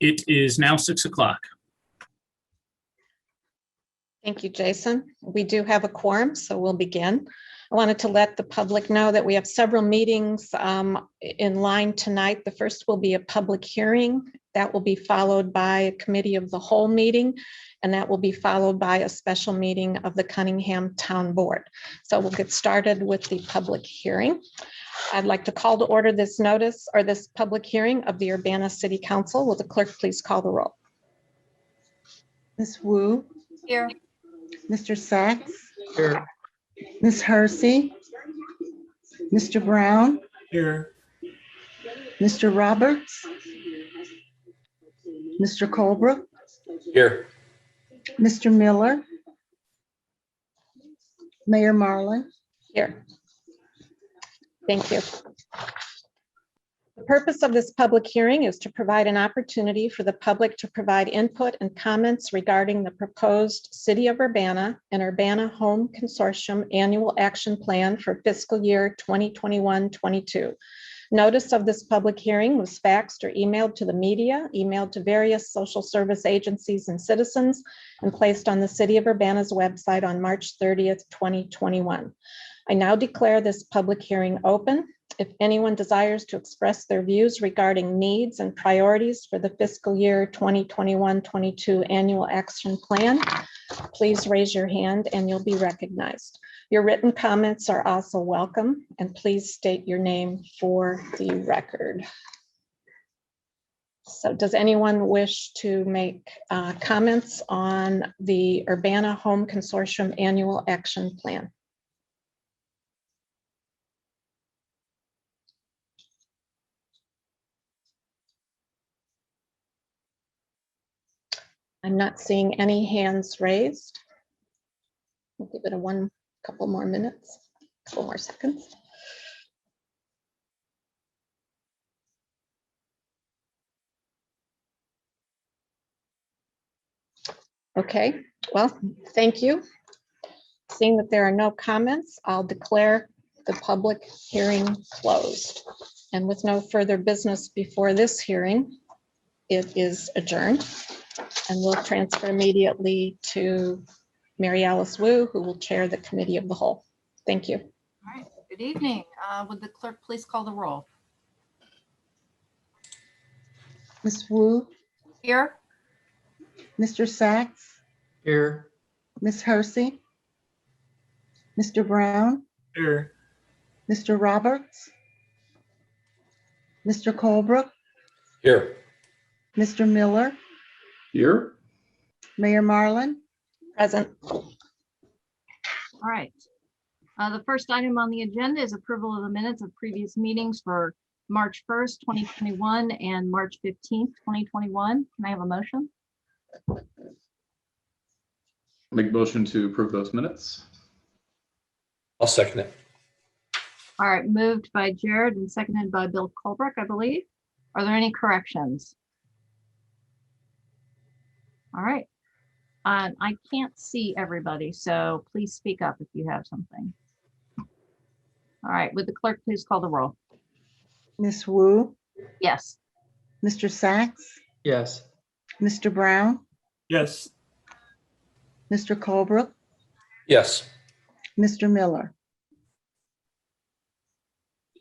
It is now 6 o'clock. Thank you, Jason. We do have a quorum, so we'll begin. I wanted to let the public know that we have several meetings in line tonight. The first will be a public hearing. That will be followed by a committee of the whole meeting, and that will be followed by a special meeting of the Cunningham Town Board. So we'll get started with the public hearing. I'd like to call to order this notice or this public hearing of the Urbana City Council. Will the clerk please call the roll? Ms. Wu. Here. Mr. Sachs. Here. Ms. Hersey. Mr. Brown. Here. Mr. Roberts. Mr. Colebrook. Here. Mr. Miller. Mayor Marlin. Here. Thank you. The purpose of this public hearing is to provide an opportunity for the public to provide input and comments regarding the proposed City of Urbana and Urbana Home Consortium Annual Action Plan for fiscal year 2021-22. Notice of this public hearing was faxed or emailed to the media, emailed to various social service agencies and citizens, and placed on the City of Urbana's website on March 30th, 2021. I now declare this public hearing open. If anyone desires to express their views regarding needs and priorities for the fiscal year 2021-22 annual action plan, please raise your hand and you'll be recognized. Your written comments are also welcome, and please state your name for the record. So does anyone wish to make comments on the Urbana Home Consortium Annual Action Plan? I'm not seeing any hands raised. We'll give it a couple more minutes, couple more seconds. Okay, well, thank you. Seeing that there are no comments, I'll declare the public hearing closed. And with no further business before this hearing, it is adjourned. And we'll transfer immediately to Mary Alice Wu, who will chair the committee of the whole. Thank you. All right. Good evening. Would the clerk please call the roll? Ms. Wu. Here. Mr. Sachs. Here. Ms. Hersey. Mr. Brown. Here. Mr. Roberts. Mr. Colebrook. Here. Mr. Miller. Here. Mayor Marlin. Present. All right. The first item on the agenda is approval of the minutes of previous meetings for March 1st, 2021 and March 15th, 2021. Can I have a motion? Make a motion to approve those minutes. I'll second it. All right, moved by Jared and seconded by Bill Colebrook, I believe. Are there any corrections? All right. I can't see everybody, so please speak up if you have something. All right, would the clerk please call the roll? Ms. Wu. Yes. Mr. Sachs. Yes. Mr. Brown. Yes. Mr. Colebrook. Yes. Mr. Miller.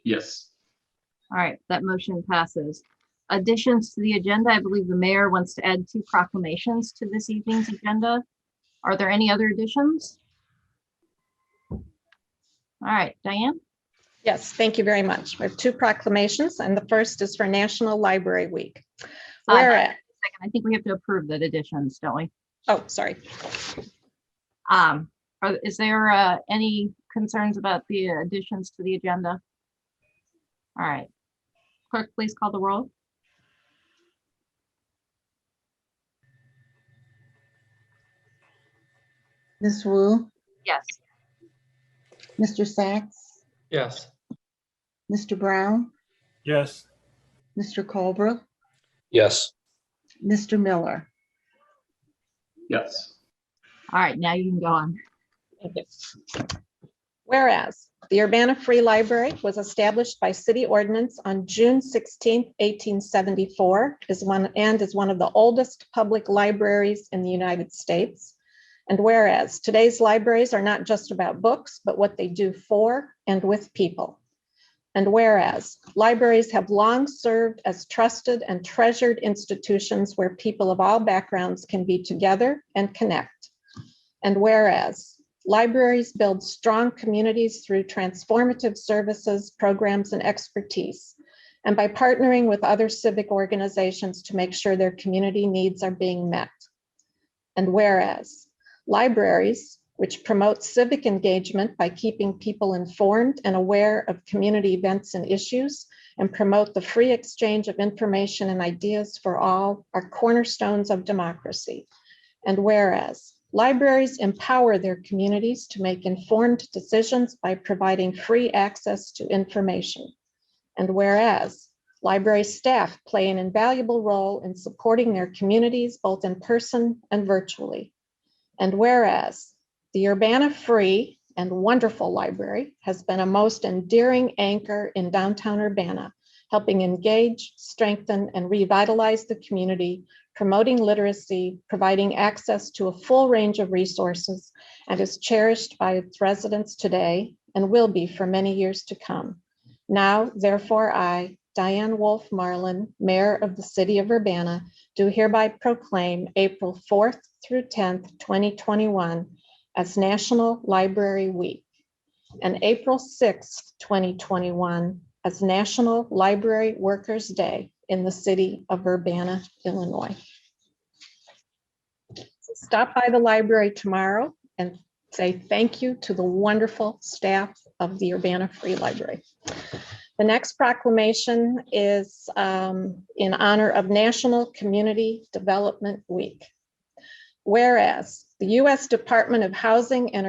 Yes. All right, that motion passes. Additions to the agenda, I believe the mayor wants to add 2 proclamations to this evening's agenda. Are there any other additions? All right, Diane? Yes, thank you very much. We have 2 proclamations, and the first is for National Library Week. Whereas, Second, I think we have to approve the additions, don't we? oh, sorry. Is there any concerns about the additions to the agenda? All right. Clerk, please call the roll. Ms. Wu. Yes. Mr. Sachs. Yes. Mr. Brown. Yes. Mr. Colebrook. Yes. Mr. Miller. Yes. All right, now you can go on. Thank you. Whereas The Urbana Free Library was established by city ordinance on June 16, 1874, is one of the oldest public libraries in the United States. And whereas today's libraries are not just about books, but what they do for and with people. And whereas libraries have long served as trusted and treasured institutions where people of all backgrounds can be together and connect. And whereas libraries build strong communities through transformative services, programs, and expertise, and by partnering with other civic organizations to make sure their community needs are being met. And whereas libraries, which promote civic engagement by keeping people informed and aware of community events and issues, and promote the free exchange of information and ideas for all, are cornerstones of democracy. And whereas libraries empower their communities to make informed decisions by providing free access to information. And whereas library staff play an invaluable role in supporting their communities, both in person and virtually. And whereas the Urbana Free and wonderful library has been a most endearing anchor in downtown Urbana, helping engage, strengthen, and revitalize the community, promoting literacy, providing access to a full range of resources, and is cherished by its residents today and will be for many years to come. Now, therefore, I, Diane Wolf Marlin, Mayor of the City of Urbana, do hereby proclaim April 4th through 10th, 2021 as National Library Week, and April 6th, 2021 as National Library Workers' Day in the city of Urbana, Illinois. Stop by the library tomorrow and say thank you to the wonderful staff of the Urbana Free Library. The next proclamation is in honor of National Community Development Week. Whereas the U.S. Department of Housing and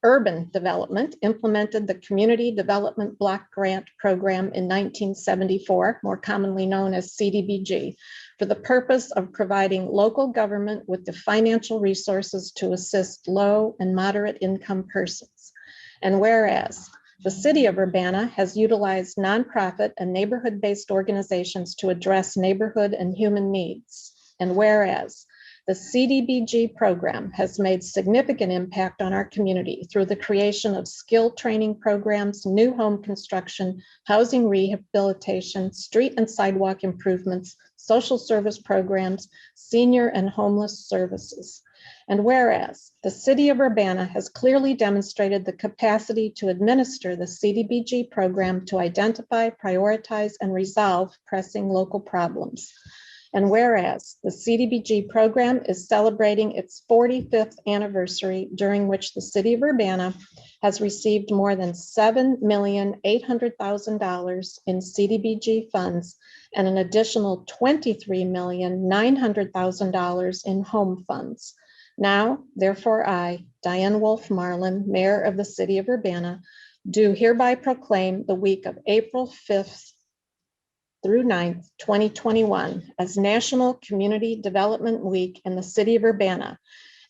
Urban Development implemented the Community Development Block Grant Program in 1974, more commonly known as CDBG, for the purpose of providing local government with the financial resources to assist low and moderate income persons. And whereas the City of Urbana has utilized nonprofit and neighborhood-based organizations to address neighborhood and human needs. And whereas the CDBG program has made significant impact on our community through the creation of skill training programs, new home construction, housing rehabilitation, street and sidewalk improvements, social service programs, senior and homeless services. And whereas the City of Urbana has clearly demonstrated the capacity to administer the CDBG program to identify, prioritize, and resolve pressing local problems. And whereas the CDBG program is celebrating its 45th anniversary, during which the City of Urbana has received more than $7,800,000 in CDBG funds and an additional $23,900,000 in home funds. Now, therefore, I, Diane Wolf Marlin, Mayor of the City of Urbana, do hereby proclaim the week of April 5th through 9th, 2021 as National Community Development Week in the City of Urbana,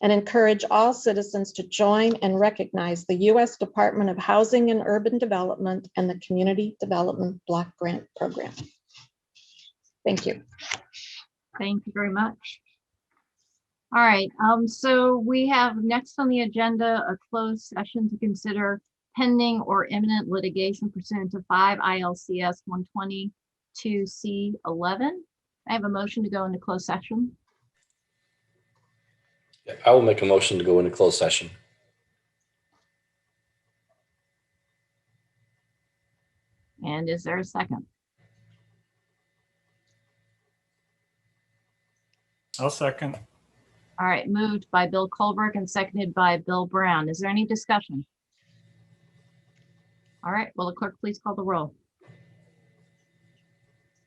and encourage all citizens to join and recognize the U.S. Department of Housing and Urban Development and the Community Development Block Grant Program. Thank you. Thank you very much. All right, so we have next on the agenda a closed session to consider pending or imminent litigation pursuant to 5 ILCS 122C11. I have a motion to go into closed session. I will make a motion to go into closed session. And is there a second? I'll second. All right, moved by Bill Colbrook and seconded by Bill Brown. Is there any discussion? All right, will the clerk please call the roll?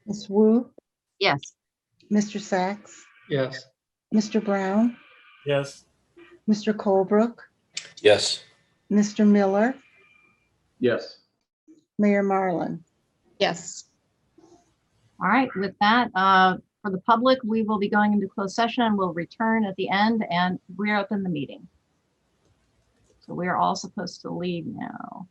Ms. Wu, Yes. Mr. Sachs, Yes. Mr. Brown, Yes. Mr. Colebrook, Yes. Mr. Miller, Yes. Mayor Marlin. Yes. All right, with that, for the public, we will be going into closed session and we'll return at the end and reopen the meeting. So we are all supposed to leave now.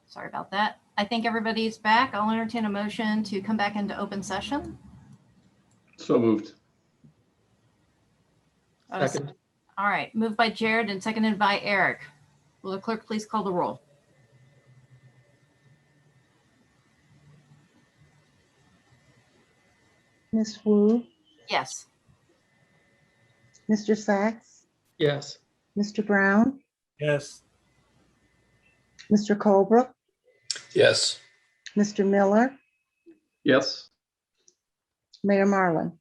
Sorry about that. I think everybody's back. I'll entertain a motion to come back into open session. So moved. Second. All right, moved by Jared and seconded by Eric. Will the clerk please call the roll? Ms. Wu, Yes. Mr. Sachs, Yes. Mr. Brown, Yes. Mr. Colebrook, Yes. Mr. Miller, Yes. Mayor Marlin.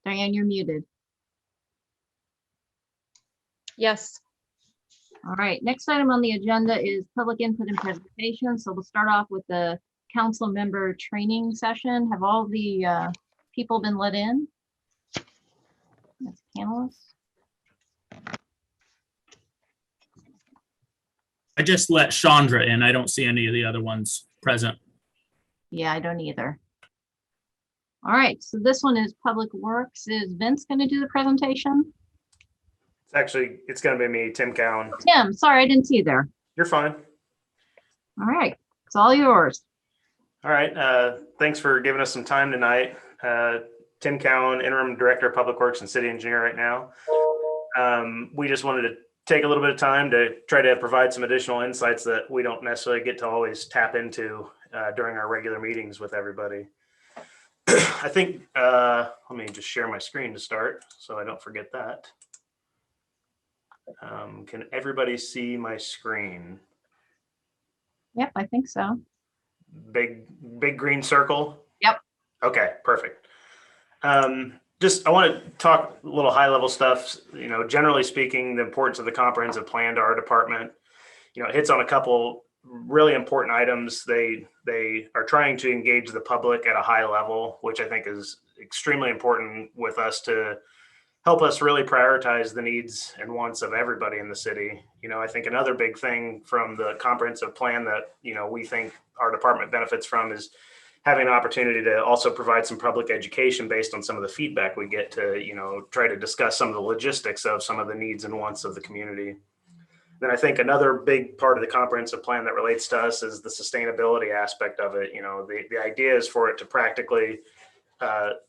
Diane, you're muted. Yes. All right, next item on the agenda is public input and presentation. So we'll start off with the council member training session. Have all the people been let in? That's panelists. I just let Chandra in. I don't see any of the other ones present. Yeah, I don't either. All right, so this one is Public Works. Is Vince going to do the presentation? It's going to be me, Tim Cowan. Tim, sorry, I didn't see you there. You're fine. All right, it's all yours. All right. Thanks for giving us some time tonight. Tim Cowan, Interim Director of Public Works and City Engineer right now. We just wanted to take a little bit of time to try to provide some additional insights that we don't necessarily get to always tap into during our regular meetings with everybody. I think, let me just share my screen to start so I don't forget that. Can everybody see my screen? Yep, I think so. Big green circle? Yep. Okay, perfect. I want to talk a little high level stuff. Generally speaking, the importance of the comprehensive plan to our department. It hits on a couple really important items. They are trying to engage the public at a high level, which I think is extremely important with us to help us really prioritize the needs and wants of everybody in the city. I think another big thing from the comprehensive plan that, we think our department benefits from is having an opportunity to also provide some public education based on some of the feedback we get to, try to discuss some of the logistics of some of the needs and wants of the community. Then I think another big part of the comprehensive plan that relates to us is the sustainability aspect of it. The idea is for it to practically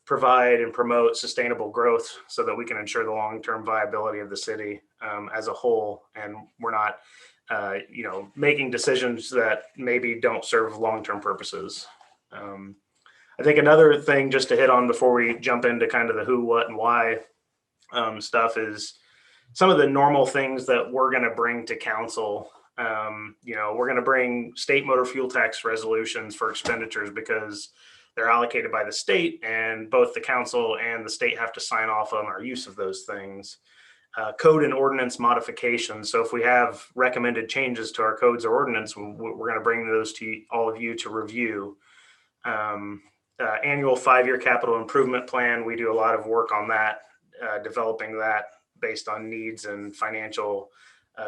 provide and promote sustainable growth so that we can ensure the long-term viability of the city as a whole. And we're not, making decisions that maybe don't serve long-term purposes. I think another thing just to hit on before we jump into kind of the who, what, and why stuff is some of the normal things that we're going to bring to council. We're going to bring state motor fuel tax resolutions for expenditures because they're allocated by the state, and both the council and the state have to sign off on our use of those things. Code and ordinance modifications. So if we have recommended changes to our codes or ordinance, we're going to bring those to all of you to review. Annual 5-year capital improvement plan. We do a lot of work on that, developing that based on needs and financial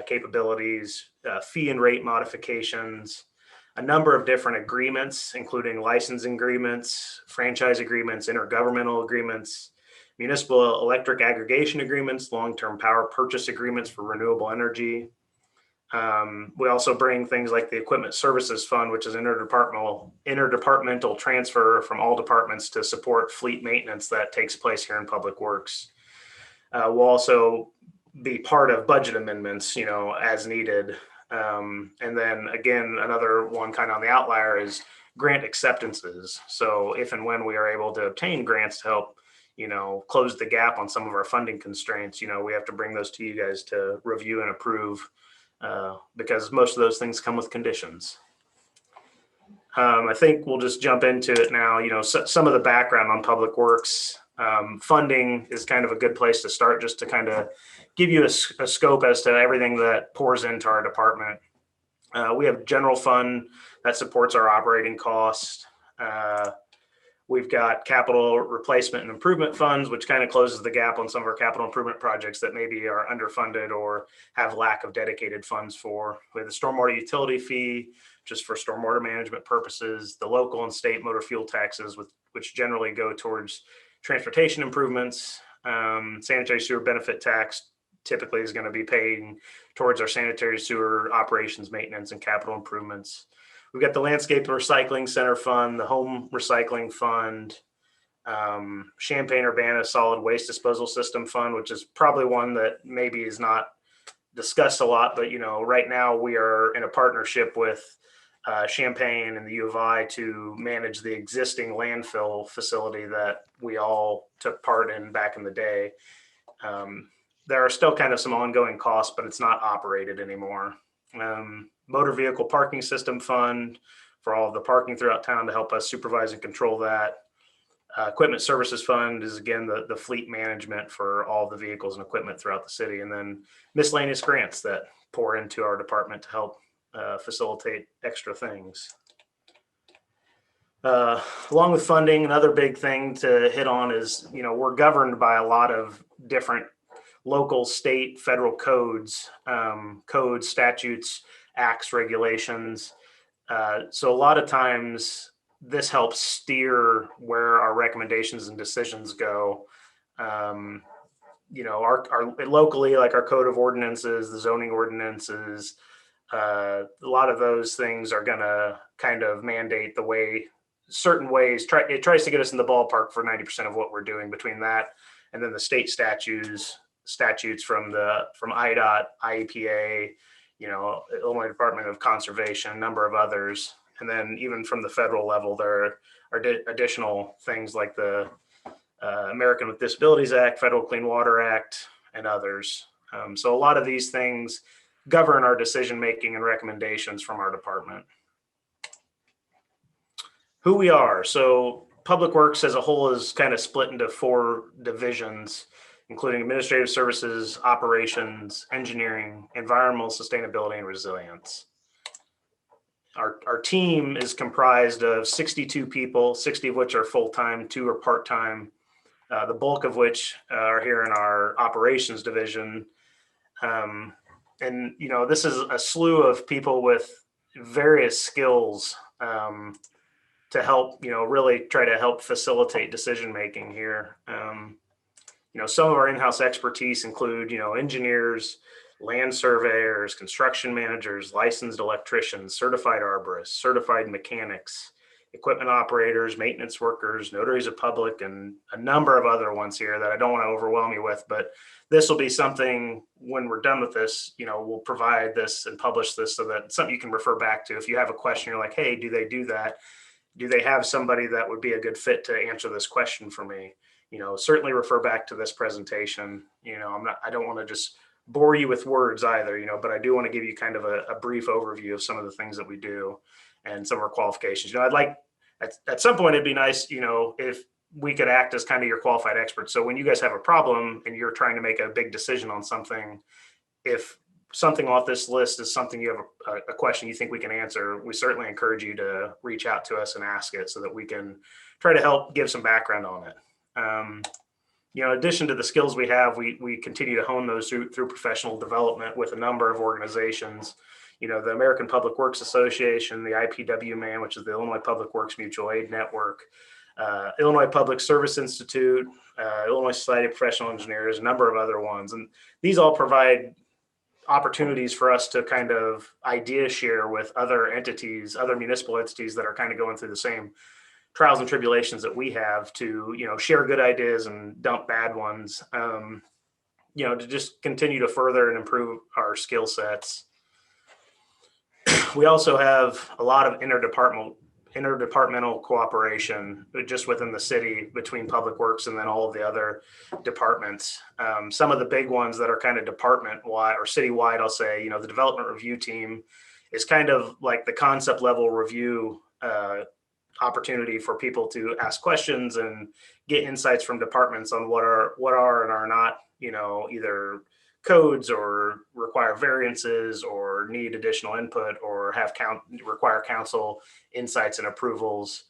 capabilities, fee and rate modifications, a number of different agreements, including licensing agreements, franchise agreements, intergovernmental agreements, municipal electric aggregation agreements, long-term power purchase agreements for renewable energy. We also bring things like the Equipment Services Fund, which is an interdepartmental transfer from all departments to support fleet maintenance that takes place here in Public Works. We'll also be part of budget amendments, as needed. And then again, another one kind of on the outlier is grant acceptances. So if and when we are able to obtain grants to help, close the gap on some of our funding constraints, we have to bring those to you guys to review and approve because most of those things come with conditions. I think we'll just jump into it now. Some of the background on Public Works. Funding is kind of a good place to start, just to kind of give you a scope as to everything that pours into our department. We have general fund that supports our operating costs. We've got capital replacement and improvement funds, which kind of closes the gap on some of our capital improvement projects that maybe are underfunded or have lack of dedicated funds for. We have the stormwater utility fee, just for stormwater management purposes, the local and state motor fuel taxes, which generally go towards transportation improvements, sanitary sewer benefit tax typically is going to be paying towards our sanitary sewer operations, maintenance, and capital improvements. We've got the Landscape and Recycling Center Fund, the Home Recycling Fund, Champaign Urbana Solid Waste Disposal System Fund, which is probably one that maybe is not discussed a lot, but right now we are in a partnership with Champaign and the U of I to manage the existing landfill facility that we all took part in back in the day. There are still kind of some ongoing costs, but it's not operated anymore. Motor Vehicle Parking System Fund for all of the parking throughout town to help us supervise and control that. Equipment Services Fund is, again, the fleet management for all the vehicles and equipment throughout the city. And then miscellaneous grants that pour into our department to help facilitate extra things. Along with funding, another big thing to hit on is, we're governed by a lot of different local, state, federal codes, statutes, acts, regulations. So a lot of times this helps steer where our recommendations and decisions go. Our locally, like our code of ordinances, the zoning ordinances, a lot of those things are going to kind of mandate the way certain ways. It tries to get us in the ballpark for 90% of what we're doing between that and then the state statutes from IDOT, IEPA, Illinois Department of Conservation, a number of others. And then even from the federal level, there are additional things like the American with Disabilities Act, Federal Clean Water Act, and others. So a lot of these things govern our decision-making and recommendations from our department. Who we are. So Public Works as a whole is kind of split into 4 divisions, including administrative services, operations, engineering, environmental sustainability, and resilience. Our team is comprised of 62 people, 60 of which are full-time, 2 are part-time, the bulk of which are here in our operations division. And, this is a slew of people with various skills to help, really try to help facilitate decision-making here. Some of our in-house expertise include, engineers, land surveyors, construction managers, licensed electricians, certified arborists, certified mechanics, equipment operators, maintenance workers, notaries of public, and a number of other ones here that I don't want to overwhelm you with, but this will be something when we're done with this, we'll provide this and publish this so that it's something you can refer back to. If you have a question, you're like, hey, do they do that? Do they have somebody that would be a good fit to answer this question for me? Certainly refer back to this presentation. I don't want to just bore you with words either, but I do want to give you kind of a brief overview of some of the things that we do and some of our qualifications. I'd like at some point, it'd be nice, if we could act as kind of your qualified experts. So when you guys have a problem and you're trying to make a big decision on something, if something off this list is something you have a question you think we can answer, we certainly encourage you to reach out to us and ask it so that we can try to help give some background on it. In addition to the skills we have, we continue to hone those through professional development with a number of organizations. The American Public Works Association, the IPWMAN, which is the Illinois Public Works Mutual Aid Network, Illinois Public Service Institute, Illinois Society of Professional Engineers, a number of other ones. And these all provide opportunities for us to kind of idea share with other entities, other municipal entities that are kind of going through the same trials and tribulations that we have to, share good ideas and dump bad ones, to just continue to further and improve our skill sets. We also have a lot of interdepartmental cooperation just within the city between Public Works and then all of the other departments. Some of the big ones that are kind of department-wide or citywide, I'll say, the development review team is kind of like the concept level review opportunity for people to ask questions and get insights from departments on what are and are not, either codes or require variances or need additional input or require council insights and approvals.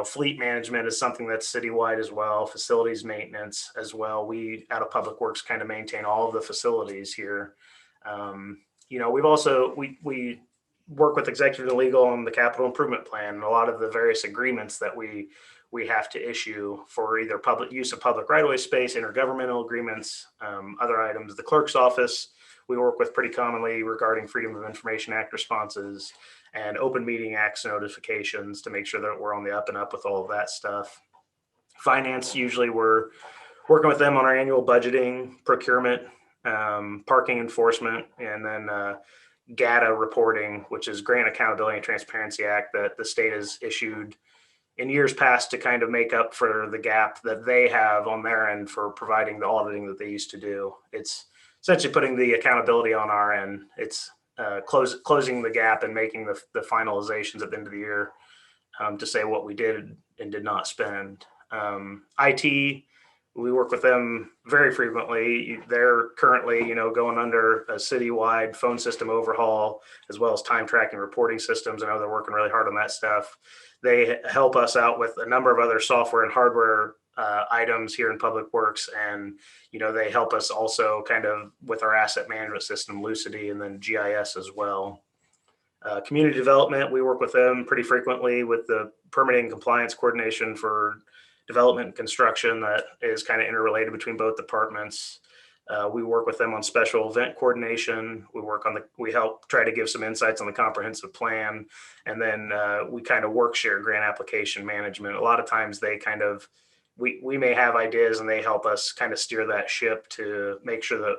Fleet management is something that's citywide as well, facilities maintenance as well. We out of Public Works kind of maintain all of the facilities here. We've also, we work with executive and legal on the capital improvement plan and a lot of the various agreements that we we have to issue for either public use of public right-of-way space, intergovernmental agreements, other items. The clerk's office, we work with pretty commonly regarding Freedom of Information Act responses and Open Meeting Acts notifications to make sure that we're on the up and up with all of that stuff. Finance, usually we're working with them on our annual budgeting, procurement, parking enforcement, and then GATA reporting, which is Grant Accountability and Transparency Act that the state has issued in years past to kind of make up for the gap that they have on their end for providing the auditing that they used to do. It's essentially putting the accountability on our end. It's closing the gap and making the finalizations at the end of the year to say what we did and did not spend. IT, we work with them very frequently. They're currently, going under a citywide phone system overhaul, as well as time tracking reporting systems. I know they're working really hard on that stuff. They help us out with a number of other software and hardware items here in Public Works. And, they help us also kind of with our asset management system, Lucidity, and then GIS as well. Community development, we work with them pretty frequently with the permitting compliance coordination for development and construction that is kind of interrelated between both departments. We work with them on special event coordination. We help try to give some insights on the comprehensive plan. And then we kind of work share grant application management. A lot of times we may have ideas and they help us kind of steer that ship to make sure that,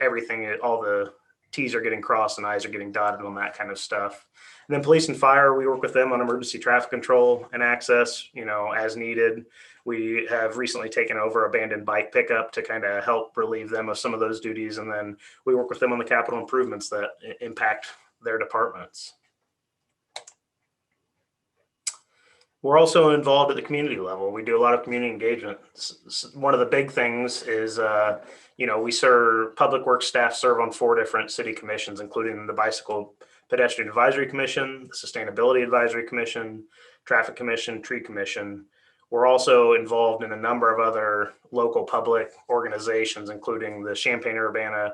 everything, all the T's are getting crossed and I's are getting dotted on that kind of stuff. And then police and fire, we work with them on emergency traffic control and access, as needed. We have recently taken over abandoned bike pickup to kind of help relieve them of some of those duties. And then we work with them on the capital improvements that impact their departments. We're also involved at the community level. We do a lot of community engagement. One of the big things is, we serve, Public Works staff serve on 4 different city commissions, including the Bicycle Pedestrian Advisory Commission, the Sustainability Advisory Commission, Traffic Commission, Tree Commission. We're also involved in a number of other local public organizations, including the Champaign-Urbana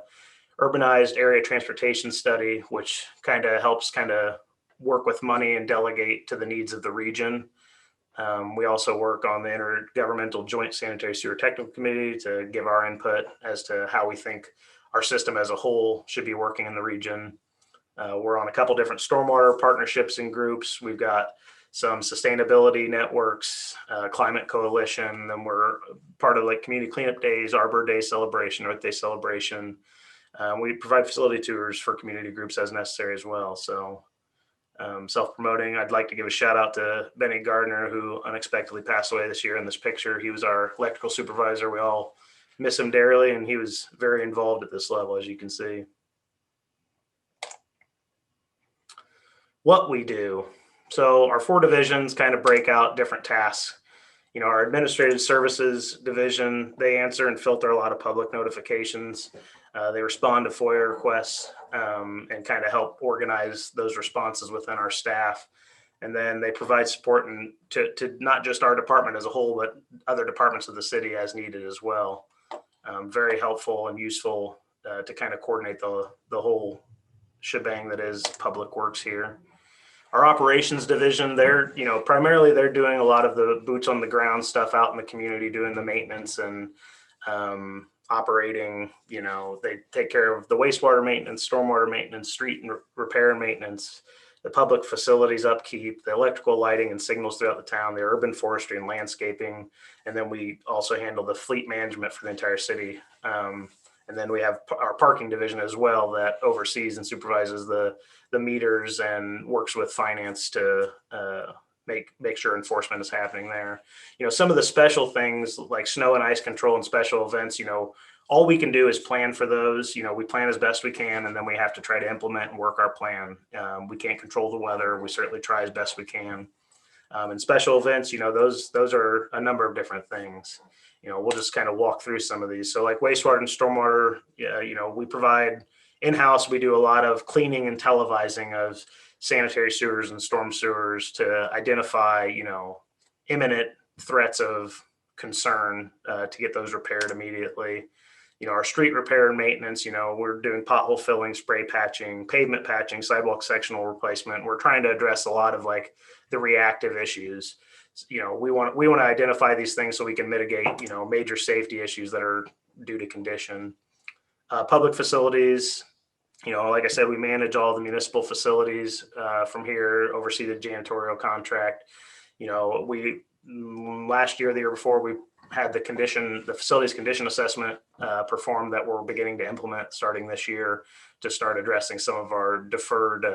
Urbanized Area Transportation Study, which kind of helps work with money and delegate to the needs of the region. We also work on the Intergovernmental Joint Sanitary Sewer Technical Committee to give our input as to how we think our system as a whole should be working in the region. We're on a couple different stormwater partnerships and groups. We've got some sustainability networks, climate coalition, then we're part of like community cleanup days, Arbor Day celebration, Earth Day celebration. We provide facility tours for community groups as necessary as well. So self-promoting, I'd like to give a shout out to Benny Gardner, who unexpectedly passed away this year in this picture. He was our electrical supervisor. We all miss him dearly, and he was very involved at this level, as you can see. What we do. So our 4 divisions kind of break out different tasks. Our administrative services division, they answer and filter a lot of public notifications. They respond to FOIA requests and kind of help organize those responses within our staff. And then they provide support to not just our department as a whole, but other departments of the city as needed as well. Very helpful and useful to kind of coordinate the whole shebang that is Public Works here. Our operations division, primarily they're doing a lot of the boots on the ground stuff out in the community, doing the maintenance and operating, they take care of the wastewater maintenance, stormwater maintenance, street and repair and maintenance, the public facilities upkeep, the electrical lighting and signals throughout the town, the urban forestry and landscaping. And then we also handle the fleet management for the entire city. And then we have our parking division as well that oversees and supervises the meters and works with finance to make sure enforcement is happening there. Some of the special things like snow and ice control and special events, all we can do is plan for those. We plan as best we can, and then we have to try to implement and work our plan. We can't control the weather. We certainly try as best we can. And special events, those are a number of different things. We'll just kind of walk through some of these. So like wastewater and stormwater, we provide in-house, we do a lot of cleaning and televising of sanitary sewers and storm sewers to identify, imminent threats of concern to get those repaired immediately. Our street repair and maintenance, we're doing pothole filling, spray patching, pavement patching, sidewalk sectional replacement. We're trying to address a lot of like the reactive issues. we want to identify these things so we can mitigate, major safety issues that are due to condition. Public facilities, like I said, we manage all the municipal facilities from here, oversee the janitorial contract. We last year, the year before, we had the facilities condition assessment performed that we're beginning to implement starting this year to start addressing some of our deferred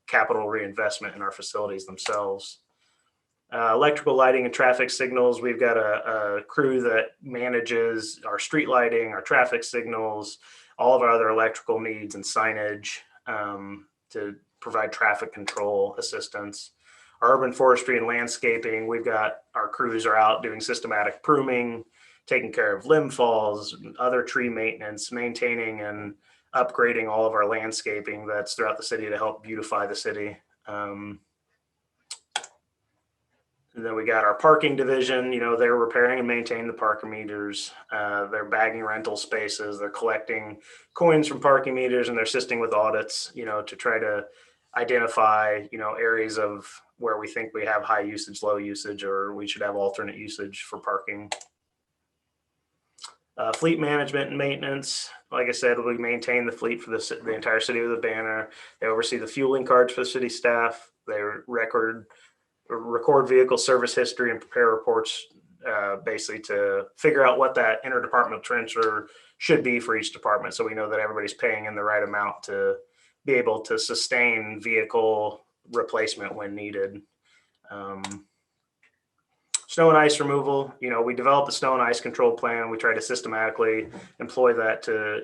capital reinvestment in our facilities themselves. Electrical lighting and traffic signals. We've got a crew that manages our street lighting, our traffic signals, all of our other electrical needs and signage to provide traffic control assistance. Our urban forestry and landscaping, we've got our crews are out doing systematic pruning, taking care of limb falls, other tree maintenance, maintaining and upgrading all of our landscaping that's throughout the city to help beautify the city. And then we got our parking division, they're repairing and maintaining the parking meters. They're bagging rental spaces. They're collecting coins from parking meters, and they're assisting with audits, to try to identify, areas of where we think we have high usage, low usage, or we should have alternate usage for parking. Fleet management and maintenance. Like I said, we maintain the fleet for the entire city of Urbana. They oversee the fueling cards for the city staff. They record vehicle service history and prepare reports basically to figure out what that interdepartmental transfer should be for each department, so we know that everybody's paying in the right amount to be able to sustain vehicle replacement when needed. Snow and ice removal, we developed a snow and ice control plan. We try to systematically employ that to,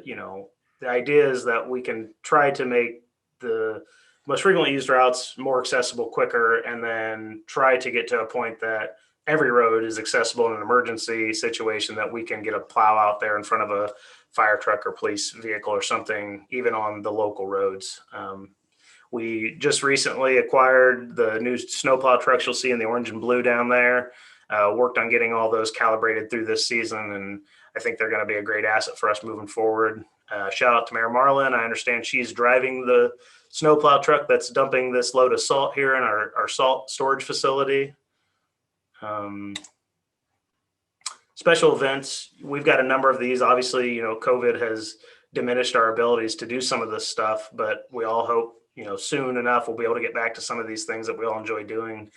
the idea is that we can try to make the most frequently used routes more accessible quicker, and then try to get to a point that every road is accessible in an emergency situation, that we can get a plow out there in front of a fire truck or police vehicle or something, even on the local roads. We just recently acquired the new snowplow trucks you'll see in the orange and blue down there. Worked on getting all those calibrated through this season, and I think they're going to be a great asset for us moving forward. Shout out to Mayor Marlin. I understand she's driving the snowplow truck that's dumping this load of salt here in our salt storage facility. Special events, we've got a number of these. Obviously, COVID has diminished our abilities to do some of this stuff, but we all hope, soon enough we'll be able to get back to some of these things that we all enjoy doing.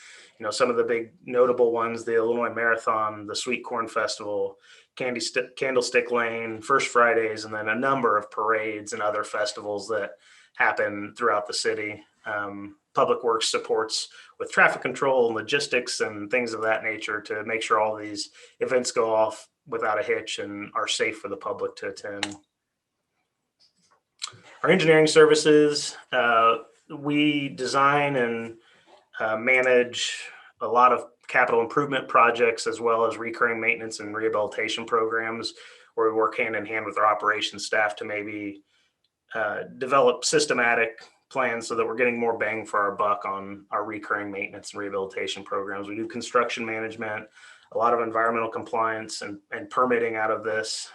Some of the big notable ones, the Illinois Marathon, the Sweet Corn Festival, Candlestick Lane, First Fridays, and then a number of parades and other festivals that happen throughout the city. Public Works supports with traffic control and logistics and things of that nature to make sure all these events go off without a hitch and are safe for the public to attend. Our engineering services, we design and manage a lot of capital improvement projects, as well as recurring maintenance and rehabilitation programs, where we work hand in hand with our operations staff to maybe develop systematic plans so that we're getting more bang for our buck on our recurring maintenance and rehabilitation programs. We do construction management, a lot of environmental compliance and permitting out of this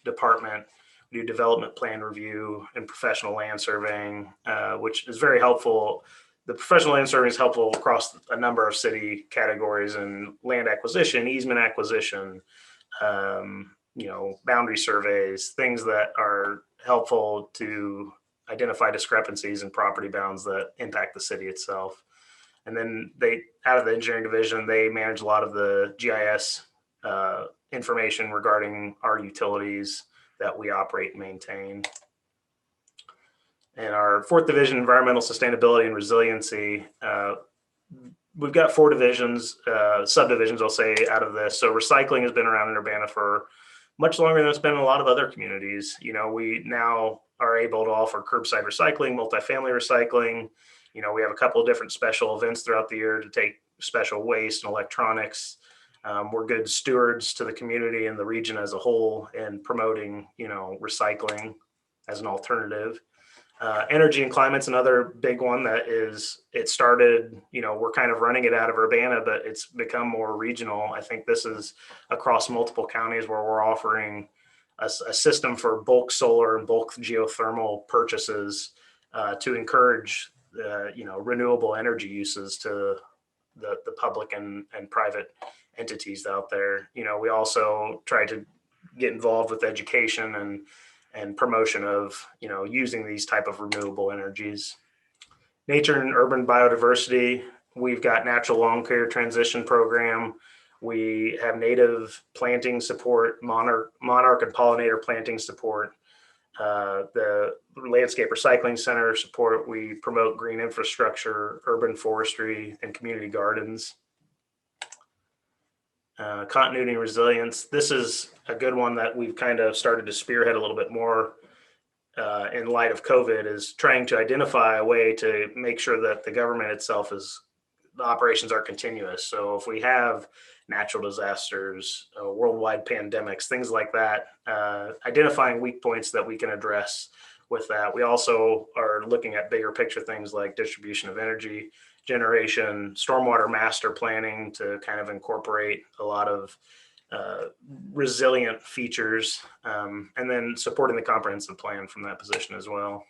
department. We do development plan review and professional land surveying, which is very helpful. The professional land surveying is helpful across a number of city categories, and land acquisition, easement acquisition, boundary surveys, things that are helpful to identify discrepancies in property bounds that impact the city itself. And then out of the engineering division, they manage a lot of the GIS information regarding our utilities that we operate and maintain. And our fourth division, environmental sustainability and resiliency, we've got 4 divisions, subdivisions, I'll say, out of this. So recycling has been around in Urbana for much longer than it's been in a lot of other communities. We now are able to offer curbside recycling, multifamily recycling. We have a couple of different special events throughout the year to take special waste and electronics. We're good stewards to the community and the region as a whole in promoting, recycling as an alternative. Energy and climate's another big one that it started, we're kind of running it out of Urbana, but it's become more regional. I think this is across multiple counties where we're offering a system for bulk solar and bulk geothermal purchases to encourage, renewable energy uses to the public and private entities out there. We also try to get involved with education and promotion of, using these type of renewable energies. Nature and urban biodiversity, we've got natural lawn care transition program. We have native planting support, monarch and pollinator planting support. The landscape recycling center support. We promote green infrastructure, urban forestry, and community gardens. Continuity and resilience. This is a good one that we've kind of started to spearhead a little bit more in light of COVID, is trying to identify a way to make sure that the government itself the operations are continuous. So if we have natural disasters, worldwide pandemics, things like that, identifying weak points that we can address with that. We also are looking at bigger picture things like distribution of energy generation, stormwater master planning to kind of incorporate a lot of resilient features, and then supporting the comprehensive plan from that position as well.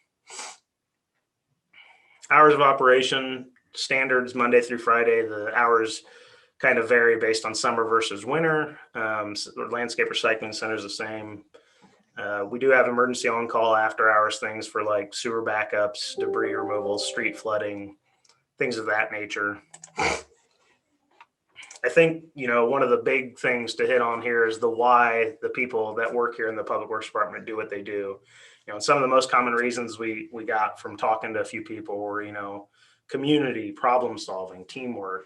Hours of operation, standards Monday through Friday. The hours kind of vary based on summer versus winter. Landscape recycling center is the same. We do have emergency on-call after hours things for like sewer backups, debris removal, street flooding, things of that nature. I think, one of the big things to hit on here is the why the people that work here in the Public Works Department do what they do. And some of the most common reasons we got from talking to a few people were, community, problem solving, teamwork,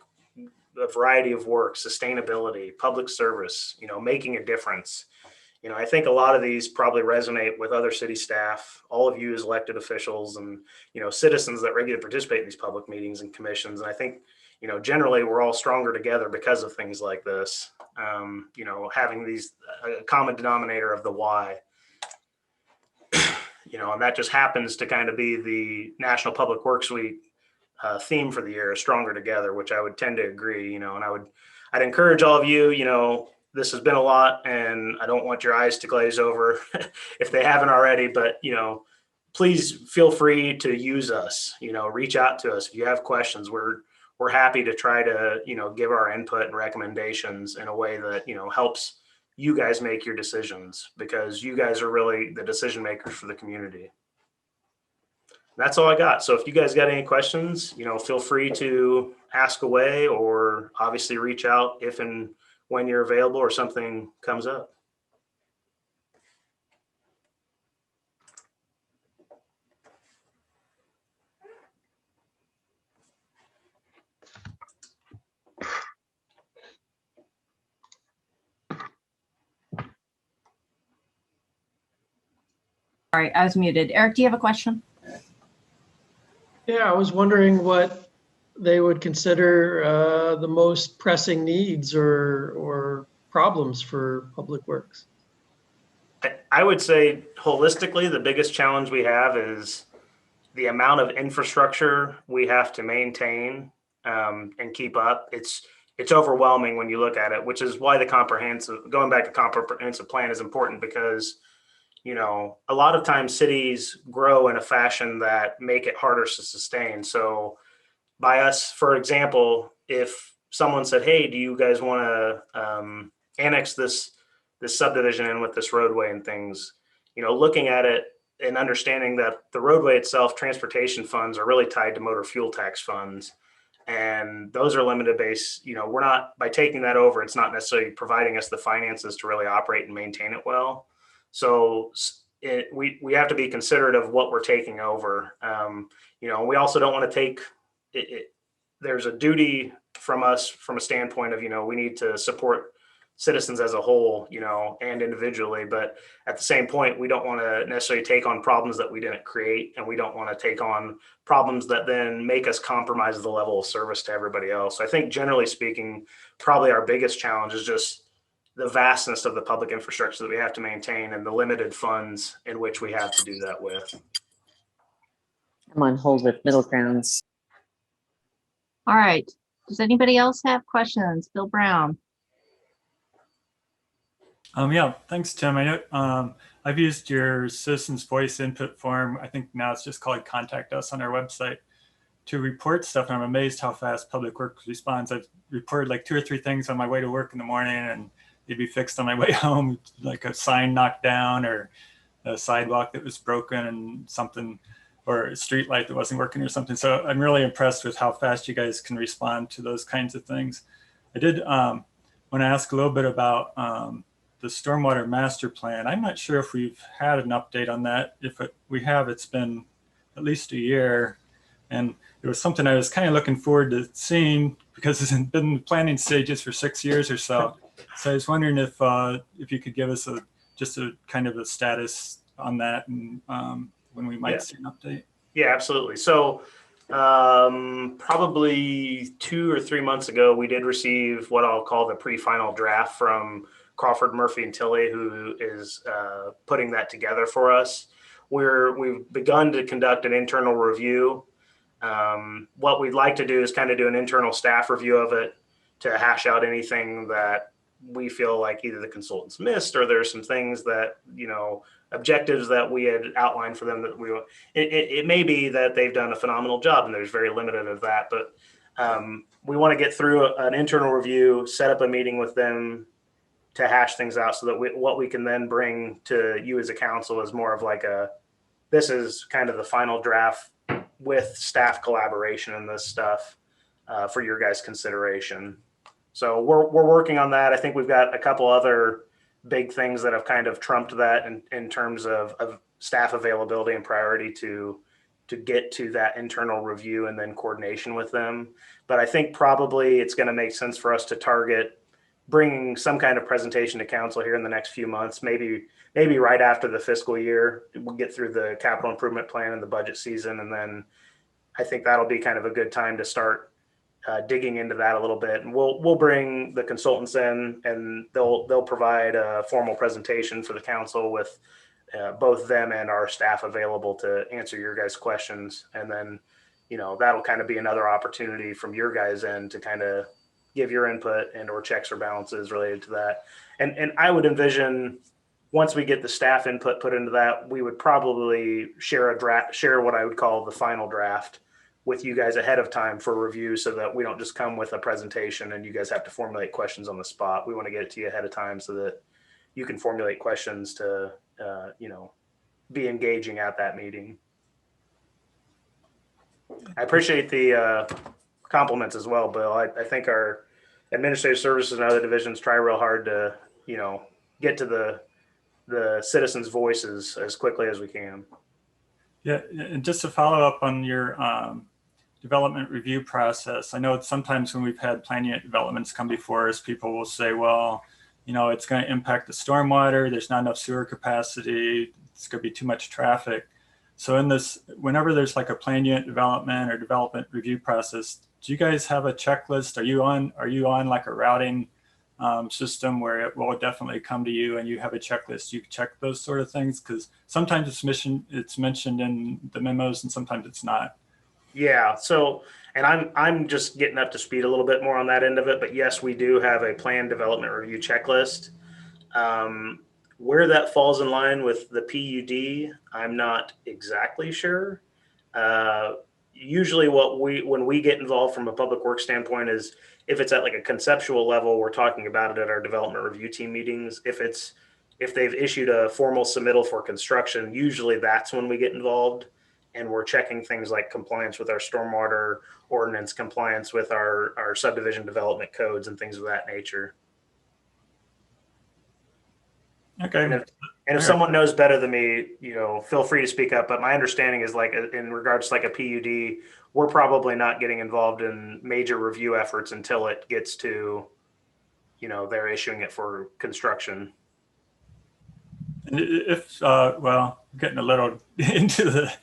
a variety of work, sustainability, public service, making a difference. I think a lot of these probably resonate with other city staff, all of you as elected officials and, citizens that regularly participate in these public meetings and commissions. And I think, generally we're all stronger together because of things like this, having these a common denominator of the why, and that just happens to kind of be the National Public Works Week theme for the year, stronger together, which I would tend to agree, and I'd encourage all of you, this has been a lot and I don't want your eyes to glaze over if they haven't already, but, please feel free to use us, reach out to us. If you have questions, we're happy to try to, give our input and recommendations in a way that, helps you guys make your decisions, because you guys are really the decision makers for the community. That's all I got. So if you guys got any questions, feel free to ask away, or obviously reach out if and when you're available or something comes up. All right, I was muted. Eric, do you have a question? Yeah, I was wondering what they would consider the most pressing needs or problems for Public Works. I would say holistically, the biggest challenge we have is the amount of infrastructure we have to maintain and keep up. It's overwhelming when you look at it, which is why going back to comprehensive plan is important, because a lot of times cities grow in a fashion that make it harder to sustain. So by us, for example, if someone said, hey, do you guys want to annex this subdivision in with this roadway and things, looking at it and understanding that the roadway itself, transportation funds are really tied to motor fuel tax funds. And those are limited base, we're not, by taking that over, it's not necessarily providing us the finances to really operate and maintain it well. So we have to be considerate of what we're taking over. We also don't want to take it. There's a duty from us from a standpoint of, we need to support citizens as a whole, and individually. But at the same point, we don't want to necessarily take on problems that we didn't create. And we don't want to take on problems that then make us compromise the level of service to everybody else. So I think generally speaking, probably our biggest challenge is just the vastness of the public infrastructure that we have to maintain and the limited funds in which we have to do that with. I'm on hold with Middle Grounds. All right. Does anybody else have questions? Bill Brown. Yeah, thanks, Tim. I know I've used your citizens voice input form. I think now it's just called Contact Us on our website. to report stuff, and I'm amazed how fast Public Works responds. I've reported like 2 or 3 things on my way to work in the morning, and they'd be fixed on my way home, like a sign knocked down or a sidewalk that was broken and something, or a street light that wasn't working or something. So I'm really impressed with how fast you guys can respond to those kinds of things. I did want to ask a little bit about the stormwater master plan. I'm not sure if we've had an update on that. If we have, it's been at least a year. And it was something I was kind of looking forward to seeing because it's been in the planning stages for 6 years or so. So I was wondering if you could give us just a kind of a status on that and when we might see an update. Yeah, absolutely. So probably 2 or 3 months ago, we did receive what I'll call the pre-final draft from Crawford, Murphy, and Tilley, who is putting that together for us. We've begun to conduct an internal review. What we'd like to do is kind of do an internal staff review of it to hash out anything that we feel like either the consultants missed or there's some things that, objectives that we had outlined for them that it may be that they've done a phenomenal job and there's very limited of that, but we want to get through an internal review, set up a meeting with them to hash things out so that what we can then bring to you as a council is more of like this is kind of the final draft with staff collaboration and this stuff for your guys' consideration. So we're working on that. I think we've got a couple other big things that have kind of trumped that in terms of staff availability and priority to get to that internal review and then coordination with them. But I think probably it's going to make sense for us to target bringing some kind of presentation to council here in the next few months, maybe right after the fiscal year. We'll get through the capital improvement plan and the budget season. And then I think that'll be kind of a good time to start digging into that a little bit. And we'll bring the consultants in and they'll provide a formal presentation for the council with both them and our staff available to answer your guys' questions. And then, that'll kind of be another opportunity from your guys' end to kind of give your input and or checks or balances related to that. And I would envision once we get the staff input put into that, we would probably share what I would call the final draft with you guys ahead of time for review so that we don't just come with a presentation and you guys have to formulate questions on the spot. We want to get it to you ahead of time so that you can formulate questions to, be engaging at that meeting. I appreciate the compliments as well, Bill. I think our administrative services and other divisions try real hard to, get to the citizens' voices as quickly as we can. Yeah, and just to follow up on your development review process, I know sometimes when we've had plan unit developments come before us, people will say, well, it's going to impact the stormwater. There's not enough sewer capacity. It's going to be too much traffic. So whenever there's like a plan unit development or development review process, do you guys have a checklist? Are you on like a routing system where it will definitely come to you and you have a checklist? You check those sort of things because sometimes it's mentioned in the memos and sometimes it's not. Yeah. So, and I'm just getting up to speed a little bit more on that end of it, but yes, we do have a plan development review checklist. Where that falls in line with the PUD, I'm not exactly sure. Usually when we get involved from a public works standpoint is if it's at like a conceptual level, we're talking about it at our development review team meetings. If they've issued a formal submittal for construction, usually that's when we get involved and we're checking things like compliance with our stormwater ordinance, compliance with our subdivision development codes and things of that nature. Okay. And if someone knows better than me, feel free to speak up. But my understanding is like in regards to like a PUD, we're probably not getting involved in major review efforts until it gets to, they're issuing it for construction. And if getting a little into the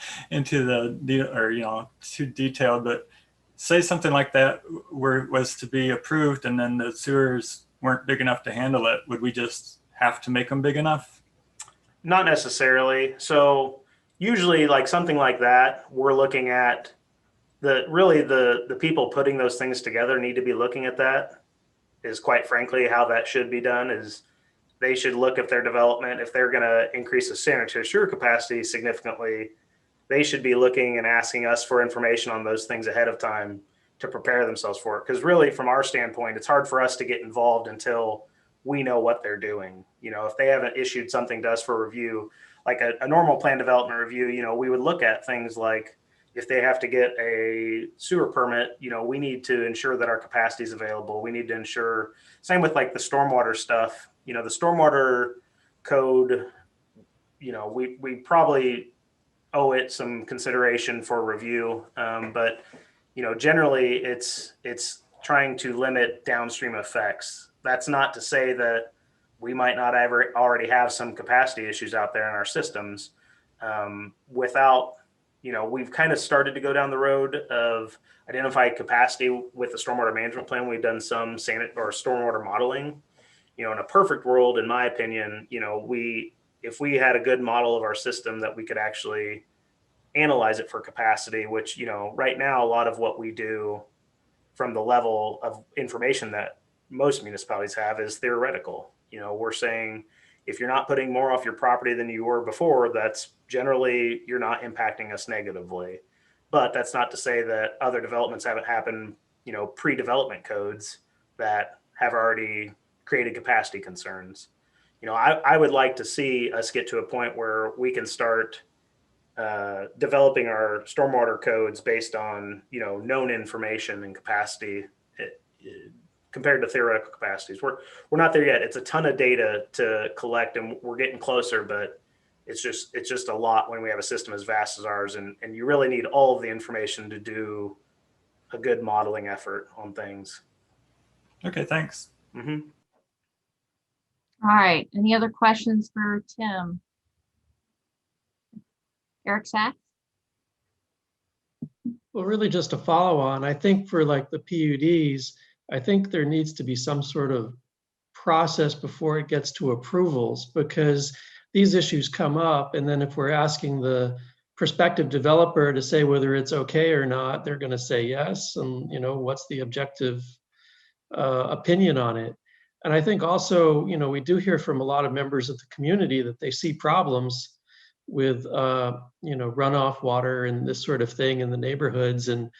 or too detailed, but say something like that was to be approved and then the sewers weren't big enough to handle it, would we just have to make them big enough? Not necessarily. So usually like something like that, we're looking at the people putting those things together need to be looking at that is quite frankly how that should be done is they should look at their development. If they're going to increase the sanitary sewer capacity significantly, they should be looking and asking us for information on those things ahead of time to prepare themselves for it. Because really, from our standpoint, it's hard for us to get involved until we know what they're doing. If they haven't issued something to us for review, like a normal plan development review, we would look at things like if they have to get a sewer permit, we need to ensure that our capacity is available. We need to ensure, same with like the stormwater stuff, the stormwater code, we probably owe it some consideration for review. But generally it's trying to limit downstream effects. That's not to say that we might not ever already have some capacity issues out there in our systems. Without, we've kind of started to go down the road of identified capacity with the stormwater management plan. We've done some stormwater modeling. In a perfect world, in my opinion, if we had a good model of our system that we could actually analyze it for capacity, which, right now, a lot of what we do from the level of information that most municipalities have is theoretical. We're saying if you're not putting more off your property than you were before, that's generally, you're not impacting us negatively. But that's not to say that other developments haven't happened, pre-development codes that have already created capacity concerns. I would like to see us get to a point where we can start developing our stormwater codes based on known information and capacity compared to theoretical capacities. We're not there yet. It's a ton of data to collect, and we're getting closer, but it's just a lot when we have a system as vast as ours, and you really need all of the information to do a good modeling effort on things. Okay, thanks. Mm-hmm. All right, any other questions for Tim? Eric Sack? Well, really just a follow on. I think for like the PUDs, I think there needs to be some sort of process before it gets to approvals, because these issues come up. And then if we're asking the prospective developer to say whether it's okay or not, they're going to say yes. And, what's the objective opinion on it? And I think also, we do hear from a lot of members of the community that they see problems with, runoff water and this sort of thing in the neighborhoods. And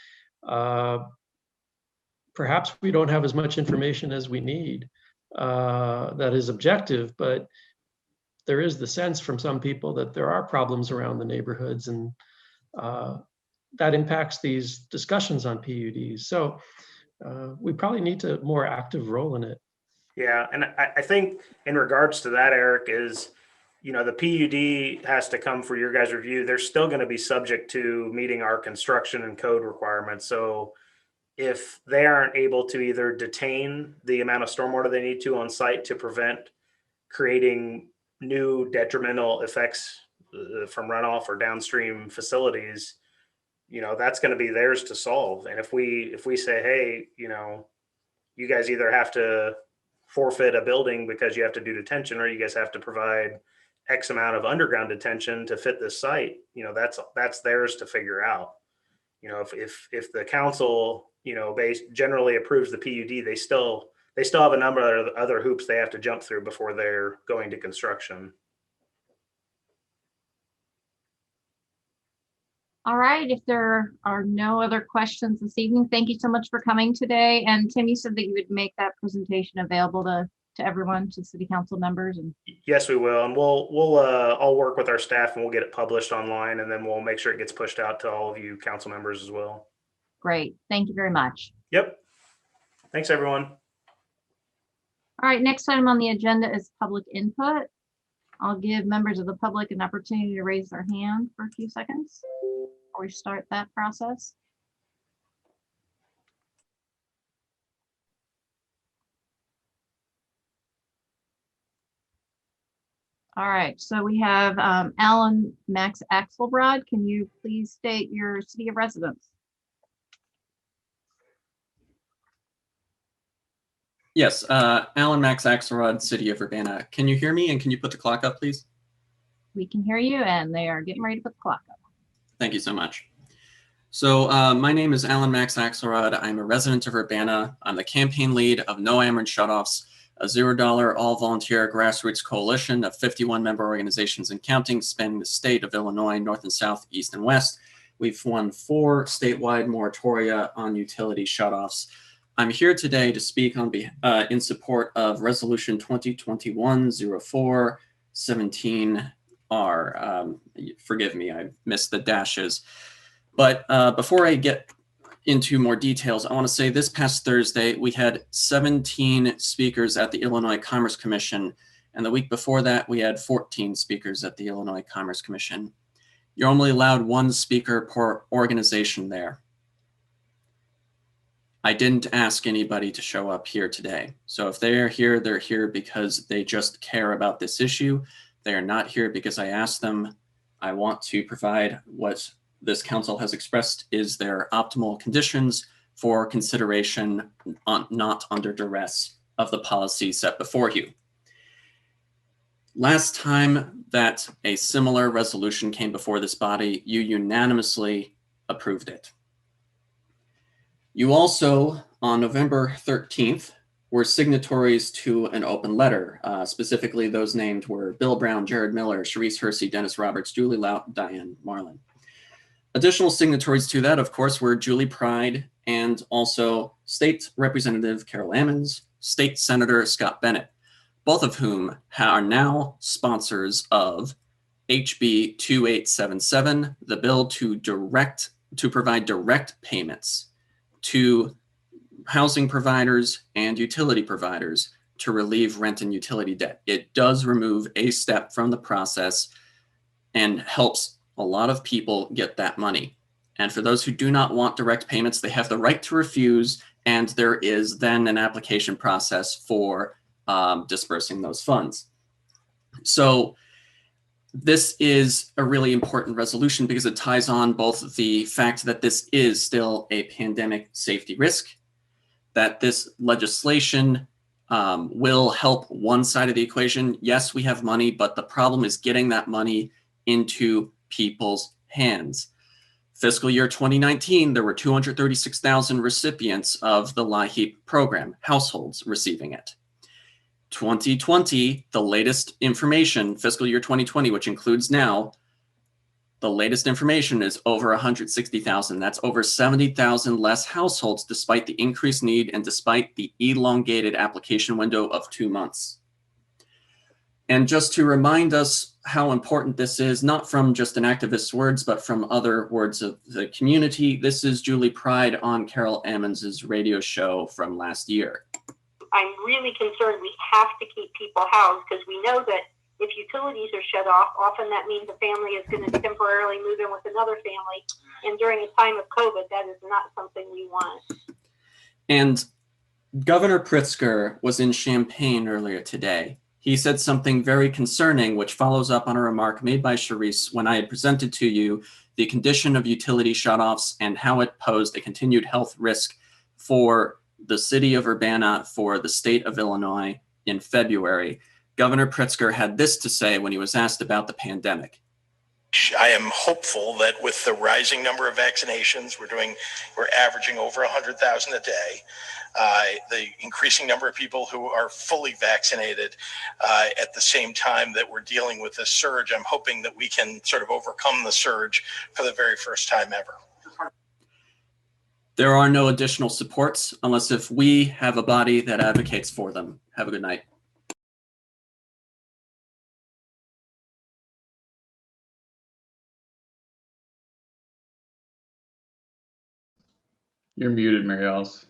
perhaps we don't have as much information as we need that is objective, but there is the sense from some people that there are problems around the neighborhoods, and that impacts these discussions on PUDs. So we probably need a more active role in it. Yeah, and I think in regards to that, Eric, is the PUD has to come for your guys' review. They're still going to be subject to meeting our construction and code requirements. So if they aren't able to either detain the amount of stormwater they need to on site to prevent creating new detrimental effects from runoff or downstream facilities, that's going to be theirs to solve. And if we say, hey, you guys either have to forfeit a building because you have to do detention, or you guys have to provide X amount of underground detention to fit this site, that's theirs to figure out. If the council, generally approves the PUD, they still have a number of other hoops they have to jump through before they're going to construction. All right, if there are no other questions this evening, thank you so much for coming today. And Tim, you said that you would make that presentation available to everyone, to city council members. And yes, we will. And I'll work with our staff and we'll get it published online, and then we'll make sure it gets pushed out to all of you council members as well. Great. Thank you very much. Yep. Thanks, everyone. All right, next item on the agenda is public input. I'll give members of the public an opportunity to raise their hand for a few seconds before we start that process. All right, so we have Alan Max Axelrod. Can you please state your city of residence? Yes, Alan Max Axelrod, City of Urbana. Can you hear me, and can you put the clock up, please? We can hear you, and they are getting ready to put the clock up. Thank you so much. So my name is Alan Max Axelrod. I'm a resident of Urbana. I'm the campaign lead of No Ameren Shutoffs, a $0 all-volunteer grassroots coalition of 51 member organizations and counting, spanning the state of Illinois, north and south, east and west. We've won 4 statewide moratoria on utility shutoffs. I'm here today to speak in support of Resolution 2021-04-17R. Forgive me, I missed the dashes. But before I get into more details, I want to say this past Thursday, we had 17 speakers at the Illinois Commerce Commission. And the week before that, we had 14 speakers at the Illinois Commerce Commission. You're only allowed 1 speaker per organization there. I didn't ask anybody to show up here today. So if they're here because they just care about this issue. They are not here because I asked them. I want to provide what this council has expressed is their optimal conditions for consideration, not under duress of the policy set before you. Last time that a similar resolution came before this body, you unanimously approved it. You also, on November 13th, were signatories to an open letter. Specifically, those named were Bill Brown, Jared Miller, Sharice Hersey, Dennis Roberts, Julie Lout, Diane Marlin. Additional signatories to that, of course, were Julie Pride and also State Representative Carol Ammons, State Senator Scott Bennett, both of whom are now sponsors of HB 2877, the bill to provide direct payments to housing providers and utility providers to relieve rent and utility debt. It does remove a step from the process and helps a lot of people get that money. And for those who do not want direct payments, they have the right to refuse, and there is then an application process for dispersing those funds. So this is a really important resolution because it ties on both the fact that this is still a pandemic safety risk, that this legislation will help one side of the equation. Yes, we have money, but the problem is getting that money into people's hands. Fiscal year 2019, there were 236,000 recipients of the LIHEAP program, households receiving it. 2020, the latest information, fiscal year 2020, which includes now, the latest information is over 160,000. That's over 70,000 less households, despite the increased need and despite the elongated application window of 2 months. And just to remind us how important this is, not from just an activist's words, but from other words of the community, this is Julie Pride on Carol Ammons' radio show from last year. I'm really concerned we have to keep people housed because we know that if utilities are shut off, often that means a family is going to temporarily move in with another family. And during a time of COVID, that is not something we want. And Governor Pritzker was in Champaign earlier today. He said something very concerning, which follows up on a remark made by Sharice when I had presented to you the condition of utility shutoffs and how it posed a continued health risk for the city of Urbana, for the state of Illinois in February. Governor Pritzker had this to say when he was asked about the pandemic. I am hopeful that with the rising number of vaccinations, we're averaging over 100,000 a day. The increasing number of people who are fully vaccinated at the same time that we're dealing with this surge, I'm hoping that we can sort of overcome the surge for the very first time ever. There are no additional supports unless if we have a body that advocates for them. Have a good night. You're muted, Mary Alice.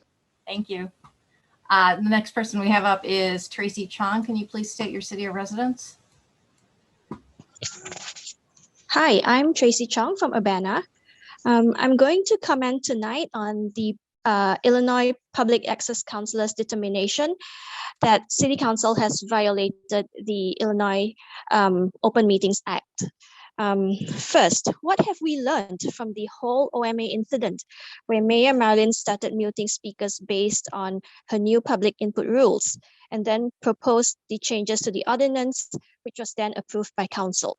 Thank you. The next person we have up is Tracy Chong. Can you please state your city of residence? Hi, I'm Tracy Chong from Urbana. I'm going to comment tonight on the Illinois Public Access Councilor's determination that City Council has violated the Illinois Open Meetings Act. First, what have we learned from the whole OMA incident where Mayor Marlin started muting speakers based on her new public input rules and then proposed the changes to the ordinance, which was then approved by council?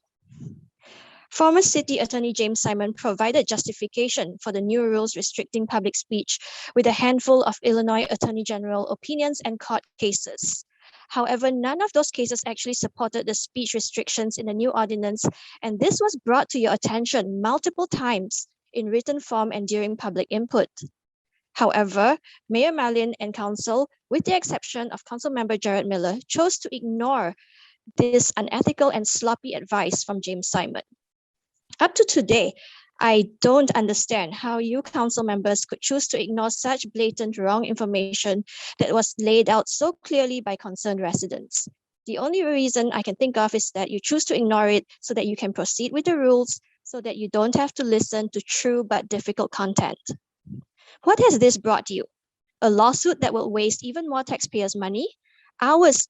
Former City Attorney James Simon provided justification for the new rules restricting public speech with a handful of Illinois Attorney General opinions and court cases. However, none of those cases actually supported the speech restrictions in the new ordinance, and this was brought to your attention multiple times in written form and during public input. However, Mayor Marlin and Council, with the exception of Councilmember Jared Miller, chose to ignore this unethical and sloppy advice from James Simon. Up to today, I don't understand how you council members could choose to ignore such blatant wrong information that was laid out so clearly by concerned residents. The only reason I can think of is that you choose to ignore it so that you can proceed with the rules, so that you don't have to listen to true but difficult content. What has this brought you? A lawsuit that will waste even more taxpayers' money, hours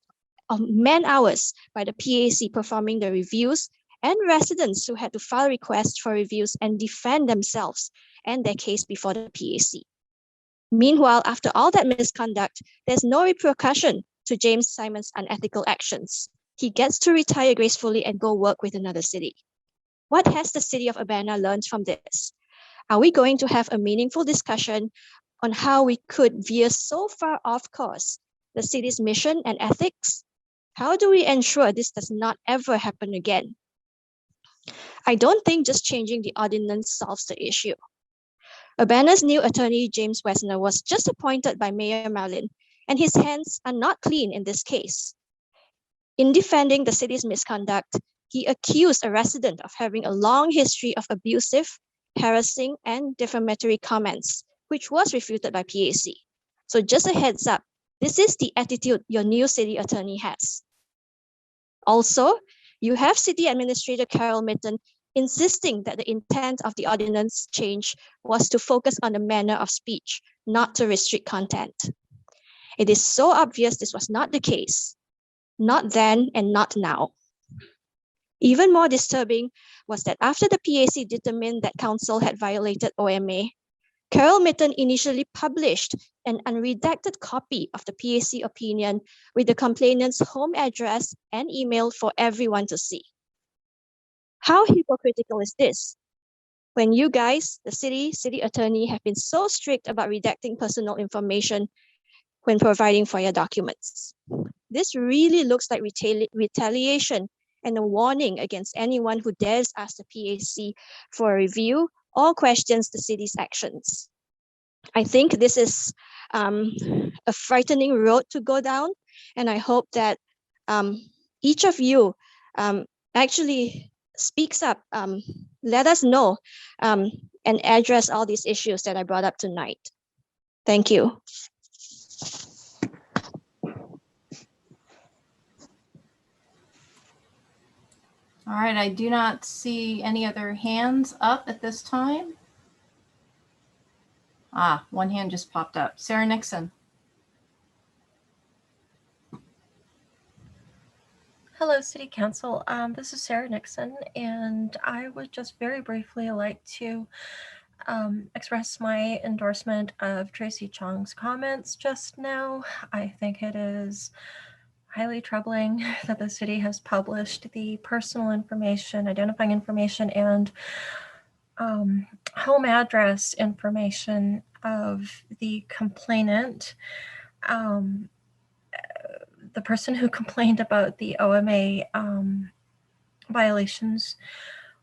of man-hours by the PAC performing the reviews, and residents who had to file requests for reviews and defend themselves and their case before the PAC. Meanwhile, after all that misconduct, there's no repercussion to James Simon's unethical actions. He gets to retire gracefully and go work with another city. What has the city of Urbana learned from this? Are we going to have a meaningful discussion on how we could veer so far off course the city's mission and ethics? How do we ensure this does not ever happen again? I don't think just changing the ordinance solves the issue. Urbana's new attorney, James Wessner, was just appointed by Mayor Marlin, and his hands are not clean in this case. In defending the city's misconduct, he accused a resident of having a long history of abusive, harassing, and defamatory comments, which was refuted by PAC. So just a heads up, this is the attitude your new city attorney has. Also, you have City Administrator Carol Mitten insisting that the intent of the ordinance change was to focus on the manner of speech, not to restrict content. It is so obvious this was not the case, not then and not now. Even more disturbing was that after the PAC determined that council had violated OMA, Carol Mitten initially published an unredacted copy of the PAC opinion with the complainant's home address and email for everyone to see. How hypocritical is this? When you guys, the city attorney, have been so strict about redacting personal information when providing for your documents. This really looks like retaliation and a warning against anyone who dares ask the PAC for a review or questions the city's actions. I think this is a frightening road to go down, and I hope that each of you actually speaks up, let us know, and address all these issues that I brought up tonight. Thank you. All right, I do not see any other hands up at this time. Ah, one hand just popped up. Sarah Nixon. Hello, City Council. This is Sarah Nixon, and I would just very briefly like to express my endorsement of Tracy Chong's comments just now. I think it is highly troubling that the city has published the personal information, identifying information, and home address information of the complainant. The person who complained about the OMA violations,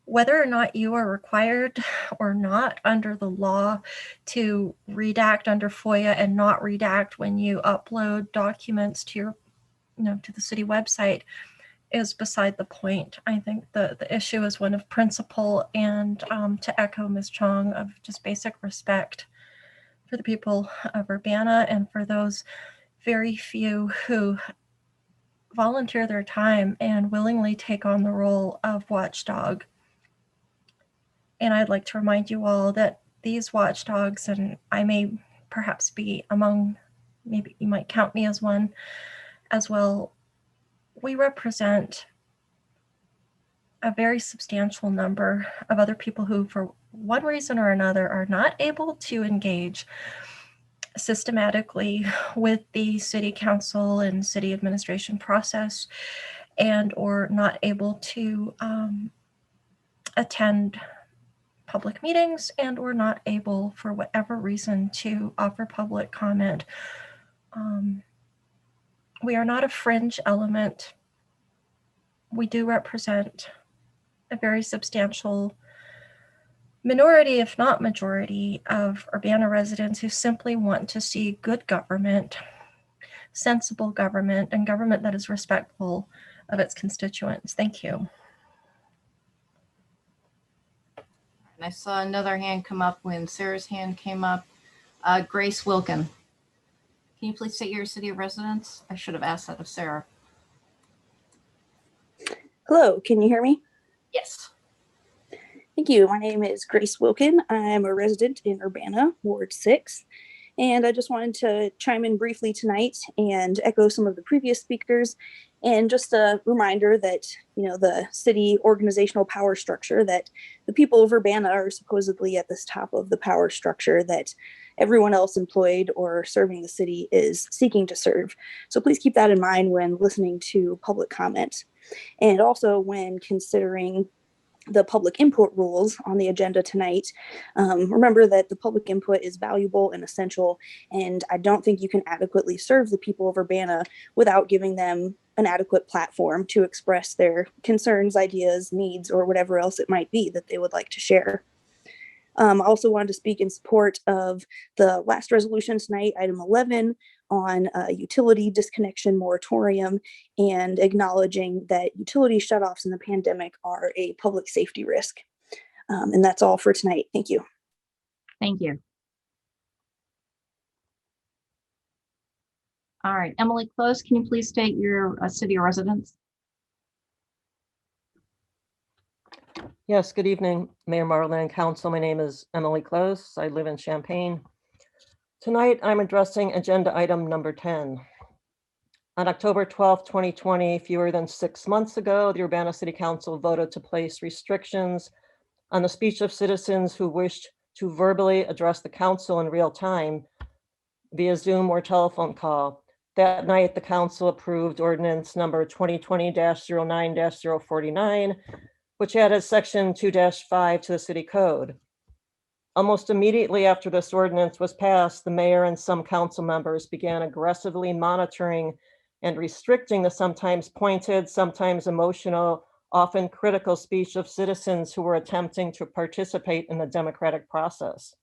whether or not you are required or not under the law to redact under FOIA and not redact when you upload documents to your, to the city website is beside the point. I think the issue is one of principle and to echo Ms. Chong, of just basic respect for the people of Urbana and for those very few who volunteer their time and willingly take on the role of watchdog. And I'd like to remind you all that these watchdogs, and I may perhaps be among, maybe you might count me as one as well, we represent a very substantial number of other people who, for one reason or another, are not able to engage systematically with the city council and city administration process, and or not able to attend public meetings, and or not able, for whatever reason, to offer public comment We are not a fringe element. We do represent a very substantial minority, if not majority, of Urbana residents who simply want to see good government, sensible government, and government that is respectful of its constituents. Thank you. And I saw another hand come up when Sarah's hand came up. Grace Wilkin. Can you please state your city of residence? I should have asked that of Sarah. Hello, can you hear me? Yes. Thank you. My name is Grace Wilkin. I'm a resident in Urbana, Ward 6. And I just wanted to chime in briefly tonight and echo some of the previous speakers. And just a reminder that, the city organizational power structure, that the people of Urbana are supposedly at this top of the power structure that everyone else employed or serving the city is seeking to serve. So please keep that in mind when listening to public comment. And also when considering the public input rules on the agenda tonight, remember that the public input is valuable and essential, and I don't think you can adequately serve the people of Urbana without giving them an adequate platform to express their concerns, ideas, needs, or whatever else it might be that they would like to share. I also wanted to speak in support of the last resolution tonight, item 11, on utility disconnection moratorium, and acknowledging that utility shutoffs in the pandemic are a public safety risk. And that's all for tonight. Thank you. Thank you. All right, Emily Close, can you please state your city or residence? Yes, good evening, Mayor Marlin and Council. My name is Emily Close. I live in Champaign. Tonight, I'm addressing agenda item number 10. On October 12, 2020, fewer than 6 months ago, the Urbana City Council voted to place restrictions on the speech of citizens who wished to verbally address the council in real time via Zoom or telephone call. That night, the council approved ordinance number 2020-09-049, which added section 2-5 to the city code. Almost immediately after this ordinance was passed, the mayor and some council members began aggressively monitoring and restricting the sometimes pointed, sometimes emotional, often critical speech of citizens who were attempting to participate in the democratic process.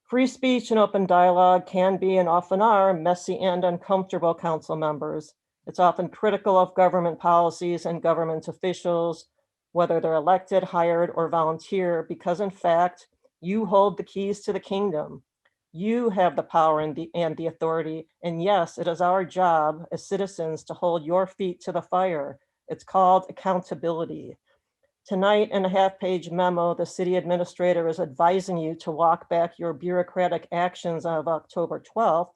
Free speech and open dialogue can be and often are messy and uncomfortable, council members. It's often critical of government policies and government officials, whether they're elected, hired, or volunteer, because in fact, you hold the keys to the kingdom. You have the power and the authority. And yes, it is our job as citizens to hold your feet to the fire. It's called accountability. Tonight, in a half-page memo, the city administrator is advising you to walk back your bureaucratic actions of October 12th,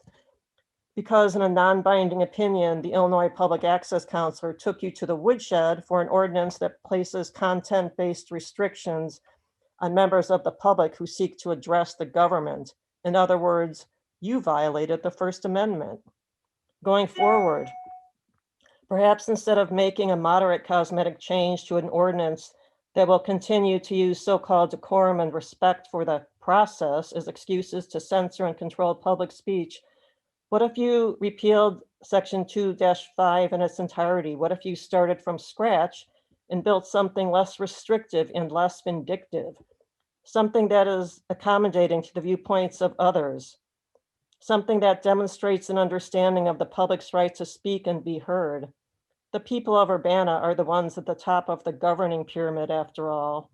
because in a non-binding opinion, the Illinois Public Access Counselor took you to the woodshed for an ordinance that places content-based restrictions on members of the public who seek to address the government. In other words, you violated the First Amendment. Going forward, perhaps instead of making a moderate cosmetic change to an ordinance that will continue to use so-called decorum and respect for the process as excuses to censor and control public speech, what if you repealed section 2-5 in its entirety? What if you started from scratch and built something less restrictive and less vindictive? Something that is accommodating to the viewpoints of others. Something that demonstrates an understanding of the public's right to speak and be heard. The people of Urbana are the ones at the top of the governing pyramid, after all.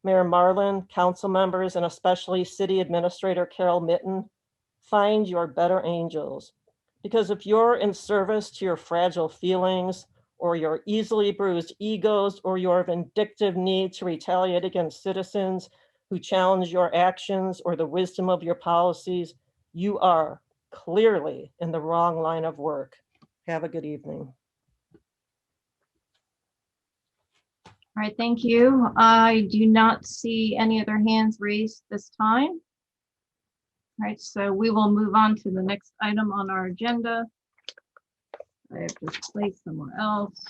Mayor Marlin, council members, and especially City Administrator Carol Mitten, find your better angels. Because if you're in service to your fragile feelings, or your easily bruised egos, or your vindictive need to retaliate against citizens who challenge your actions or the wisdom of your policies, you are clearly in the wrong line of work. Have a good evening. All right, thank you. I do not see any other hands raised this time. All right, so we will move on to the next item on our agenda. I have to place somewhere else.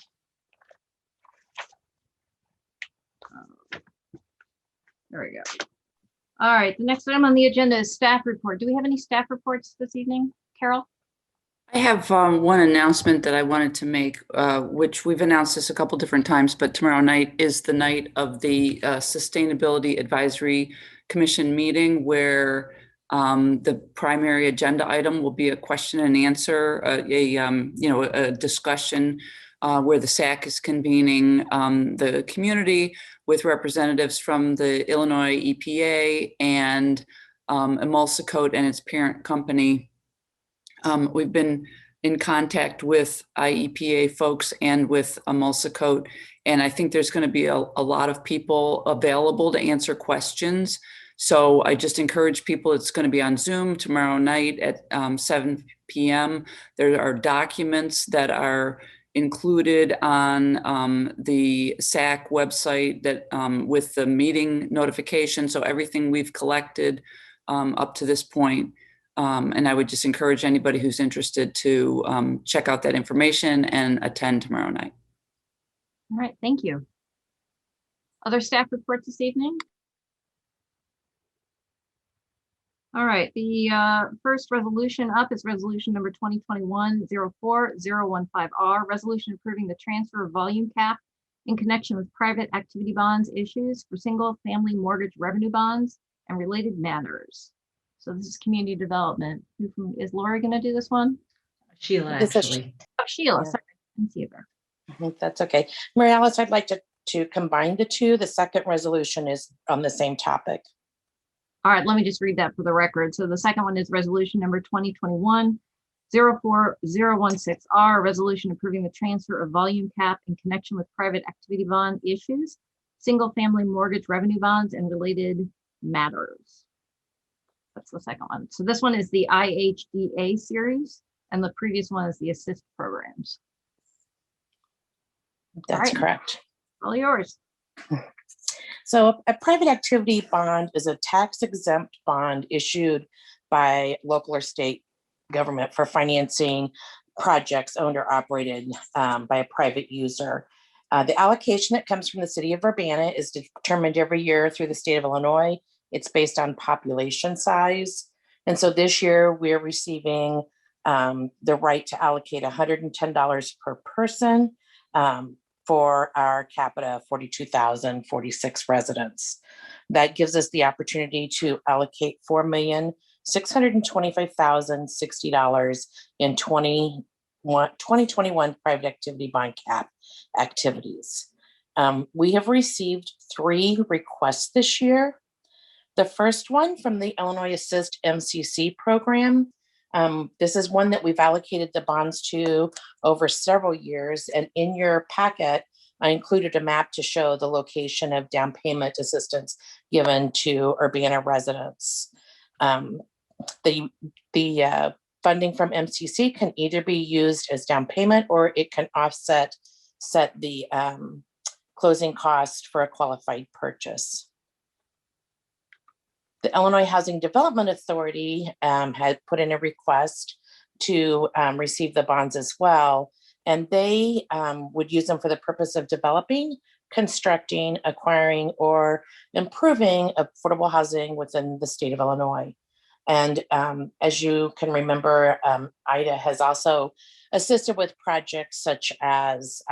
There we go. All right, the next item on the agenda is staff report. Do we have any staff reports this evening, Carol? I have one announcement that I wanted to make, which we've announced this a couple different times, but tomorrow night is the night of the Sustainability Advisory Commission meeting, where the primary agenda item will be a question and answer, a discussion where the SAC is convening the community with representatives from the Illinois EPA and Emulsicoat and its parent company. We've been in contact with IEPA folks and with Emulsicoat, and I think there's going to be a lot of people available to answer questions. So I just encourage people, it's going to be on Zoom tomorrow night at 7 p.m. There are documents that are included on the SAC website that with the meeting notification. So everything we've collected up to this point. And I would just encourage anybody who's interested to check out that information and attend tomorrow night. All right, thank you. Other staff reports this evening? All right, the first resolution up is resolution number 2021-04-015R, resolution approving the transfer of volume cap in connection with private activity bonds issues for single family mortgage revenue bonds and related matters. So this is community development. Is Lori going to do this one? Sheila, actually. Oh, Sheila, Yeah. sorry. I didn't see her. That's okay. Mary Alice, I'd like to combine the two. The second resolution is on the same topic. All right, let me just read that for the record. So the second one is resolution number 2021-04-016R, resolution approving the transfer of volume cap in connection with private activity bond issues, single family mortgage revenue bonds and related matters. That's the second one. So this one is the IHDA series, and the previous one is the assist programs. That's correct. All yours. So a private activity bond is a tax-exempt bond issued by local or state government for financing projects owned or operated by a private user. The allocation that comes from the city of Urbana is determined every year through the state of Illinois. It's based on population size. And so this year we're receiving the right to allocate $110 per person for our capita 42,046 residents. That gives us the opportunity to allocate $4,625,060 in 2021 private activity bond cap activities. We have received 3 requests this year. The first one from the Illinois Assist MCC program. This is one that we've allocated the bonds to over several years. And in your packet, I included a map to show the location of down payment assistance given to Urbana residents. The funding from MCC can either be used as down payment or it can offset the closing cost for a qualified purchase. The Illinois Housing Development Authority had put in a request to receive the bonds as well, and they would use them for the purpose of developing, constructing, acquiring, or improving affordable housing within the state of Illinois. And as you can remember, IDA has also assisted with projects such as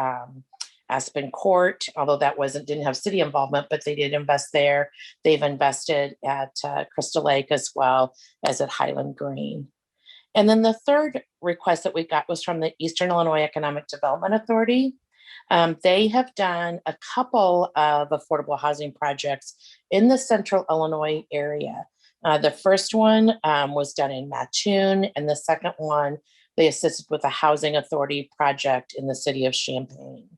Aspen Court, although that didn't have city involvement, but they did invest there. They've invested at Crystal Lake as well as at Highland Green. And then the third request that we got was from the Eastern Illinois Economic Development Authority. They have done a couple of affordable housing projects in the central Illinois area. The first one was done in Mattoon, and the second one, they assisted with a housing authority project in the city of Champaign.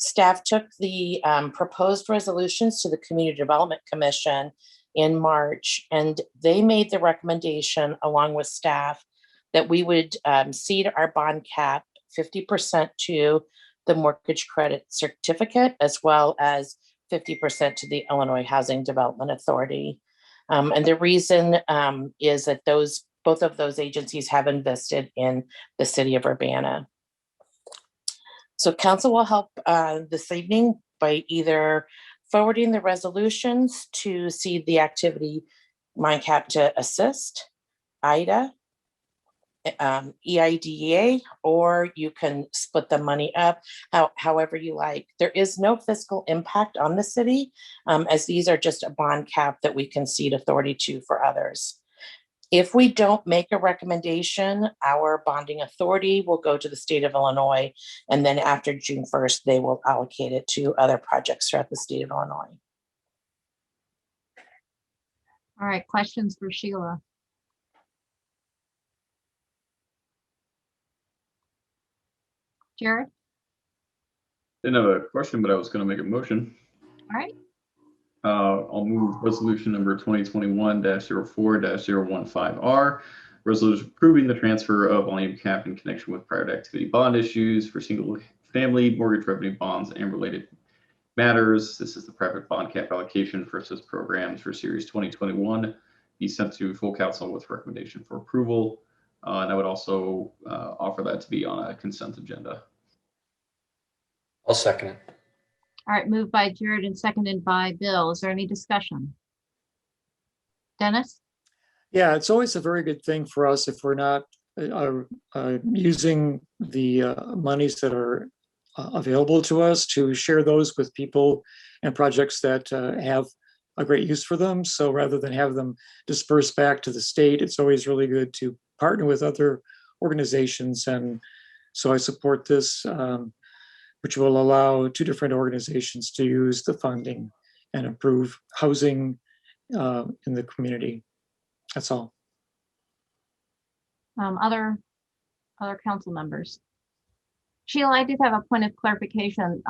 Staff took the proposed resolutions to the Community Development Commission in March, and they made the recommendation along with staff that we would cede our bond cap 50% to the mortgage credit certificate, as well as 50% to the Illinois Housing Development Authority. And the reason is that both of those agencies have invested in the city of Urbana. So council will help this evening by either forwarding the resolutions to cede the activity bond cap to Assist, IDA, EIDEA, or you can split the money up however you like. There is no fiscal impact on the city, as these are just a bond cap that we concede authority to for others. If we don't make a recommendation, our bonding authority will go to the state of Illinois, and then after June 1st, they will allocate it to other projects throughout the state of Illinois. All right, questions for Sheila? Jared? Didn't have a question, but I was going to make a motion. All right. I'll move resolution number 2021-04-015R. Resolution approving the transfer of volume cap in connection with private activity bond issues for single family mortgage revenue bonds and related matters. This is the private bond cap allocation for assist programs for series 2021. Be sent to full council with recommendation for approval. And I would also offer that to be on a consent agenda. I'll second it. All right, moved by Jared and seconded by Bill. Is there any discussion? Dennis? Yeah, it's always a very good thing for us if we're not using the monies that are available to us to share those with people and projects that have a great use for them. So rather than have them dispersed back to the state, it's always really good to partner with other organizations. And so I support this, which will allow 2 different organizations to use the funding and improve housing in the community. That's all. Other council members? Sheila, I did have a point of clarification.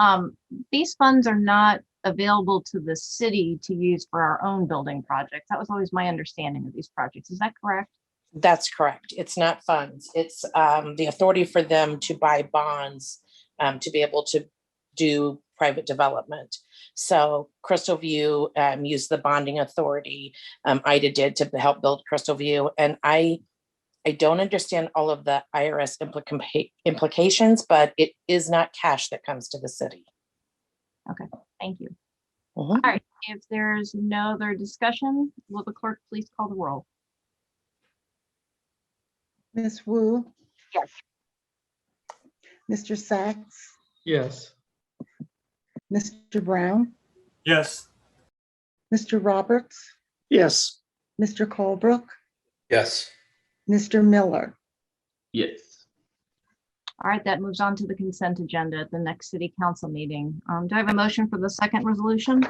These funds are not available to the city to use for our own building projects. That was always my understanding of these projects. Is that correct? That's correct. It's not funds. It's the authority for them to buy bonds to be able to do private development. So Crystal View used the bonding authority. IDA did to help build Crystal View. And I don't understand all of the IRS implications, but it is not cash that comes to the city. Okay, thank you. All right, if there's no other discussion, will the clerk please call the roll? Ms. Wu, Yes. Mr. Sachs, Yes. Mr. Brown, Yes. Mr. Roberts, Yes. Mr. Colebrook, Yes. Mr. Miller. Yes. All right, that moves on to the consent agenda at the next city council meeting. Do I have a motion for the second resolution?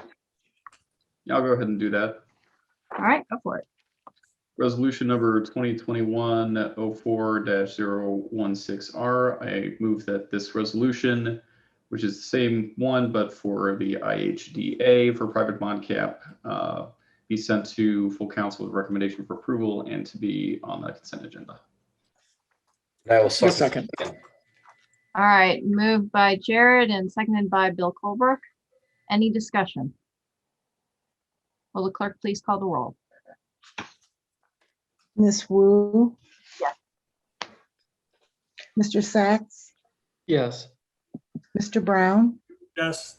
Yeah, I'll go ahead and do that. All right, go for it. Resolution number 2021-04-016R. I move that this resolution, which is the same one, but for the IHDA for private bond cap, be sent to full council with recommendation for approval and to be on the consent agenda. I will second. All right, moved by Jared and seconded by Bill Colebrook. Any discussion? Will the clerk please call the roll? Ms. Wu, Yes. Mr. Sachs, Yes. Mr. Brown, Yes.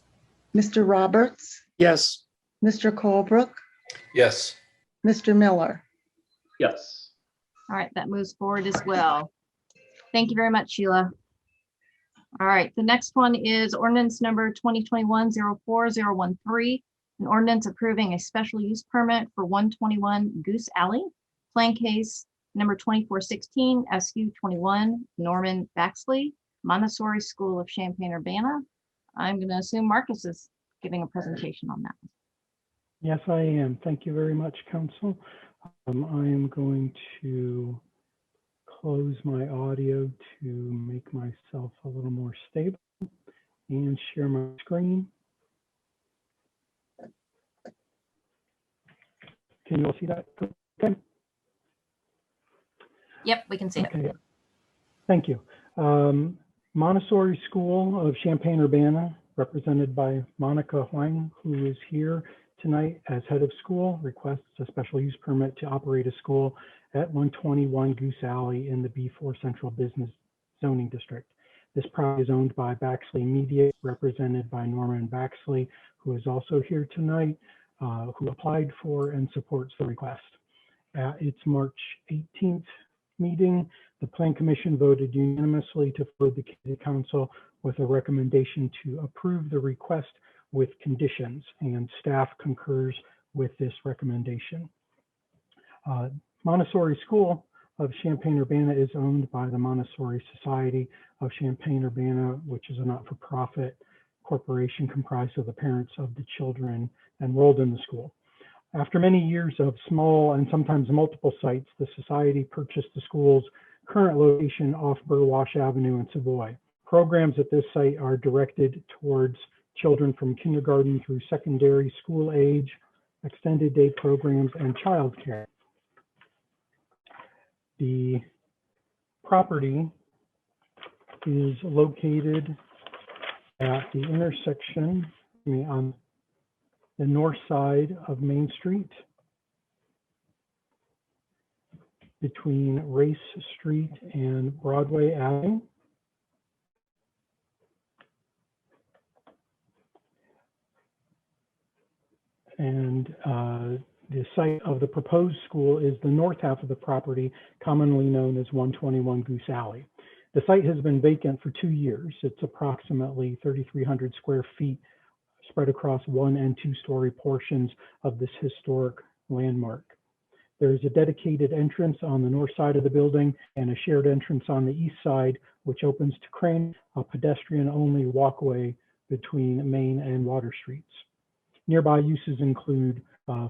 Mr. Roberts, Yes. Mr. Colebrook, Yes. Mr. Miller. Yes. All right, that moves forward as well. Thank you very much, Sheila. All right, the next one is ordinance number 2021-04-013, an ordinance approving a special use permit for 121 Goose Alley, plan case number 2416 SU 21 Norman Baxley, Montessori School of Champaign-Urbana. I'm going to assume Marcus is giving a presentation on that. Yes, I am. Thank you very much, Council. I am going to close my audio to make myself a little more stable and share my screen. Can you all see that? Okay. Yep, we can see it. Okay. Thank you. Montessori School of Champaign-Urbana, represented by Monica Huang, who is here tonight as head of school, requests a special use permit to operate a school at 121 Goose Alley in the B4 Central Business Zoning District. This property is owned by Baxley Media, represented by Norman Baxley, who is also here tonight, who applied for and supports the request. At its March 18th meeting, The Plan Commission voted unanimously to forward the City Council with a recommendation to approve the request with conditions, and staff concurs with this recommendation. Montessori School of Champaign-Urbana is owned by the Montessori Society of Champaign-Urbana, which is a not-for-profit corporation comprised of the parents of the children enrolled in the school. After many years of small and sometimes multiple sites, the society purchased the school's current location off Burwash Avenue in Savoy. Programs at this site are directed towards children from kindergarten through secondary school age, extended day programs, and childcare. The property is located at the intersection, on the north side of Main Street, between Race Street and Broadway Avenue. And the site of the proposed school is the north half of the property, commonly known as 121 Goose Alley. The site has been vacant for 2 years. It's approximately 3,300 square feet spread across 1- and 2-story portions of this historic landmark. There is a dedicated entrance on the north side of the building and a shared entrance on the east side, which opens to Crane, a pedestrian-only walkway between Main and Water Streets. Nearby uses include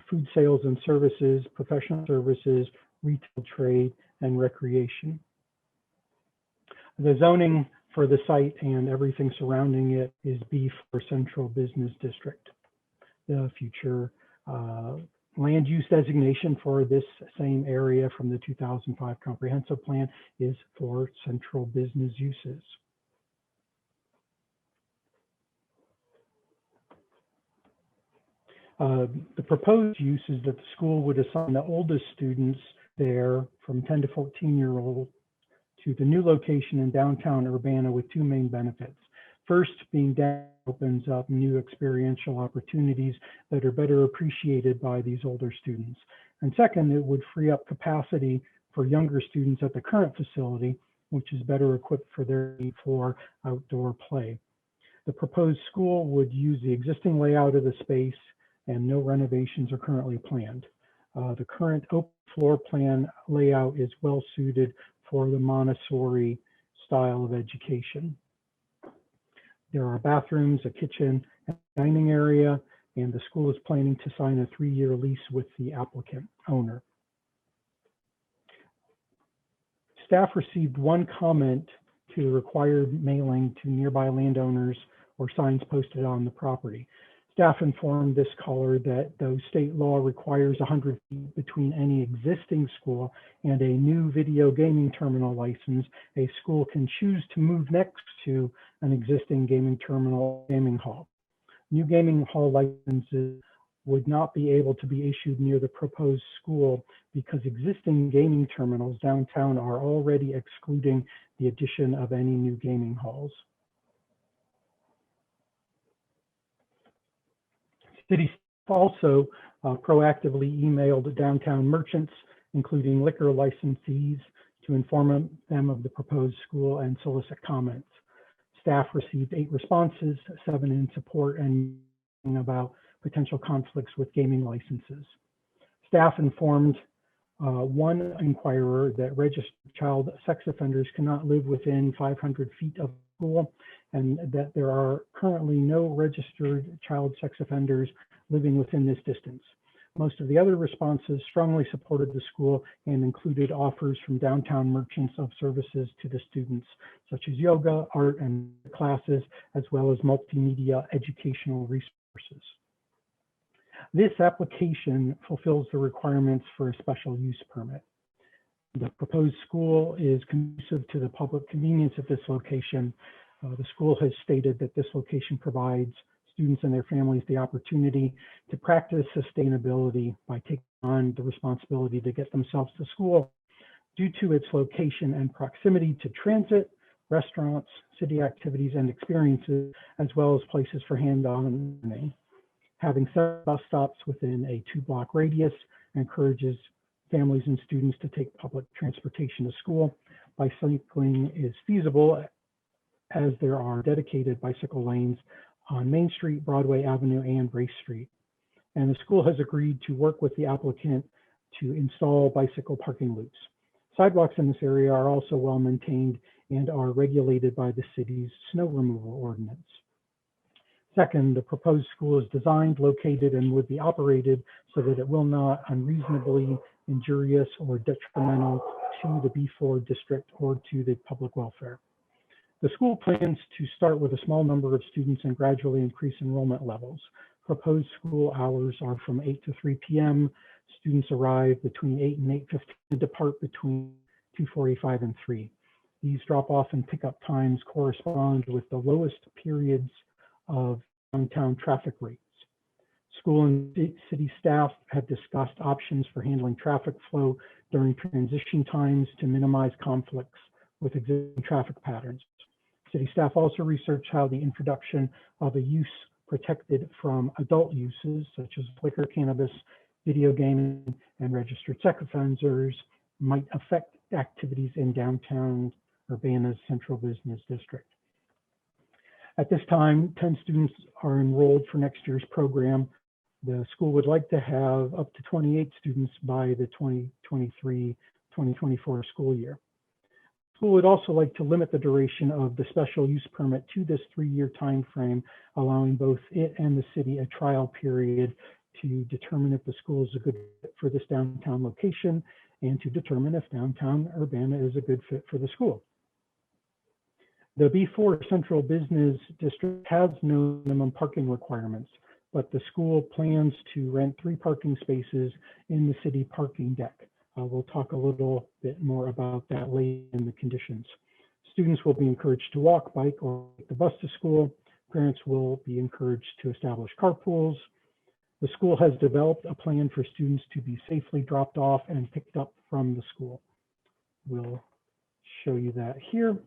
food sales and services, professional services, retail trade, and recreation. The zoning for the site and everything surrounding it is B for Central Business District. The future land use designation for this same area from the 2005 Comprehensive Plan is for Central Business Uses. The proposed use is that the school would assign the oldest students there from 10 to 14-year-old to the new location in downtown Urbana with 2 main benefits. First, being down opens up new experiential opportunities that are better appreciated by these older students. And second, it would free up capacity for younger students at the current facility, which is better equipped for their need for outdoor play. The proposed school would use the existing layout of the space, and no renovations are currently planned. The current open floor plan layout is well suited for the Montessori style of education. There are bathrooms, a kitchen, and dining area, and the school is planning to sign a 3-year lease with the applicant owner. Staff received 1 comment to the required mailing to nearby landowners or signs posted on the property. Staff informed this caller that though state law requires 100 feet between any existing school and a new video gaming terminal license, a school can choose to move next to an existing gaming terminal gaming hall. New gaming hall licenses would not be able to be issued near the proposed school because existing gaming terminals downtown are already excluding the addition of any new gaming halls. City also proactively emailed downtown merchants, including liquor licensees, to inform them of the proposed school and solicit comments. Staff received 8 responses, 7 in support and about potential conflicts with gaming licenses. Staff informed 1 inquirer that registered child sex offenders cannot live within 500 feet of school, and that there are currently no registered child sex offenders living within this distance. Most of the other responses strongly supported the school and included offers from downtown merchants of services to the students, such as yoga, art, and classes, as well as multimedia educational resources. This application fulfills the requirements for a special use permit. The proposed school is conducive to the public convenience at this location. The school has stated that this location provides students and their families the opportunity to practice sustainability by taking on the responsibility to get themselves to school due to its location and proximity to transit, restaurants, city activities and experiences, as well as places for hands-on learning. Having 7 bus stops within a 2-block radius encourages families and students to take public transportation to school. bicycling is feasible as there are dedicated bicycle lanes on Main Street, Broadway Avenue, and Race Street. And the school has agreed to work with the applicant to install bicycle parking loops. Sidewalks in this area are also well maintained and are regulated by the city's snow removal ordinance. Second, the proposed school is designed, located, and would be operated so that it will not unreasonably injurious or detrimental to the B4 district or to the public welfare. The school plans to start with a small number of students and gradually increase enrollment levels. Proposed school hours are from 8 to 3 p.m. Students arrive between 8 and 8:15 and depart between 2:45 and 3. These drop-off and pickup times correspond with the lowest periods of downtown traffic rates. School and city staff have discussed options for handling traffic flow during transition times to minimize conflicts with existing traffic patterns. City staff also researched how the introduction of a use protected from adult uses such as liquor, cannabis, video gaming, and registered sex offenders might affect activities in downtown Urbana's central business district. At this time, 10 students are enrolled for next year's program. The school would like to have up to 28 students by the 2023-2024 school year. The school would also like to limit the duration of the special use permit to this 3-year time frame, allowing both it and the city a trial period to determine if the school is a good fit for this downtown location and to determine if downtown Urbana is a good fit for the school. The B4 Central Business District has no minimum parking requirements, but the school plans to rent 3 parking spaces in the city parking deck. We'll talk a little bit more about that later in the conditions. Students will be encouraged to walk, bike, or take the bus to school. Parents will be encouraged to establish carpools. The school has developed a plan for students to be safely dropped off and picked up from the school. We'll show you that here.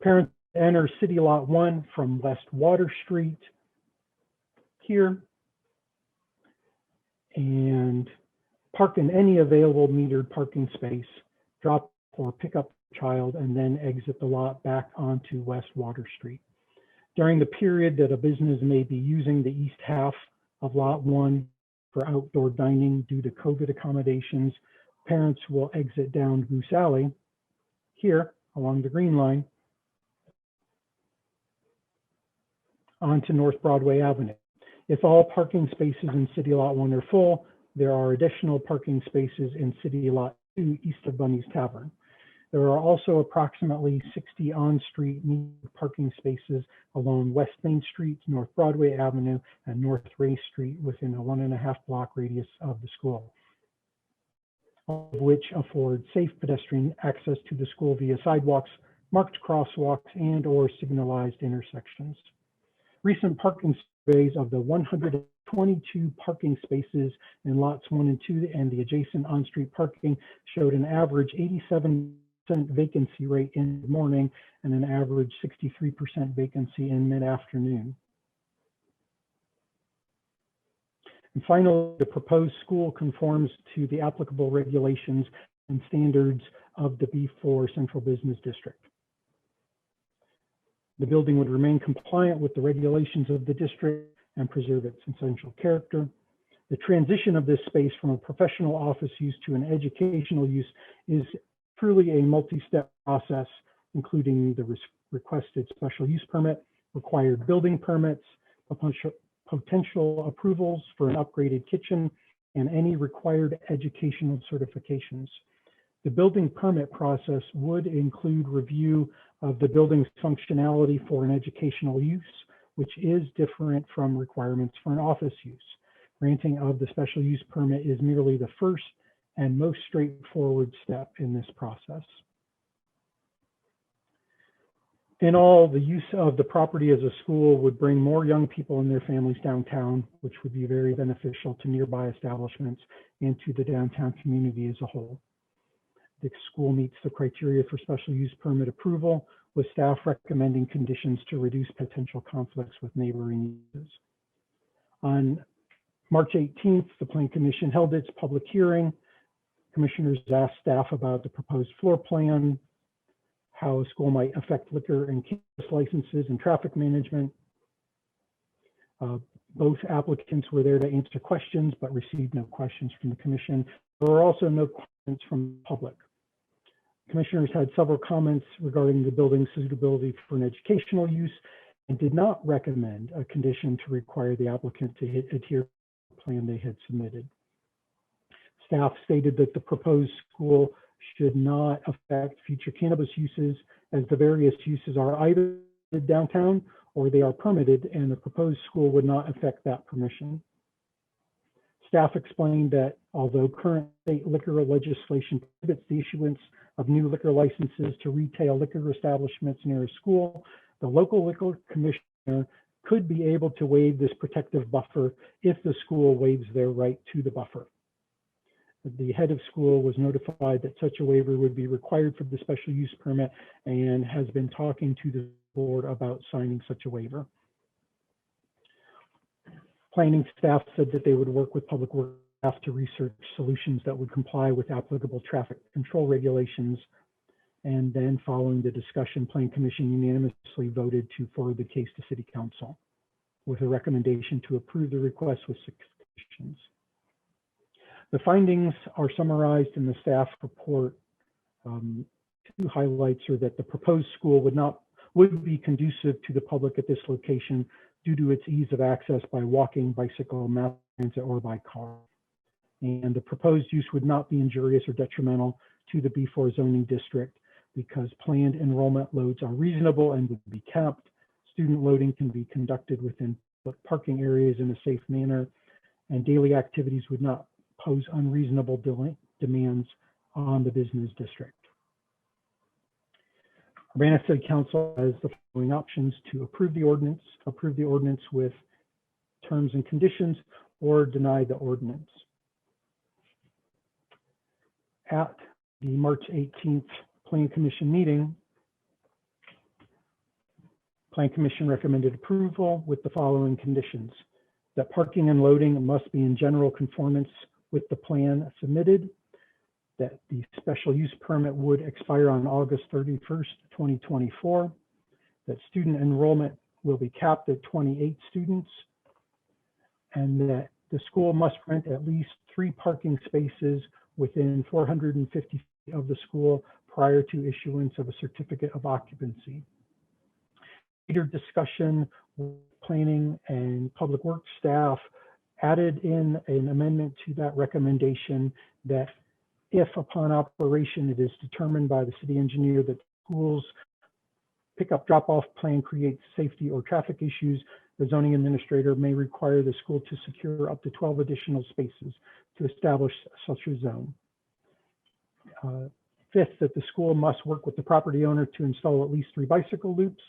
Parents enter City Lot 1 from West Water Street here and park in any available metered parking space, drop or pick up the child, and then exit the lot back onto West Water Street. During the period that a business may be using the east half of Lot 1 for outdoor dining due to COVID accommodations, parents will exit down Goose Alley here along the Green Line onto North Broadway Avenue. If all parking spaces in City Lot 1 are full, there are additional parking spaces in City Lot 2 east of Bunny's Tavern. There are also approximately 60 on-street parking spaces along West Main Street, North Broadway Avenue, and North Ray Street within a 1.5 block radius of the school, all of which afford safe pedestrian access to the school via sidewalks, marked crosswalks, and/or signalized intersections. Recent parking surveys of the 122 parking spaces in lots 1 and 2 and the adjacent on-street parking showed an average 87% vacancy rate in the morning and an average 63% vacancy in mid-afternoon. And finally, the proposed school conforms to the applicable regulations and standards of the B4 Central Business District. The building would remain compliant with the regulations of the district and preserve its essential character. The transition of this space from a professional office use to an educational use is truly a multi-step process, including the requested special use permit, required building permits, potential approvals for an upgraded kitchen, and any required educational certifications. The building permit process would include review of the building's functionality for an educational use, which is different from requirements for an office use. Granting of the special use permit is merely the first and most straightforward step in this process. In all, the use of the property as a school would bring more young people and their families downtown, which would be very beneficial to nearby establishments and to the downtown community as a whole. The school meets the criteria for special use permit approval, with staff recommending conditions to reduce potential conflicts with neighboring uses. On March 18th, the Plan Commission held its public hearing. Commissioners asked staff about the proposed floor plan, how a school might affect liquor and cannabis licenses and traffic management. Both applicants were there to answer questions, but received no questions from the commission. There were also no questions from the public. Commissioners had several comments regarding the building's suitability for an educational use and did not recommend a condition to require the applicant to adhere to the plan they had submitted. Staff stated that the proposed school should not affect future cannabis uses, as the various uses are either downtown or they are permitted, and the proposed school would not affect that permission. Staff explained that although current state liquor legislation prohibits the issuance of new liquor licenses to retail liquor establishments near a school, the local liquor commissioner could be able to waive this protective buffer if the school waives their right to the buffer. The head of school was notified that such a waiver would be required for the special use permit and has been talking to the board about signing such a waiver. Planning staff said that they would work with public works staff to research solutions that would comply with applicable traffic control regulations. And then following the discussion, Plan Commission unanimously voted to forward the case to City Council with a recommendation to approve the request with 6 conditions. The findings are summarized in the staff report. 2 highlights are that the proposed school would be conducive to the public at this location due to its ease of access by walking, bicycle, mass transit, or by car. And the proposed use would not be injurious or detrimental to the B4 zoning district because planned enrollment loads are reasonable and would be capped. Student loading can be conducted within parking areas in a safe manner, and daily activities would not pose unreasonable demands on the business district. Urbana City Council has the following options: to approve the ordinance with terms and conditions, or deny the ordinance. At the March 18th Plan Commission meeting, Plan Commission recommended approval with the following conditions: that parking and loading must be in general conformance with the plan submitted, that the special use permit would expire on August 31st, 2024, that student enrollment will be capped at 28 students, and that the school must rent at least 3 parking spaces within 450 feet of the school prior to issuance of a certificate of occupancy. Later discussion with planning and public works staff added in an amendment to that recommendation that if upon operation it is determined by the city engineer that schools pickup drop-off plan creates safety or traffic issues, the zoning administrator may require the school to secure up to 12 additional spaces to establish such a zone. Fifth, that the school must work with the property owner to install at least 3 bicycle loops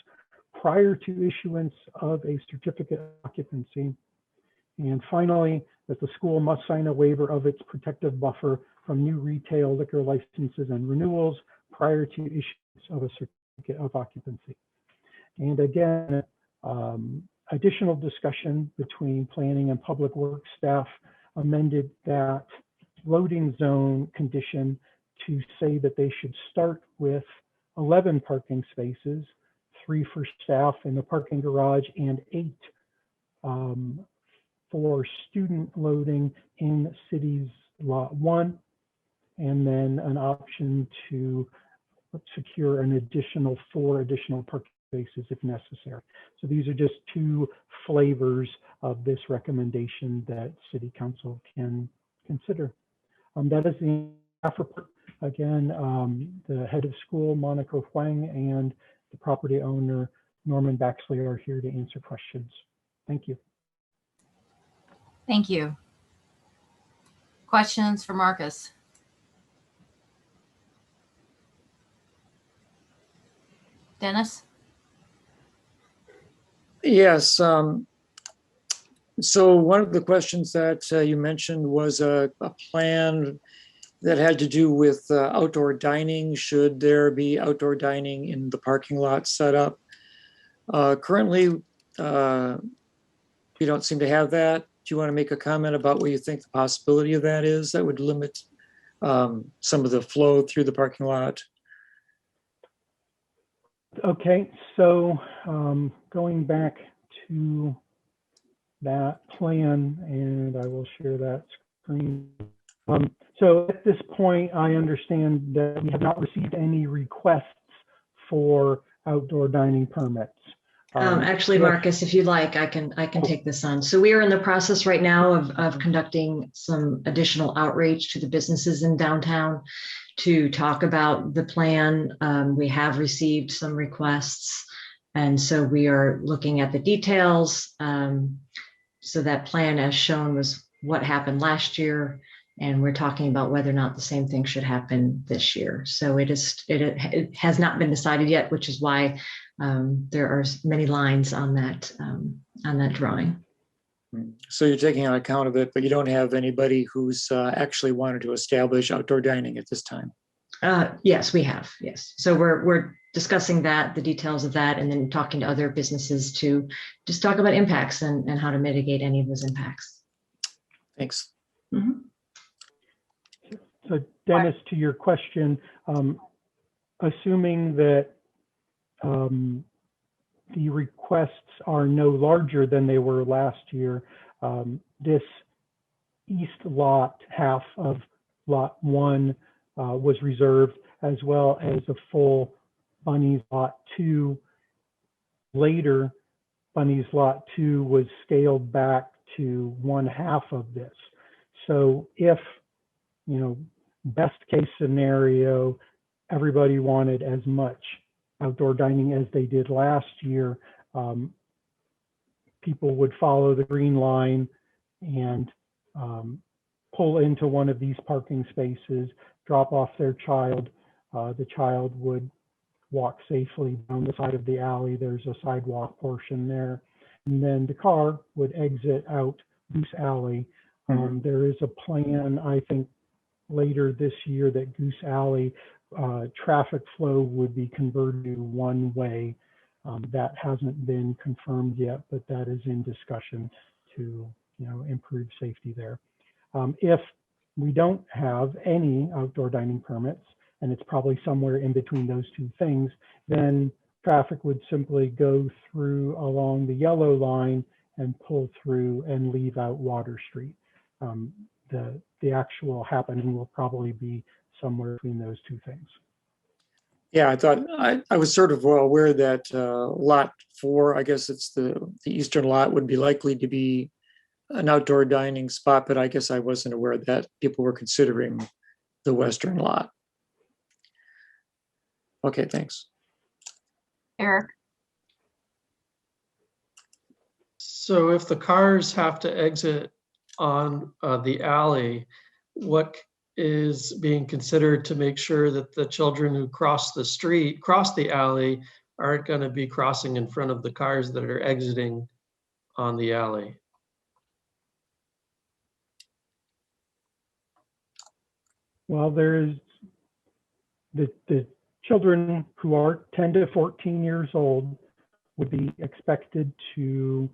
prior to issuance of a certificate of occupancy. And finally, that the school must sign a waiver of its protective buffer from new retail liquor licenses and renewals prior to issuance of a certificate of occupancy. And again, additional discussion between planning and public works staff amended that loading zone condition to say that they should start with 11 parking spaces, 3 for staff in the parking garage and 8 for student loading in city's lot 1, and then an option to secure an additional 4 additional parking spaces if necessary. So these are just 2 flavors of this recommendation that City Council can consider. That is the staff report. Again, the head of school, Monica Huang, and the property owner, Norman Baxley, are here to answer questions. Thank you. Thank you. Questions for Marcus? Dennis? Yes. So one of the questions that you mentioned was a plan that had to do with outdoor dining. Should there be outdoor dining in the parking lot set up? Currently, we don't seem to have that. Do you want to make a comment about what you think the possibility of that is that would limit some of the flow through the parking lot. Okay, so going back to that plan, and I will share that screen. So at this point, I understand that we have not received any requests for outdoor dining permits. Actually, Marcus, if you'd like, I can take this on. So we are in the process right now of conducting some additional outreach to the businesses in downtown to talk about the plan. We have received some requests, and so we are looking at the details. So that plan, as shown, was what happened last year, and we're talking about whether or not the same thing should happen this year. So it has not been decided yet, which is why there are many lines on that drawing. So you're taking on account of it, but you don't have anybody who's actually wanted to establish outdoor dining at this time. Yes, we have. Yes. So we're discussing that, the details of that, and then talking to other businesses to just talk about impacts and how to mitigate any of those impacts. Thanks. Mm-hmm. So Dennis, to your question, assuming that the requests are no larger than they were last year, this east lot, half of lot 1, was reserved, as well as a full Bunny's lot 2. Later, Bunny's lot 2 was scaled back to 1/2 of this. So if, best case scenario, everybody wanted as much outdoor dining as they did last year, people would follow the green line and pull into one of these parking spaces, drop off their child. The child would walk safely down the side of the alley. There's a sidewalk portion there. And then the car would exit out Goose Alley. There is a plan, I think, later this year that Goose Alley traffic flow would be converted to one way. That hasn't been confirmed yet, but that is in discussion to improve safety there. If we don't have any outdoor dining permits, and it's probably somewhere in between those two things, then traffic would simply go through along the yellow line and pull through and leave out Water Street. The actual happening will probably be somewhere between those two things. Yeah, I thought I was sort of well aware that lot 4, I guess it's the eastern lot, would be likely to be an outdoor dining spot, but I guess I wasn't aware that people were considering the western lot. Okay, thanks. Eric? So if the cars have to exit on the alley, what is being considered to make sure that the children who cross the alley, aren't going to be crossing in front of the cars that are exiting on the alley? Well, there's the children who are 10 to 14 years old would be expected to,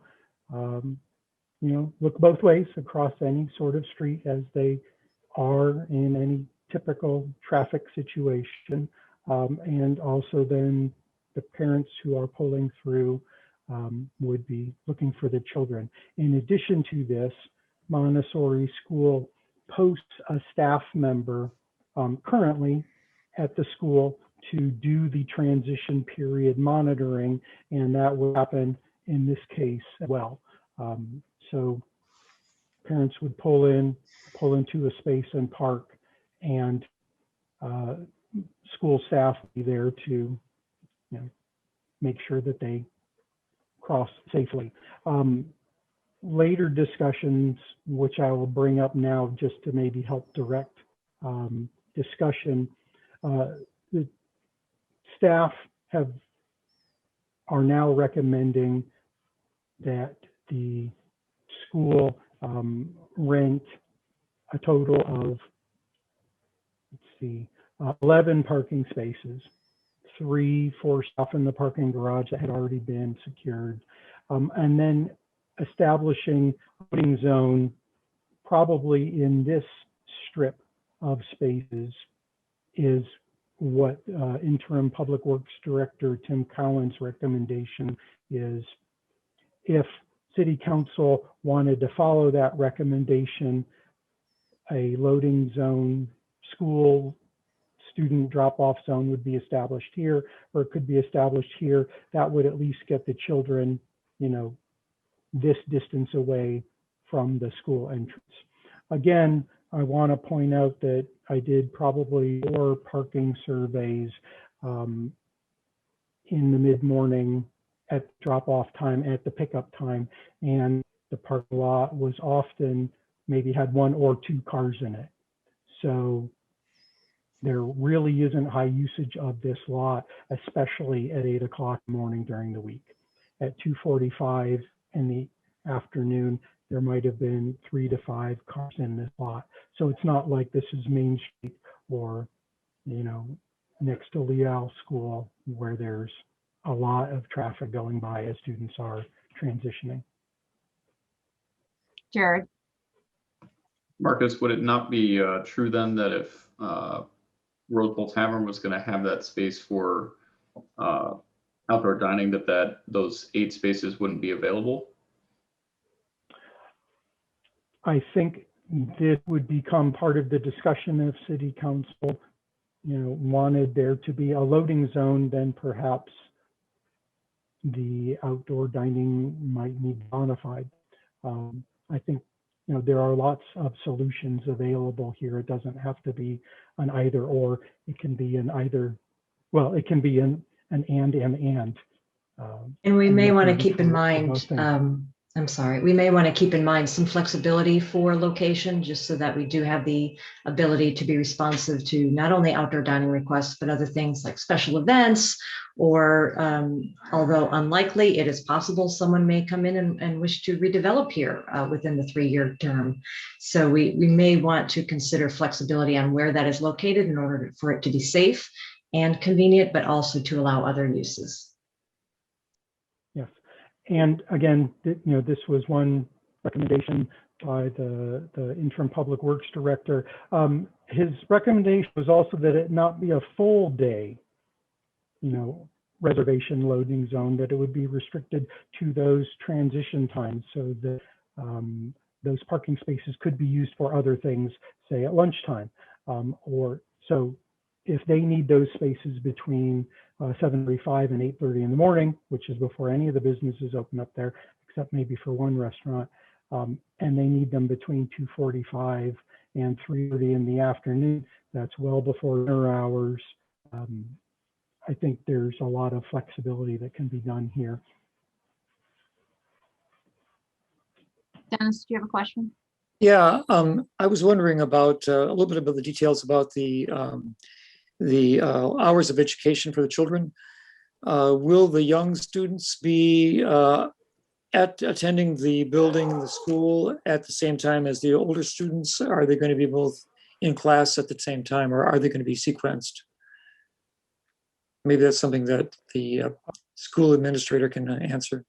look both ways across any sort of street as they are in any typical traffic situation. And also then the parents who are pulling through would be looking for the children. In addition to this, Montessori School posts a staff member currently at the school to do the transition period monitoring, and that will happen in this case as well. So parents would pull into a space and park, and school staff would be there to make sure that they cross safely. Later discussions, which I will bring up now just to maybe help direct discussion, the staff are now recommending that the school rent a total of, 11 parking spaces, 3 for staff in the parking garage that had already been secured, and then establishing a loading zone probably in this strip of spaces is what Interim Public Works Director Tim Collins' recommendation is. If City Council wanted to follow that recommendation, a loading zone, school student drop-off zone would be established here, or it could be established here. That would at least get the children, this distance away from the school entrance. Again, I want to point out that I did probably 4 parking surveys in the mid-morning at drop-off time, at the pickup time, and the parking lot was often maybe had 1 or 2 cars in it. So there really isn't high usage of this lot, especially at 8 o'clock in the morning during the week. At 2:45 in the afternoon, there might have been 3 to 5 cars in this lot. So it's not like this is Main Street or, next to Leal School where there's a lot of traffic going by as students are transitioning. Jared. Marcus, would it not be true then that if Rose Bowl Tavern was going to have that space for outdoor dining, that those 8 spaces wouldn't be available? I think this would become part of the discussion if City Council, wanted there to be a loading zone, then perhaps the outdoor dining might need modified. I think, there are lots of solutions available here. It doesn't have to be an either or. It can be an either. Well, it can be an and. And we may want to keep in mind, I'm sorry, we may want to keep in mind some flexibility for location, just so that we do have the ability to be responsive to not only outdoor dining requests, but other things like special events, or although unlikely, it is possible someone may come in and wish to redevelop here within the 3-year term. So we may want to consider flexibility on where that is located in order for it to be safe and convenient, but also to allow other uses. Yes, and again, this was one recommendation by the Interim Public Works Director. His recommendation was also that it not be a full day, reservation loading zone, that it would be restricted to those transition times, so that those parking spaces could be used for other things, say at lunchtime, or so if they need those spaces between 7:45 and 8:30 in the morning, which is before any of the businesses open up there, except maybe for one restaurant, and they need them between 2:45 and 3:30 in the afternoon, that's well before dinner hours. I think there's a lot of flexibility that can be done here. Dennis, do you have a question? Yeah, I was wondering about a little bit about the details about the hours of education for the children. Will the young students be attending the building, the school, at the same time as the older students? Are they going to be both in class at the same time, or are they going to be sequenced? Maybe that's something that the school administrator can answer.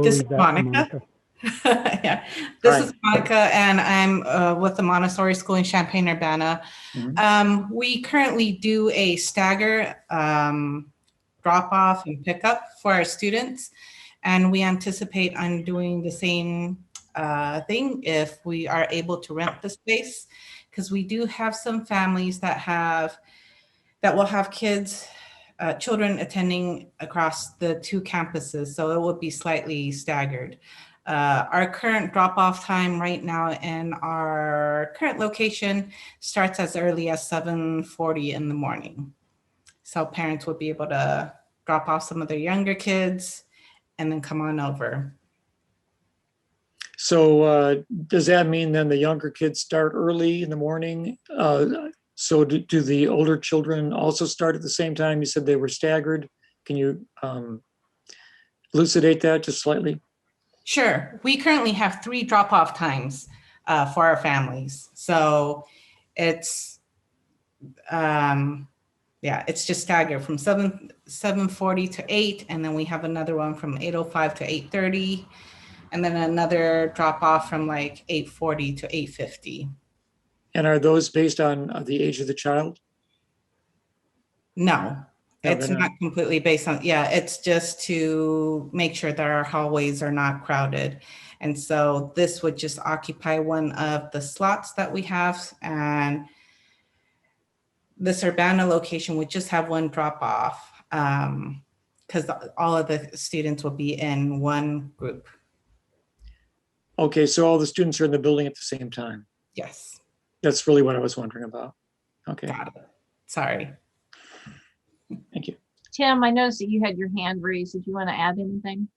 This is Monica. Yeah, this is Monica, and I'm with the Montessori School in Champaign-Urbana. We currently do a stagger drop-off and pickup for our students, and we anticipate on doing the same thing if we are able to rent the space, because we do have some families that will have children attending across the 2 campuses, so it will be slightly staggered. Our current drop-off time right now in our current location starts as early as 7:40 in the morning. So parents will be able to drop off some of their younger kids and then come on over. So does that mean then the younger kids start early in the morning? So do the older children also start at the same time? You said they were staggered. Can you elucidate that just slightly? Sure. We currently have 3 drop-off times for our families. So it's, it's just staggered from 7:40 to 8, and then we have another one from 8:05 to 8:30. and then another drop off from like 8:40 to 8:50. And are those based on the age of the child? No, No, it's they're not completely based on, yeah, it's just to make sure that our hallways are not crowded. And so this would just occupy one of the slots that we have. And this Urbana location would just have one drop off because all of the students will be in one group. Okay, so all the students are in the building at the same time. Yes. That's really what I was wondering about. Okay. Got it. Sorry. Thank you. Tim, I noticed that you had your hand raised. Did you want to add anything?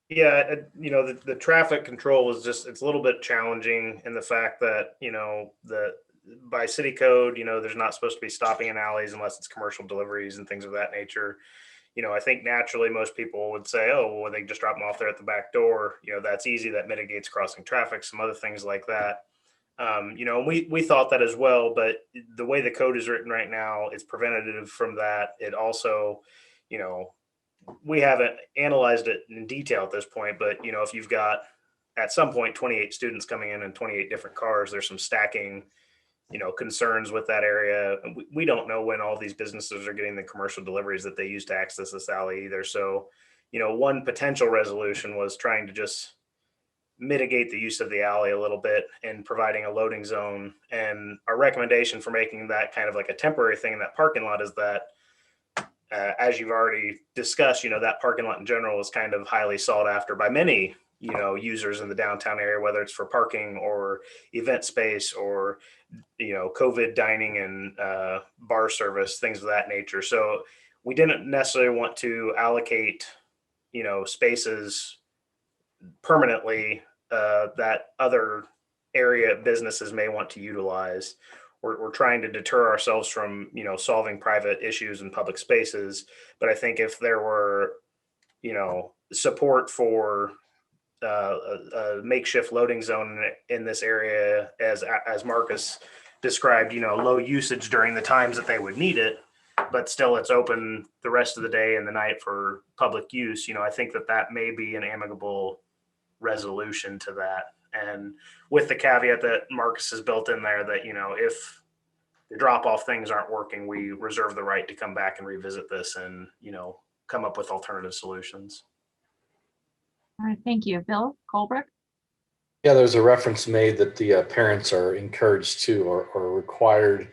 Yeah, the traffic control is just, it's a little bit challenging in the fact that, by city code, there's not supposed to be stopping in alleys unless it's commercial deliveries and things of that nature. I think naturally most people would say, oh, well, they just drop them off there at the back door. That's easy. That mitigates crossing traffic, some other things like that. We thought that as well, but the way the code is written right now, it's preventative from that. It also, we haven't analyzed it in detail at this point, but if you've got at some point 28 students coming in 28 different cars, there's some stacking, concerns with that area. We don't know when all these businesses are getting the commercial deliveries that they use to access this alley either. So, one potential resolution was trying to just mitigate the use of the alley a little bit and providing a loading zone. And our recommendation for making that kind of like a temporary thing in that parking lot is that, as you've already discussed, that parking lot in general is kind of highly sought after by many, users in the downtown area, whether it's for parking or event space or, COVID dining and bar service, things of that nature. So we didn't necessarily want to allocate, spaces permanently that other area businesses may want to utilize. We're trying to deter ourselves from, solving private issues in public spaces. But I think if there were, support for a makeshift loading zone in this area, as Marcus described, low usage during the times that they would need it, but still it's open the rest of the day and the night for public use. I think that may be an amicable resolution to that. And with the caveat that Marcus has built in there that, if the drop off things aren't working, we reserve the right to come back and revisit this and, come up with alternative solutions. All right, thank you. Bill Colbrook? Yeah, there's a reference made that the parents are encouraged to or required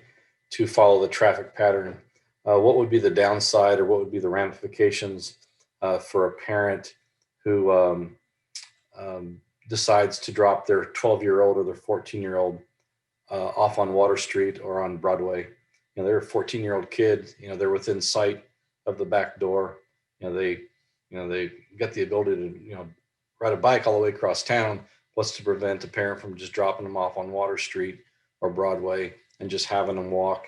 to follow the traffic pattern. What would be the downside or what would be the ramifications for a parent who decides to drop their 12-year-old or their 14-year-old off on Water Street or on Broadway? They're a 14-year-old kid, they're within sight of the back door. They got the ability to, ride a bike all the way across town. What's to prevent a parent from just dropping them off on Water Street or Broadway and just having them walk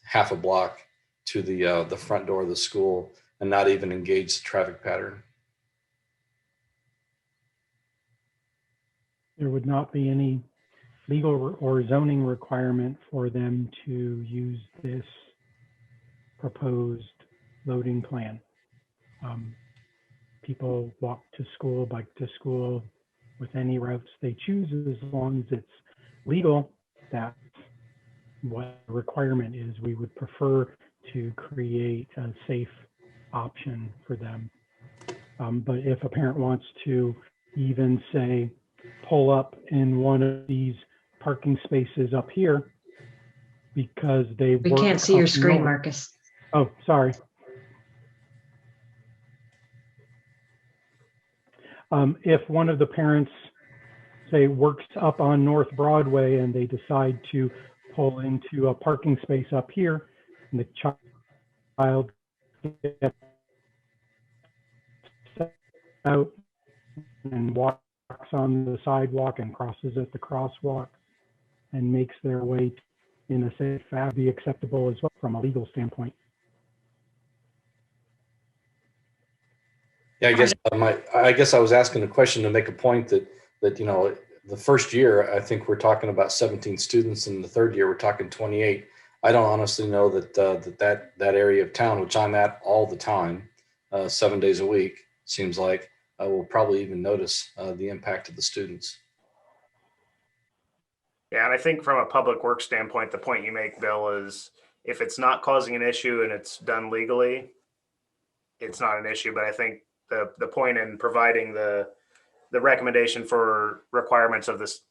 half a block to the front door of the school and not even engage the traffic pattern? There would not be any legal or zoning requirement for them to use this proposed loading plan. People walk to school, bike to school with any routes they choose, as long as it's legal. That's what the requirement is. We would prefer to create a safe option for them. But if a parent wants to even say, pull up in one of these parking spaces up here because they We can't see your screen, Marcus. Oh, sorry. If one of the parents, say, works up on North Broadway and they decide to pull into a parking space up here, and the child gets out and walks on the sidewalk and crosses at the crosswalk and makes their way in a safe fashion, be acceptable as well from a legal standpoint. Yeah, I guess I was asking the question to make a point that the first year I think we're talking about 17 students, and the third year we're talking 28. I don't honestly know that area of town, which I'm at all the time, 7 days a week, seems like, will probably even notice the impact of the students. Yeah, and I think from a public works standpoint, the point you make, Bill, is if it's not causing an issue and it's done legally, it's not an issue. But I think the point in providing the recommendation for requirements of this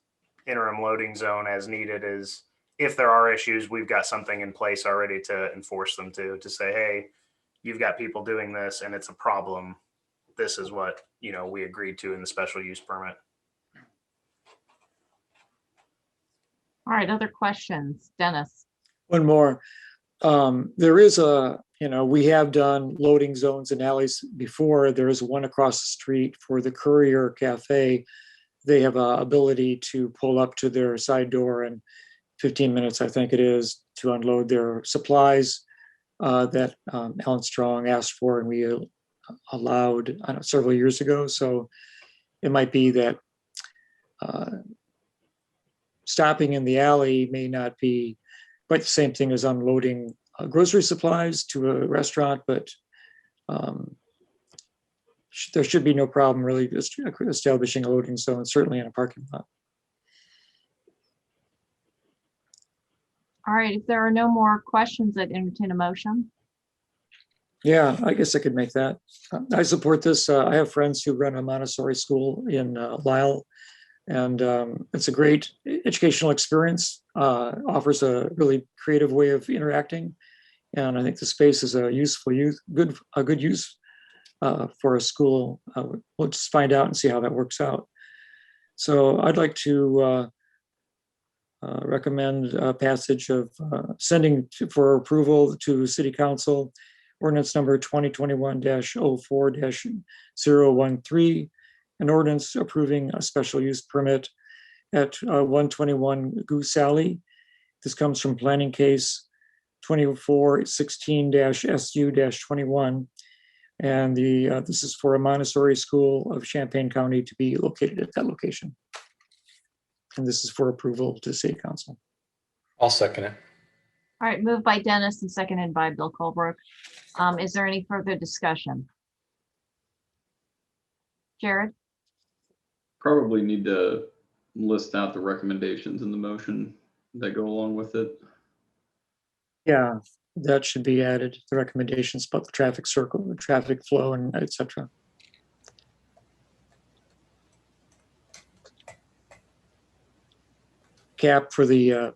interim loading zone as needed is if there are issues, we've got something in place already to enforce them to say, hey, you've got people doing this and it's a problem. This is what, we agreed to in the special use permit. All right, other questions? Dennis? One more. There is we have done loading zones and alleys before. There is one across the street for the Courier Cafe. They have a ability to pull up to their side door in 15 minutes, I think it is, to unload their supplies that Alan Strong asked for and we allowed several years ago. So it might be that stopping in the alley may not be quite the same thing as unloading grocery supplies to a restaurant, but there should be no problem really establishing a loading zone, certainly in a parking lot. All right, if there are no more questions, I'd entertain a motion. Yeah, I guess I could make that. I support this. I have friends who run a Montessori school in Lisle, and it's a great educational experience, offers a really creative way of interacting. And I think the space is a useful good use for a school. We'll just find out and see how that works out. So I'd like to recommend passage of sending for approval to City Council ordinance number 2021-04-013, an ordinance approving a special use permit at 121 Goose Alley. This comes from planning case 2416-SU-21. And this is for a Montessori school of Champaign County to be located at that location. And this is for approval to City Council. I'll second it. All right, moved by Dennis and seconded by Bill Colebrook. Is there any further discussion? Jared? Probably need to list out the recommendations in the motion that go along with it. Yeah, that should be added. The recommendations about the traffic circle, the traffic flow, and et cetera. Cap for the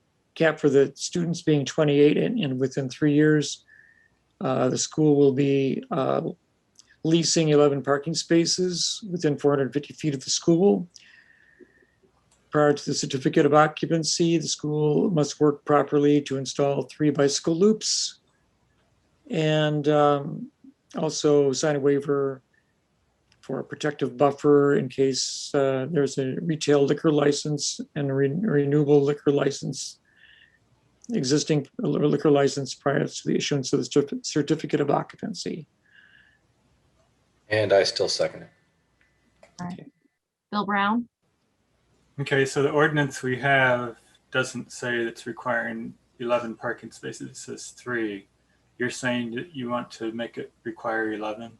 students being 28 and within 3 years. The school will be leasing 11 parking spaces within 450 feet of the school. Prior to the certificate of occupancy, the school must work properly to install 3 bicycle loops and also sign a waiver for a protective buffer in case there's a retail liquor license and a renewable liquor license, existing liquor license prior to the issuance of the certificate of occupancy. And I still second it. All right. Bill Brown? Okay, so the ordinance we have doesn't say it's requiring 11 parking spaces, it says 3. You're saying that you want to make it require 11?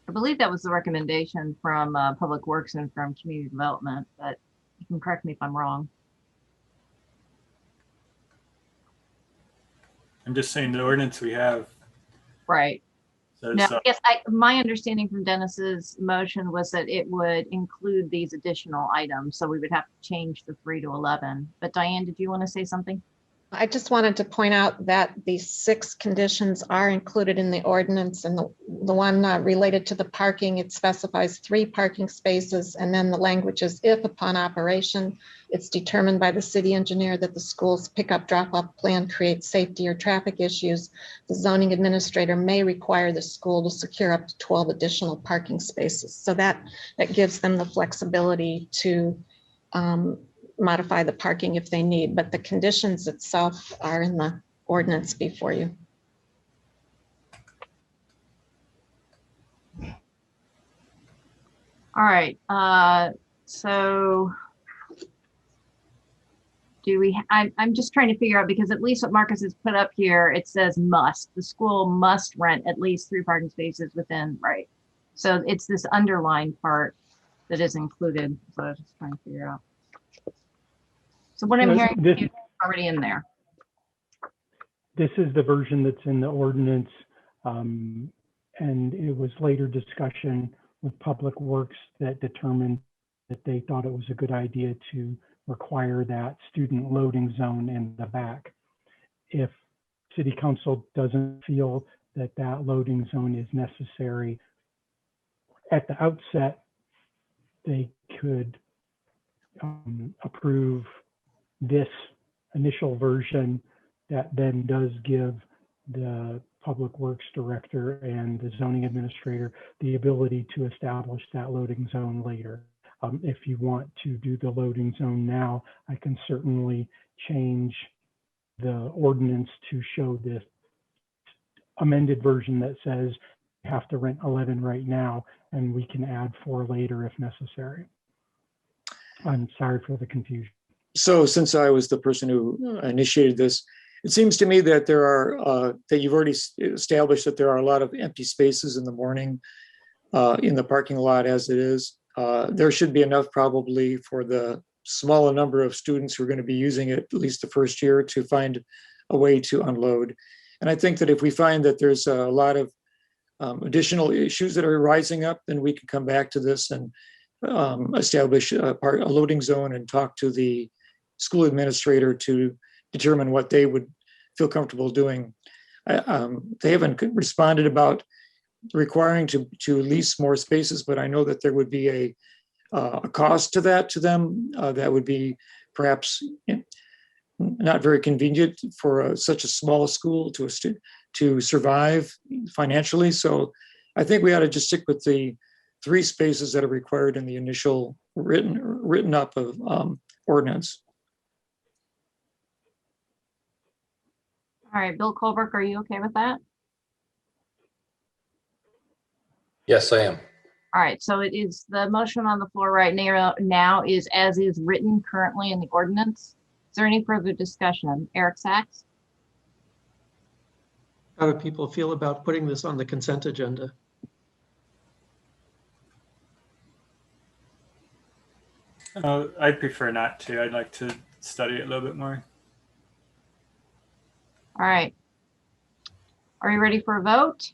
I believe that was the recommendation from Public Works and from Community Development, but you can correct me if I'm wrong. I'm just saying the ordinance we have. Right. Says, Now, I guess my understanding from Dennis's motion was that it would include these additional items, so we would have to change the 3 to 11. But Diane, did you want to say something? I just wanted to point out that these 6 conditions are included in the ordinance, and the one related to the parking, it specifies 3 parking spaces, and then the language is if upon operation, it's determined by the city engineer that the school's pickup drop-off plan creates safety or traffic issues, the zoning administrator may require the school to secure up to 12 additional parking spaces. So that gives them the flexibility to modify the parking if they need, but the conditions itself are in the ordinance before you. All right, so I'm just trying to figure out, because at least what Marcus has put up here, it says must. The school must rent at least 3 parking spaces within, right? So it's this underlined part that is included. So I was just trying to figure out. So what I'm hearing is already in there. This is the version that's in the ordinance. And it was later discussion with Public Works that determined that they thought it was a good idea to require that student loading zone in the back. If City Council doesn't feel that that loading zone is necessary at the outset, they could approve this initial version that then does give the Public Works Director and the zoning administrator the ability to establish that loading zone later. If you want to do the loading zone now, I can certainly change the ordinance to show this amended version that says you have to rent 11 right now, and we can add 4 later if necessary. I'm sorry for the confusion. So since I was the person who initiated this, it seems to me that there are, that you've already established that there are a lot of empty spaces in the morning in the parking lot as it is. There should be enough probably for the smaller number of students who are going to be using it at least the first year to find a way to unload. And I think that if we find that there's a lot of additional issues that are rising up, then we can come back to this and establish a loading zone and talk to the school administrator to determine what they would feel comfortable doing. They haven't responded about requiring to lease more spaces, but I know that there would be a cost to that to them that would be perhaps not very convenient for such a small school to survive financially. So I think we ought to just stick with the 3 spaces that are required in the initial written up of ordinance. All right, Bill Colbrook, are you okay with that? Yes, I am. All right, so it is the motion on the floor right now is as is written currently in the ordinance. Is there any further discussion? Eric Sachs? How do people feel about putting this on the consent agenda? I'd prefer not to. I'd like to study it a little bit more. All right. Are you ready for a vote?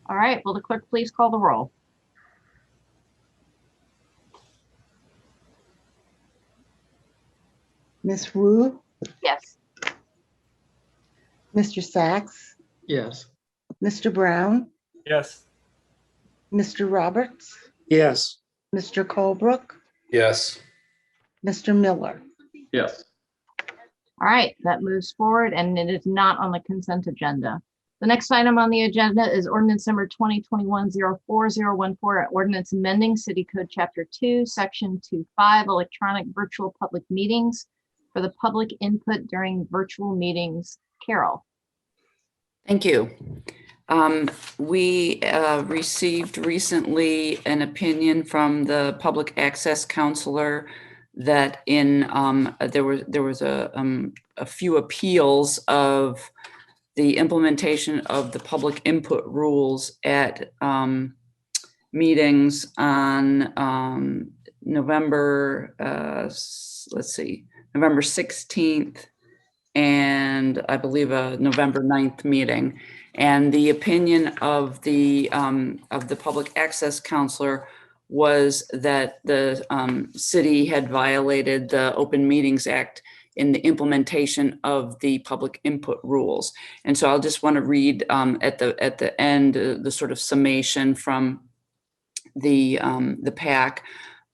All right, will the clerk please call the roll? Ms. Wu, Yes. Mr. Sachs, Yes. Mr. Brown, Yes. Mr. Roberts, Yes. Mr. Colebrook, Yes. Mr. Miller. Yes. All right, that moves forward and it is not on the consent agenda. The next item on the agenda is ordinance number 2021-04014, ordinance amending City Code Chapter 2, Section 2.5, electronic virtual public meetings for the public input during virtual meetings. Carol. Thank you. We received recently an opinion from the public access counselor that in there was a few appeals of the implementation of the public input rules at meetings on November 16th and I believe a November 9th meeting. And the opinion of the public access counselor was that the city had violated the Open Meetings Act in the implementation of the public input rules. And so I'll just want to read at the end the sort of summation from the PAC.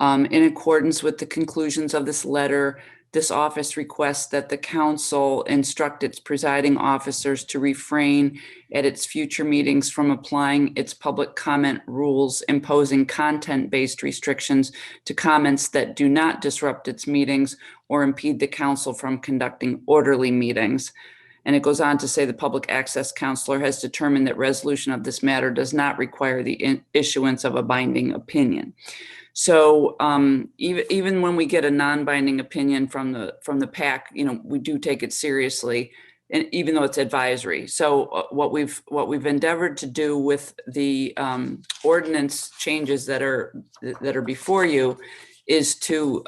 In accordance with the conclusions of this letter, this office requests that the council instruct its presiding officers to refrain at its future meetings from applying its public comment rules, imposing content-based restrictions to comments that do not disrupt its meetings or impede the council from conducting orderly meetings. And it goes on to say the public access counselor has determined that resolution of this matter does not require the issuance of a binding opinion. So even when we get a non-binding opinion from the PAC, we do take it seriously. and even though it's advisory. So what we've endeavored to do with the ordinance changes that are before you is to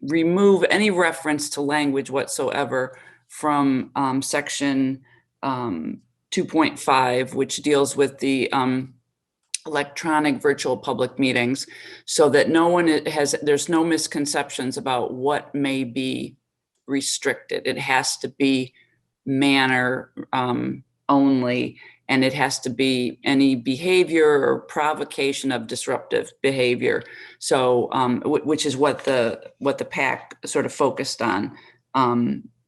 remove any reference to language whatsoever from section 2.5, which deals with the electronic virtual public meetings, so that there's no misconceptions about what may be restricted. It has to be manner only, and it has to be any behavior or provocation of disruptive behavior. So, which is what the PAC sort of focused on.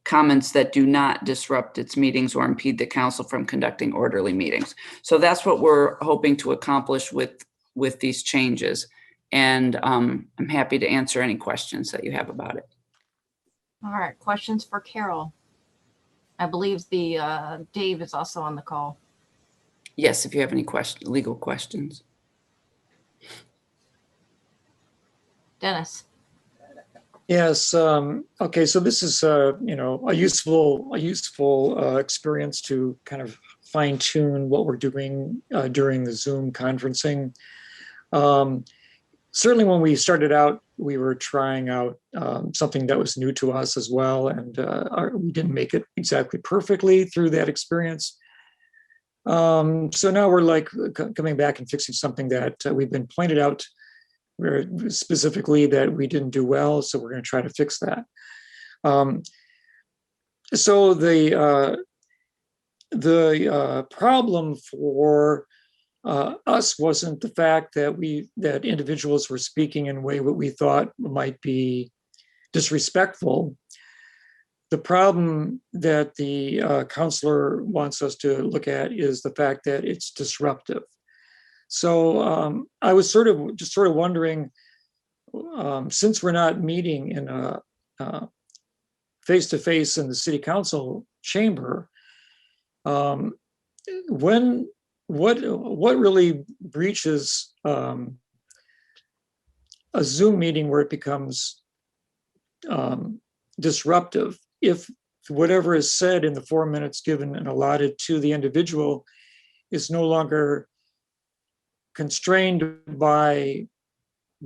Comments that do not disrupt its meetings or impede the council from conducting orderly meetings. So that's what we're hoping to accomplish with these changes. And I'm happy to answer any questions that you have about it. All right, questions for Carol? I believe the Dave is also on the call. Yes, if you have any legal questions. Dennis. Yes. Okay. So this is, a useful experience to kind of fine tune what we're doing during the Zoom conferencing. Certainly, when we started out, we were trying out something that was new to us as well, and we didn't make it exactly perfectly through that experience. So now we're like coming back and fixing something that we've been pointed out specifically that we didn't do well, so we're going to try to fix that. So the problem for us wasn't the fact that individuals were speaking in a way what we thought might be disrespectful. The problem that the counselor wants us to look at is the fact that it's disruptive. So I was sort of wondering, since we're not meeting in a face-to-face in the city council chamber, what really breaches a Zoom meeting where it becomes disruptive if whatever is said in the 4 minutes given and allotted to the individual is no longer constrained by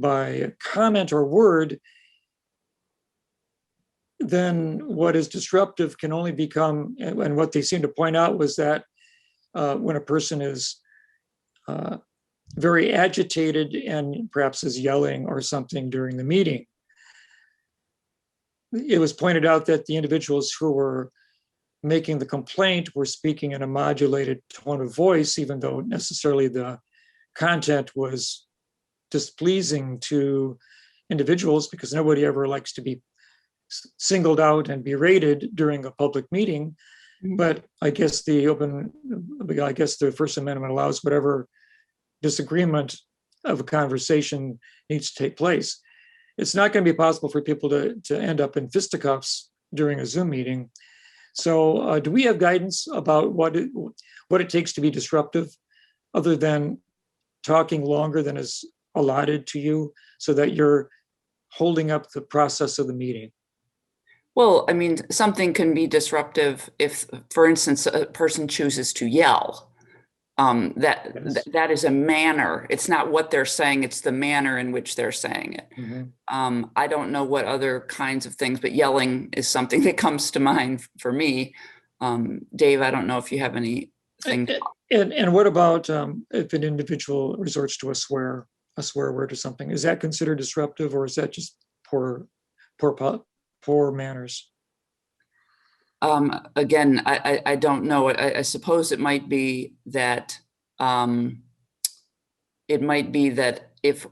a comment or word, then what is disruptive can only become, and what they seem to point out was that when a person is very agitated and perhaps is yelling or something during the meeting. It was pointed out that the individuals who were making the complaint were speaking in a modulated tone of voice, even though necessarily the content was displeasing to individuals, because nobody ever likes to be singled out and berated during a public meeting. But I guess the First Amendment allows whatever disagreement of a conversation needs to take place. It's not going to be possible for people to end up in fisticuffs during a Zoom meeting. So do we have guidance about what it takes to be disruptive, other than talking longer than is allotted to you so that you're holding up the process of the meeting? Well, I mean, something can be disruptive if, for instance, a person chooses to yell. That is a manner. It's not what they're saying, it's the manner in which they're saying it. Mm-hmm. I don't know what other kinds of things, but yelling is something that comes to mind for me. Dave, I don't know if you have anything. And what about if an individual resorts to a swear word or something? Is that considered disruptive, or is that just poor manners? Again, I don't know. I suppose it might be that if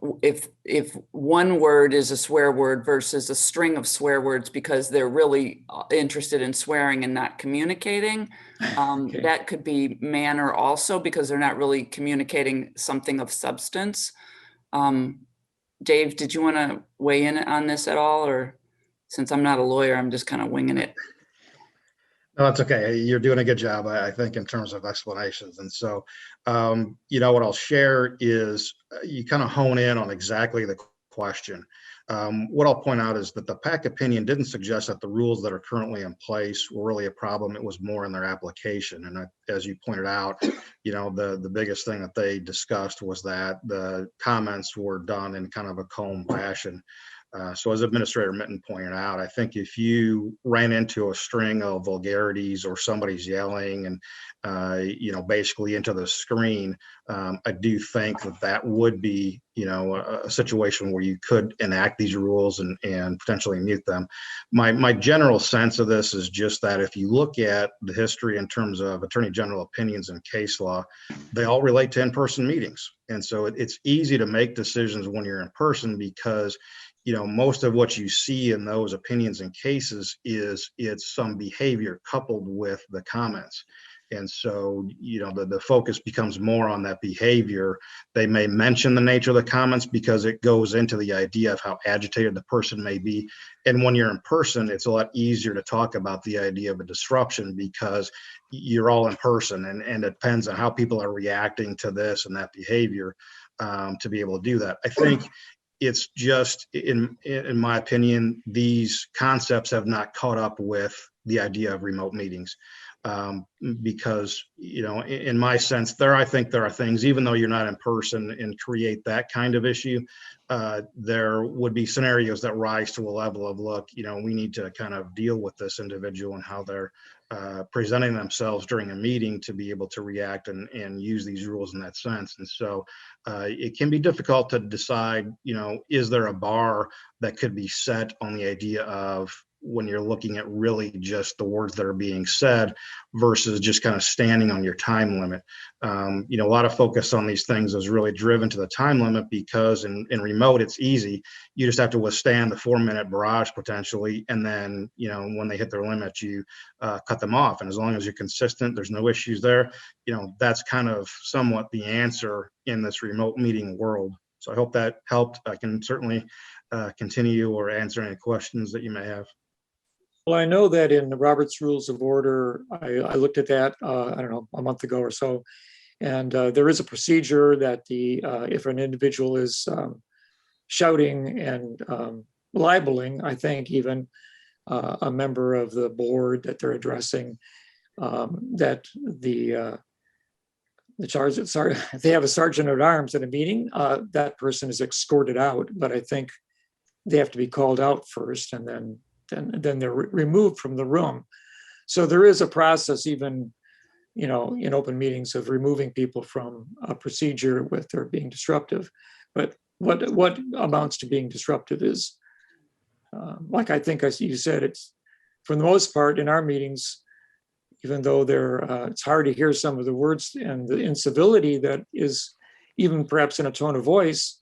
one word is a swear word versus a string of swear words because they're really interested in swearing and not communicating, Okay. that could be manner also, because they're not really communicating something of substance. Dave, did you want to weigh in on this at all? Or since I'm not a lawyer, I'm just kind of winging it. No, it's okay. You're doing a good job, I think, in terms of explanations. And so, what I'll share is you kind of hone in on exactly the question. What I'll point out is that the PAC opinion didn't suggest that the rules that are currently in place were really a problem. It was more in their application. And as you pointed out, the biggest thing that they discussed was that the comments were done in kind of a calm fashion. So as Administrator Mitten pointed out, I think if you ran into a string of vulgarities or somebody's yelling and, basically into the screen, I do think that would be, a situation where you could enact these rules and potentially mute them. My general sense of this is just that if you look at the history in terms of Attorney General opinions and case law, they all relate to in-person meetings. And so it's easy to make decisions when you're in person because most of what you see in those opinions and cases it's some behavior coupled with the comments. And so, the focus becomes more on that behavior. They may mention the nature of the comments because it goes into the idea of how agitated the person may be. And when you're in person, it's a lot easier to talk about the idea of a disruption because you're all in person and it depends on how people are reacting to this and that behavior to be able to do that. I think it's just, in my opinion, these concepts have not caught up with the idea of remote meetings. Because, in my sense, I think there are things, even though you're not in person and create that kind of issue, there would be scenarios that rise to a level of, look, we need to kind of deal with this individual and how they're presenting themselves during a meeting to be able to react and use these rules in that sense. And so it can be difficult to decide, is there a bar that could be set on the idea of when you're looking at really just the words that are being said versus just kind of standing on your time limit. A lot of focus on these things is really driven to the time limit because in remote, it's easy. You just have to withstand the 4-minute barrage potentially. And then, when they hit their limit, you cut them off. And as long as you're consistent, there's no issues there. That's kind of somewhat the answer in this remote meeting world. So I hope that helped. I can certainly continue or answer any questions that you may have. Well, I know that in the Robert's Rules of Order, I looked at that, I don't know, a month ago or so. And there is a procedure that if an individual is shouting and libeling, I think even a member of the board that they're addressing, that the if they have a sergeant at arms at a meeting, that person is escorted out. But I think they have to be called out first and then they're removed from the room. So there is a process even, in open meetings of removing people from a procedure with their being disruptive. But what amounts to being disruptive is, like I think you said, it's for the most part in our meetings, even though it's hard to hear some of the words and the incivility that is even perhaps in a tone of voice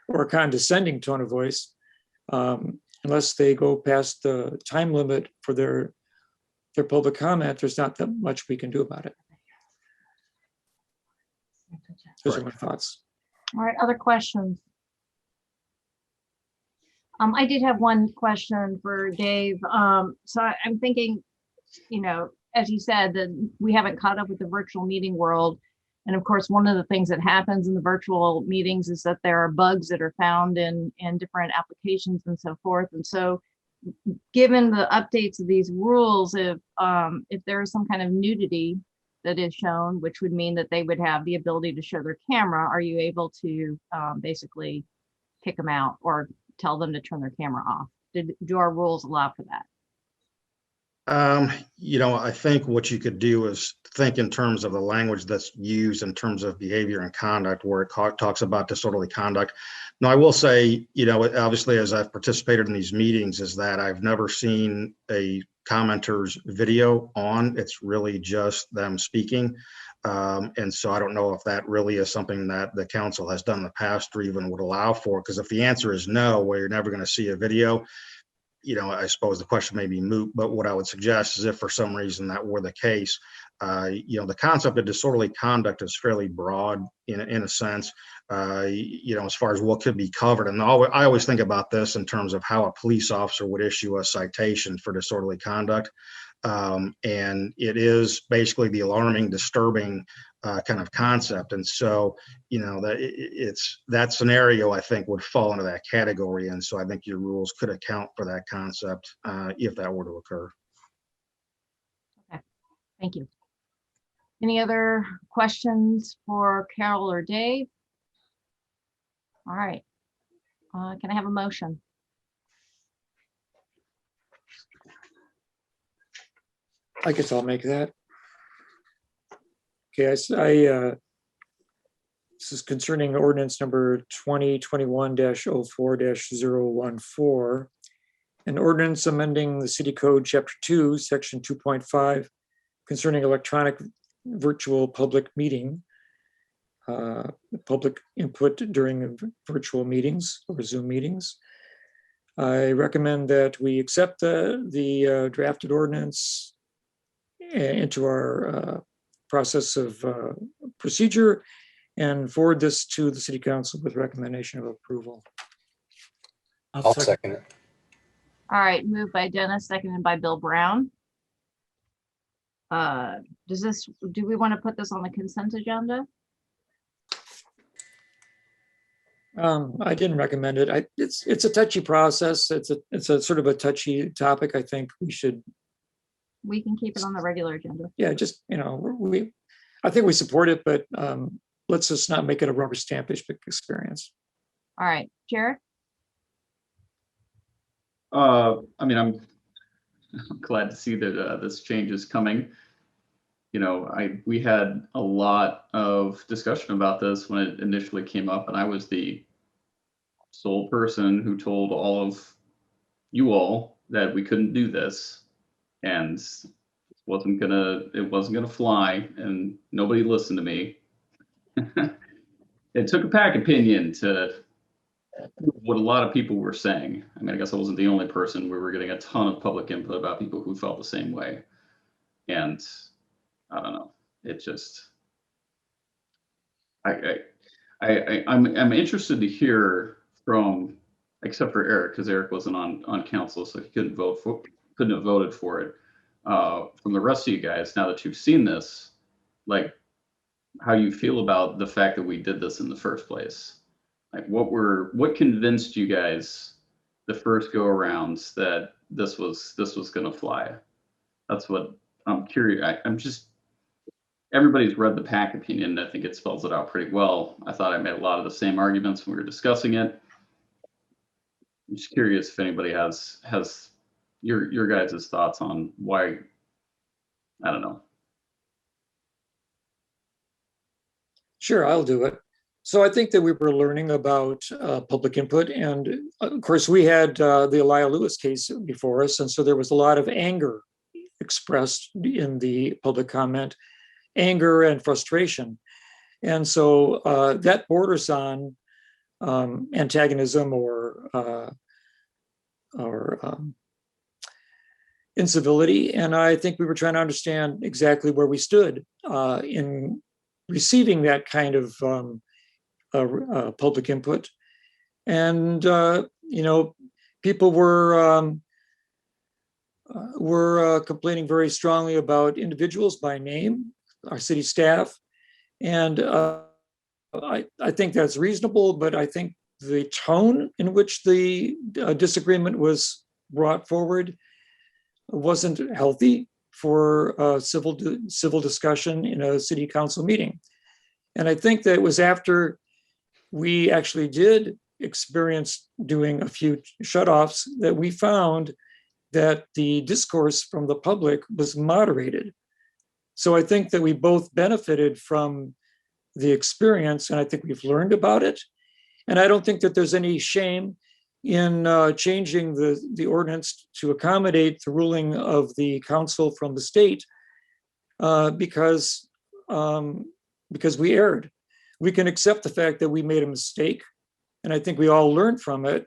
or a condescending tone of voice, unless they go past the time limit for their public comment, there's not that much we can do about it. Those are my thoughts. All right, other questions? I did have one question for Dave. So I'm thinking, as you said, that we haven't caught up with the virtual meeting world. And of course, one of the things that happens in the virtual meetings is that there are bugs that are found in different applications and so forth. And so given the updates of these rules, if there is some kind of nudity that is shown, which would mean that they would have the ability to show their camera, are you able to basically kick them out or tell them to turn their camera off? Do our rules allow for that? I think what you could do is think in terms of the language that's used in terms of behavior and conduct, where it talks about disorderly conduct. Now, I will say, obviously, as I've participated in these meetings, is that I've never seen a commenter's video on. It's really just them speaking. And so I don't know if that really is something that the council has done in the past or even would allow for, because if the answer is no, where you're never going to see a video, I suppose the question may be moot, but what I would suggest is if for some reason that were the case, the concept of disorderly conduct is fairly broad in a sense, as far as what could be covered. And I always think about this in terms of how a police officer would issue a citation for disorderly conduct. And it is basically the alarming, disturbing kind of concept. And so, you know, it's that scenario, I think, would fall into that category. And so I think your rules could account for that concept if that were to occur. Okay, thank you. Any other questions for Carol or Dave? All right. Can I have a motion? I guess I'll make that. Okay, this is concerning ordinance number 2021-04-014, an ordinance amending the City Code, Chapter 2, Section 2.5, concerning electronic virtual public meeting, public input during virtual meetings or Zoom meetings. I recommend that we accept the drafted ordinance into our process of procedure and forward this to the City Council with recommendation of approval. I'll second it. All right, moved by Dennis, seconded by Bill Brown. Do we want to put this on the consent agenda? I didn't recommend it. It's a touchy process. It's a sort of a touchy topic. I think we should. We can keep it on the regular agenda. Yeah, just, you know, I think we support it, but let's just not make it a rubber stamp experience. All right, Jared? I mean, I'm glad to see that this change is coming. You know, we had a lot of discussion about this when it initially came up, and I was the sole person who told all of you all that we couldn't do this, and it wasn't gonna fly, and nobody listened to me. It took a PAC opinion to what a lot of people were saying. I mean, I guess I wasn't the only person. We were getting a ton of public input about people who felt the same way, and I don't know. It just, I'm interested to hear from, except for Eric, because Eric wasn't on council, so he couldn't have voted for it. From the rest of you guys, now that you've seen this, like, how you feel about the fact that we did this in the first place. Like, what convinced you guys the first go arounds that this was gonna fly? That's what I'm curious. Everybody's read the PAC opinion. I think it spells it out pretty well. I thought I made a lot of the same arguments when we were discussing it. I'm just curious if anybody has your guys' thoughts on why. I don't know. Sure, I'll do it. So I think that we were learning about public input, and of course we had the Elia Lewis case before us, and so there was a lot of anger expressed in the public comment, anger and frustration, and so that borders on antagonism or incivility, and I think we were trying to understand exactly where we stood in receiving that kind of public input. And you know, people were complaining very strongly about individuals by name, our city staff, and I think that's reasonable, but I think the tone in which the disagreement was brought forward wasn't healthy for civil discussion in a city council meeting. And I think that it was after we actually did experience doing a few shutoffs that we found that the discourse from the public was moderated. So I think that we both benefited from the experience, and I think we've learned about it. And I don't think that there's any shame in changing the ordinance to accommodate the ruling of the council from the state because we erred. We can accept the fact that we made a mistake, and I think we all learned from it.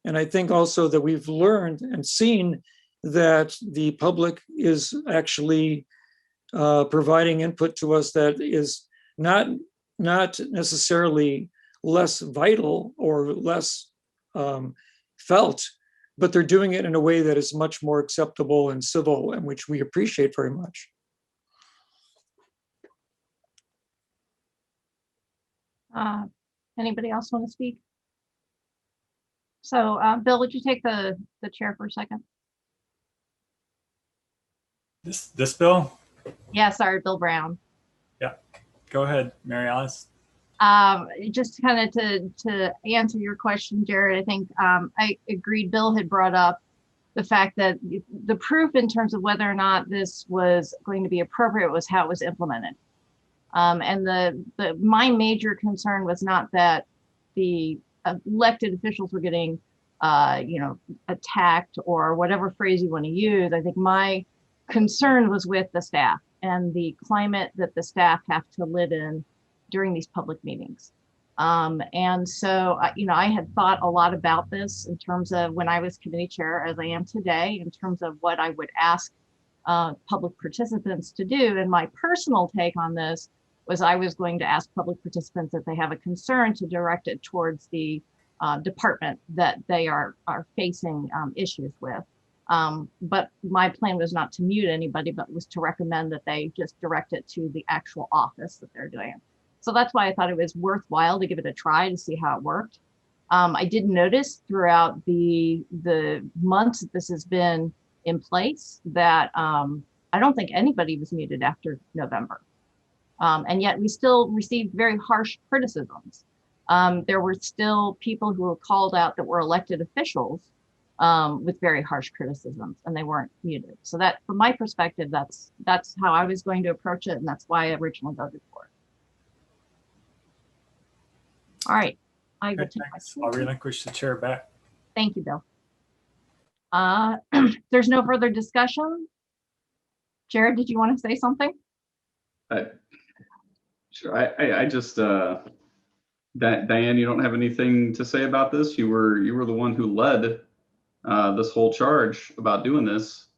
And I think also that we've learned and seen that the public is actually providing input to us that is not necessarily less vital or less felt, but they're doing it in a way that is much more acceptable and civil, and which we appreciate very much. Anybody else want to speak? So, Bill, would you take the chair for a second? This bill? Yeah, sorry, Bill Brown. Yeah, go ahead, Mary Alice. Just kind of to answer your question, Jared, I think I agreed. Bill had brought up the fact that the proof in terms of whether or not this was going to be appropriate was how it was implemented. And my major concern was not that the elected officials were getting, attacked or whatever phrase you want to use. I think my concern was with the staff and the climate that the staff have to live in during these public meetings. And so, I had thought a lot about this in terms of when I was committee chair, as I am today, in terms of what I would ask public participants to do. And my personal take on this was I was going to ask public participants if they have a concern to direct it towards the department that they are facing issues with. But my plan was not to mute anybody, but was to recommend that they just direct it to the actual office that they're doing it. So that's why I thought it was worthwhile to give it a try to see how it worked. I did notice throughout the months that this has been in place that I don't think anybody was muted after November. And yet we still received very harsh criticisms. There were still people who were called out that were elected officials with very harsh criticisms, and they weren't muted. So that, from my perspective, that's how I was going to approach it, and that's why I originally voted for it. All right, I will take I'll relinquish the chair back. Thank you, Bill. There's no further discussion. Jared, did you want to say something? Sure. I just Diane, you don't have anything to say about this? You were the one who led this whole charge about doing this.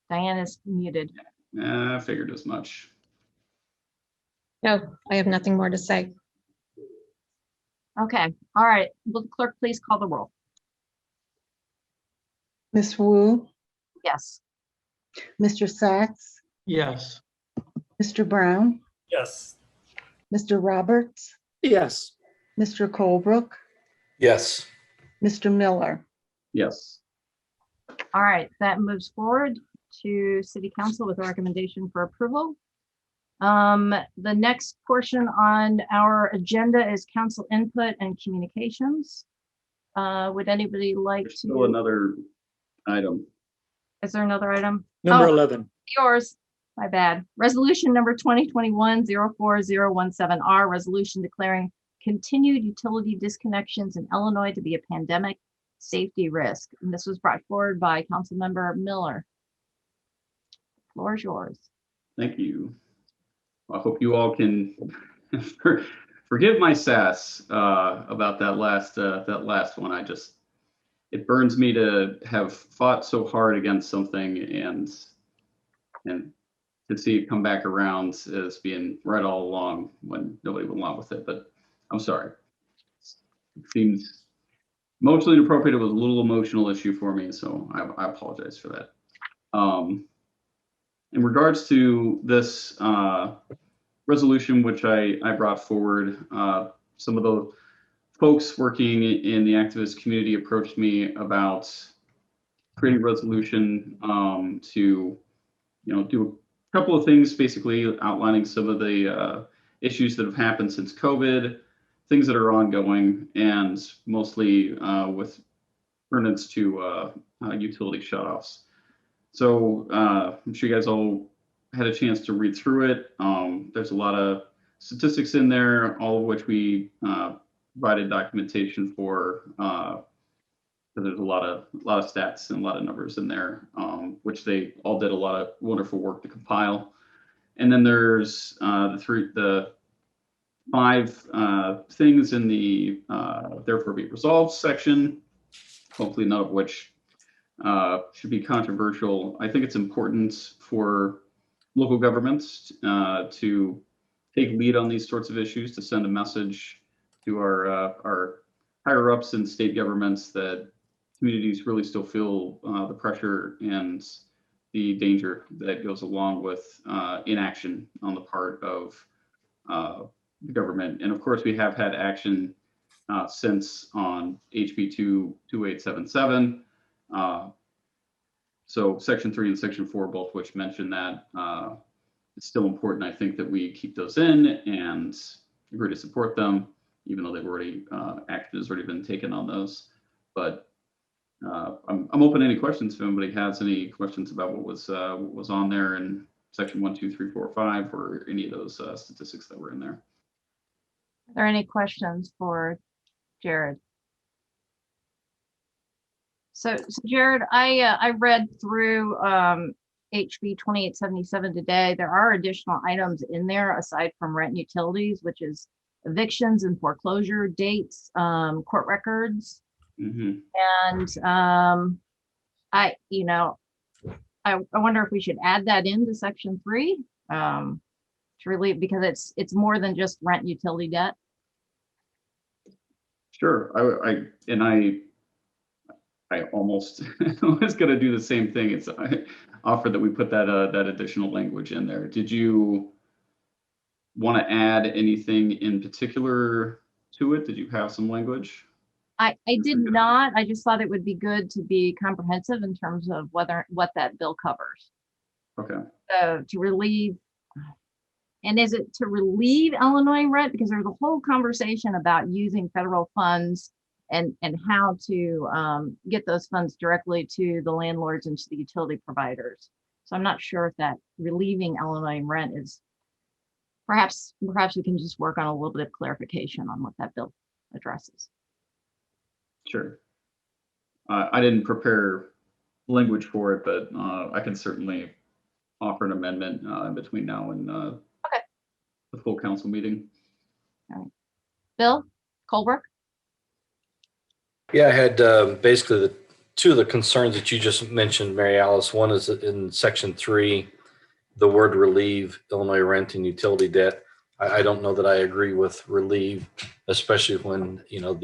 Diane is muted. I figured as much. No, I have nothing more to say. Okay. All right. Will the clerk please call the roll? Ms. Wu, Yes. Mr. Sachs, Yes. Mr. Brown, Yes. Mr. Roberts, Yes. Mr. Colebrook, Yes. Mr. Miller. Yes. All right. That moves forward to City Council with a recommendation for approval. The next portion on our agenda is council input and communications. Would anybody like There's to? still another item. Is there another item? Number Oh, 11. yours. My bad. Resolution number 2021-04017R, resolution declaring continued utility disconnections in Illinois to be a pandemic safety risk. And this was brought forward by Councilmember Miller. The floor is yours. Thank you. I hope you all can forgive my sass about that last one. It burns me to have fought so hard against something and to see it come back around as being right all along when nobody went along with it. But I'm sorry. It seems emotionally inappropriate. It was a little emotional issue for me, so I apologize for that. In regards to this resolution, which I brought forward, some of the folks working in the activist community approached me about creating a resolution to, do a couple of things, basically outlining some of the issues that have happened since COVID, things that are ongoing, and mostly with reference to utility shutoffs. So I'm sure you guys all had a chance to read through it. There's a lot of statistics in there, all of which we provided documentation for. There's a lot of stats and a lot of numbers in there, which they all did a lot of wonderful work to compile. And then there's the 5 things in the therefore be resolved section, hopefully none of which should be controversial. I think it's important for local governments to take lead on these sorts of issues, to send a message to our higher ups in state governments that communities really still feel the pressure and the danger that goes along with inaction on the part of the government. And of course, we have had action since on HB 2877. So Section 3 and Section 4, both which mention that. It's still important, I think, that we keep those in and agree to support them, even though they've already, action has already been taken on those. But I'm open to any questions if anybody has any questions about what was on there in Section 1, 2, 3, 4, 5, or any of those statistics that were in there. Are there any questions for Jared? So Jared, I read through HB 2877 today. There are additional items in there aside from rent and utilities, which is evictions and foreclosure dates, court records. Mm-hmm. And I wonder if we should add that into Section 3 to relieve, because it's more than just rent and utility debt. Sure. I almost was going to do the same thing. I offered that we put that additional language in there. Did you want to add anything in particular to it? Did you have some language? I did not. I just thought it would be good to be comprehensive in terms of what that bill covers. Okay. To relieve, and is it to relieve Illinois rent? Because there's a whole conversation about using federal funds and how to get those funds directly to the landlords and to the utility providers. So I'm not sure if that relieving Illinois rent is, perhaps we can just work on a little bit of clarification on what that bill addresses. Sure. I didn't prepare language for it, but I can certainly offer an amendment in between now and the full council meeting. All right. Bill Colbrook? Yeah, I had basically the two of the concerns that you just mentioned, Mary Alice. One is in Section 3, the word relieve Illinois rent and utility debt. I don't know that I agree with relieve, especially when, you know,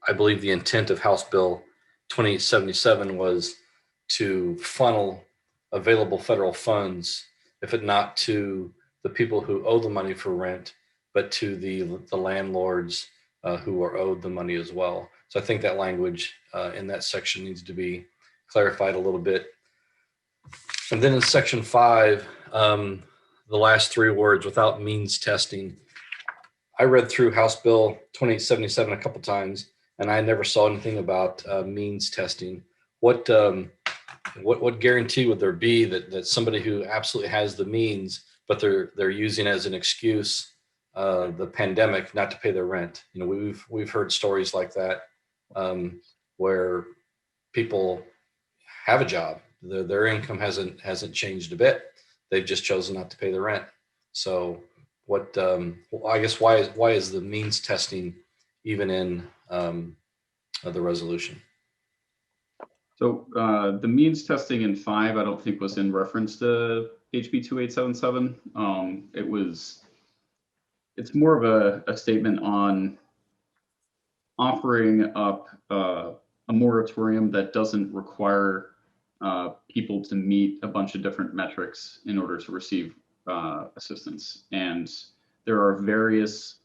I believe the intent of House Bill 2877 was to funnel available federal funds, if it not to the people who owe the money for rent, but to the landlords who are owed the money as well. So I think that language in that section needs to be clarified a little bit. And then in Section 5, the last three words, without means testing. I read through House Bill 2877 a couple times, and I never saw anything about means testing. What guarantee would there be that somebody who absolutely has the means, but they're using as an excuse the pandemic not to pay their rent? You know, we've heard stories like that where people have a job, their income hasn't changed a bit. They've just chosen not to pay the rent. So what? I guess why is the means testing even in the resolution? So the means testing in 5, I don't think was in reference to HB 2877. It's more of a statement on offering up a moratorium that doesn't require people to meet a bunch of different metrics in order to receive assistance. And there are various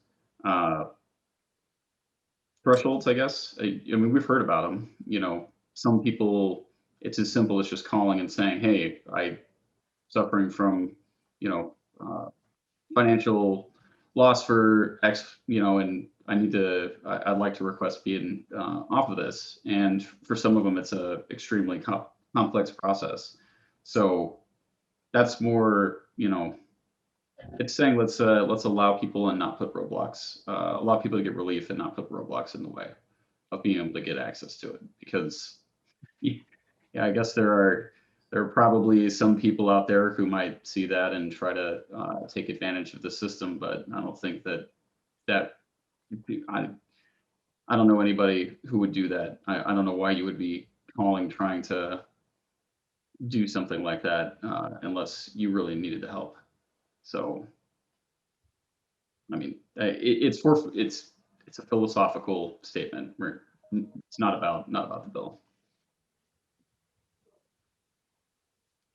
thresholds, I guess. I mean, we've heard about them. You know, some people, it's as simple as just calling and saying, hey, I'm suffering from, you know, financial loss for X, you know, and I'd like to request being off of this. And for some of them, it's a extremely complex process. So that's more, you know, it's saying let's allow people and not put roadblocks, allow people to get relief and not put roadblocks in the way of being able to get access to it. Because yeah, I guess there are probably some people out there who might see that and try to take advantage of the system, but I don't think that I don't know anybody who would do that. I don't know why you would be calling trying to do something like that unless you really needed the help. So, I mean, it's a philosophical statement. It's not about the bill.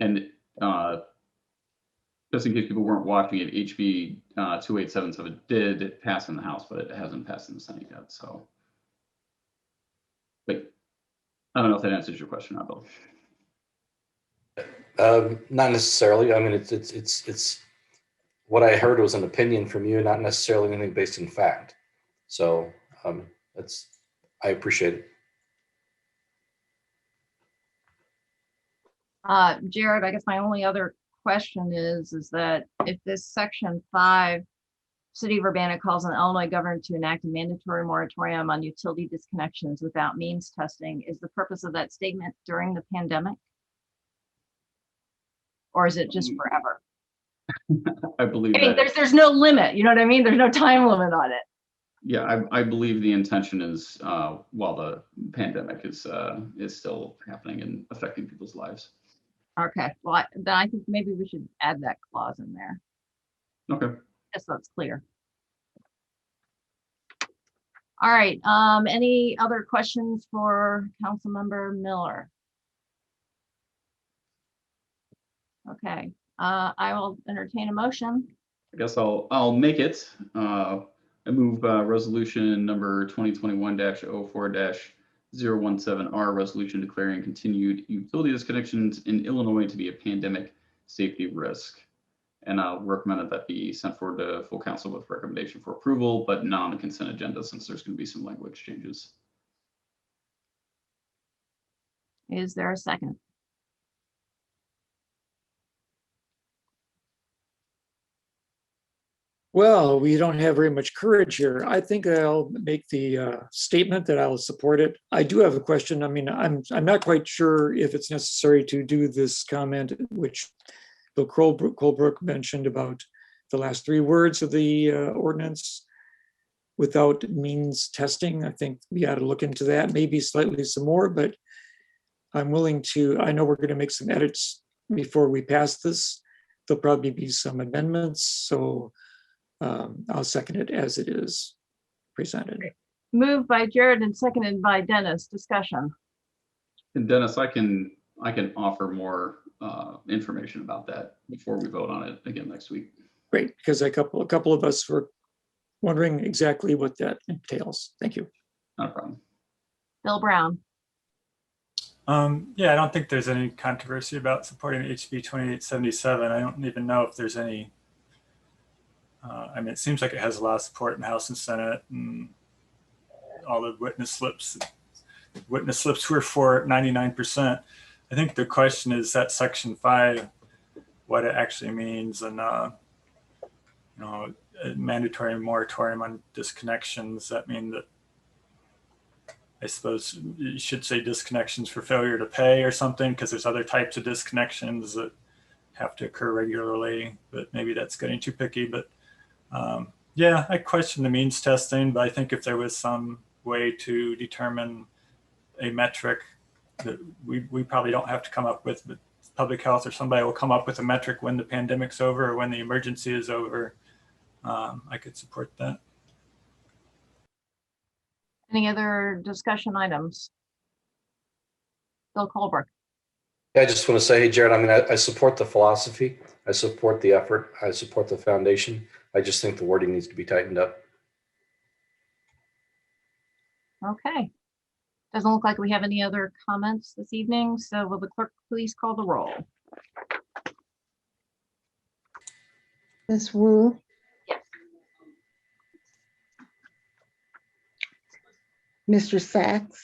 And just in case people weren't watching it, HB 2877 did pass in the House, but it hasn't passed in the Senate yet. So, but I don't know if that answers your question, Bill. Not necessarily. I mean, it's what I heard was an opinion from you, not necessarily anything based in fact. So I appreciate it. Jared, I guess my only other question is that if this section 5, City of Urbana calls on Illinois government to enact a mandatory moratorium on utility disconnections without means testing, is the purpose of that statement during the pandemic? Or is it just forever? I believe. I mean, there's no limit. You know what I mean? There's no time limit on it. Yeah, I believe the intention is while the pandemic is still happening and affecting people's lives. Okay, well, then I think maybe we should add that clause in there. Okay. Just so it's clear. All right, any other questions for Councilmember Miller? Okay, I will entertain a motion. I guess I'll make it. I move resolution number 2021-04-017R, resolution declaring continued utility disconnections in Illinois to be a pandemic safety risk. And I'll recommend that that be sent forward to full council with recommendation for approval, but not on the consent agenda since there's going to be some language changes. Is there a second? Well, we don't have very much courage here. I think I'll make the statement that I'll support it. I do have a question. I mean, I'm not quite sure if it's necessary to do this comment, which Bill Colebrook mentioned about the last 3 words of the ordinance without means testing. I think we ought to look into that, maybe slightly some more, but I'm willing to, I know we're going to make some edits before we pass this. There'll probably be some amendments, so I'll second it as it is presented. Moved by Jared and seconded by Dennis. Discussion. And Dennis, I can offer more information about that before we vote on it again next week. Great, because a couple of us were wondering exactly what that entails. Thank you. Not a problem. Bill Brown. Yeah, I don't think there's any controversy about supporting HB 2877. I don't even know if there's any. I mean, it seems like it has a lot of support in the House and Senate, and all the witness slips. Witness slips were for 99%. I think the question is that Section 5, what it actually means, and a mandatory moratorium on disconnections. That mean that I suppose you should say disconnections for failure to pay or something, because there's other types of disconnections that have to occur regularly. But maybe that's getting too picky. But yeah, I question the means testing, but I think if there was some way to determine a metric that we probably don't have to come up with, but public health or somebody will come up with a metric when the pandemic's over or when the emergency is over, I could support that. Any other discussion items? Bill Colebrook. Yeah, I just want to say, hey, Jared, I mean, I support the philosophy. I support the effort. I support the foundation. I just think the wording needs to be tightened up. Okay. Doesn't look like we have any other comments this evening. So will the clerk please call the roll? Ms. Wu? Yes. Mr. Sachs?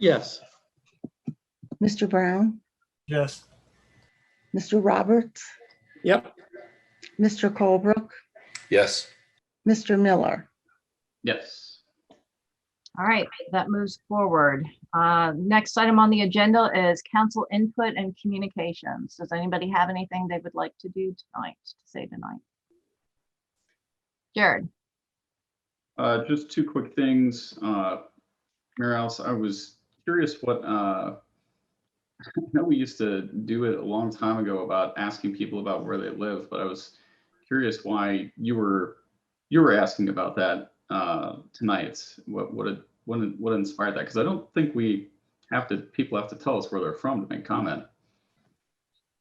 Yes. Mr. Brown? Yes. Mr. Roberts? Yep. Mr. Colebrook? Yes. Mr. Miller? Yes. All right, that moves forward. Next item on the agenda is council input and communications. Does anybody have anything they would like to do tonight, to say tonight? Jared. Just 2 quick things. Mayor Alice, I was curious what, I know we used to do it a long time ago about asking people about where they live, but I was curious why you were asking about that tonight. What inspired that? Because I don't think people have to tell us where they're from to make comment.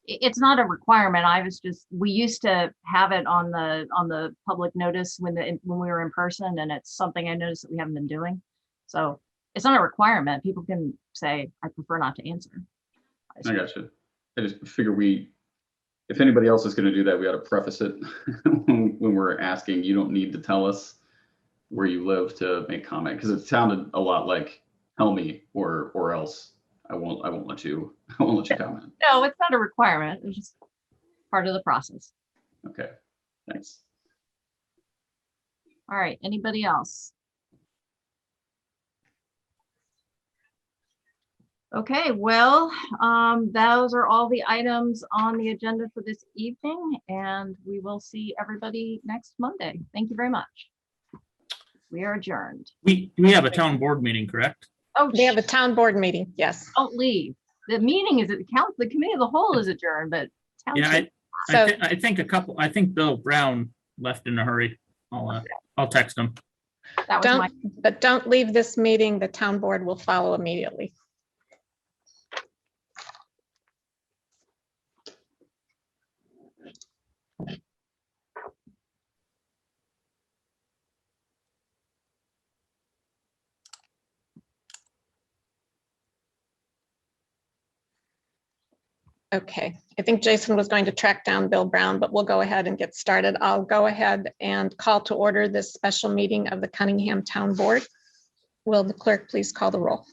It's not a requirement. We used to have it on the public notice when we were in person, and it's something I noticed that we haven't been doing. So it's not a requirement. People can say, I prefer not to answer. I gotcha. I just figure if anybody else is going to do that, we ought to preface it when we're asking. You don't need to tell us where you live to make comment, because it sounded a lot like tell me or else I won't let you comment. No, it's not a requirement. It's just part of the process. Okay, thanks. All right, anybody else? Okay, well, those are all the items on the agenda for this evening, and we will see everybody next Monday. Thank you very much. We are adjourned. We have a town board meeting, correct? Oh, We have a town board meeting, yes. don't leave. The meeting is the committee of the whole is adjourned, but Yeah, township. I think Bill Brown left in a hurry. I'll text him. But don't leave this meeting. The town board will follow immediately. Okay, I think Jason was going to track down Bill Brown, but we'll go ahead and get started. I'll go ahead and call to order this special meeting of the Cunningham Town Board. Will the clerk please call the roll?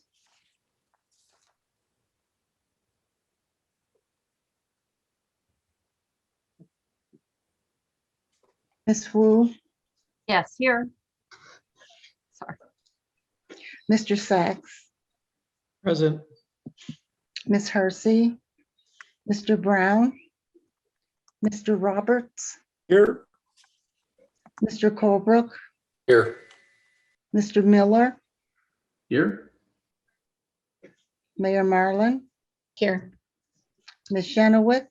Ms. Wu, Yes, here. Sorry. Mr. Sachs, Present. Ms. Hersey, Mr. Brown, Mr. Roberts, Here. Mr. Colebrook, Here. Mr. Miller, Here. Mayor Marlin, Here. Ms. Shanawik,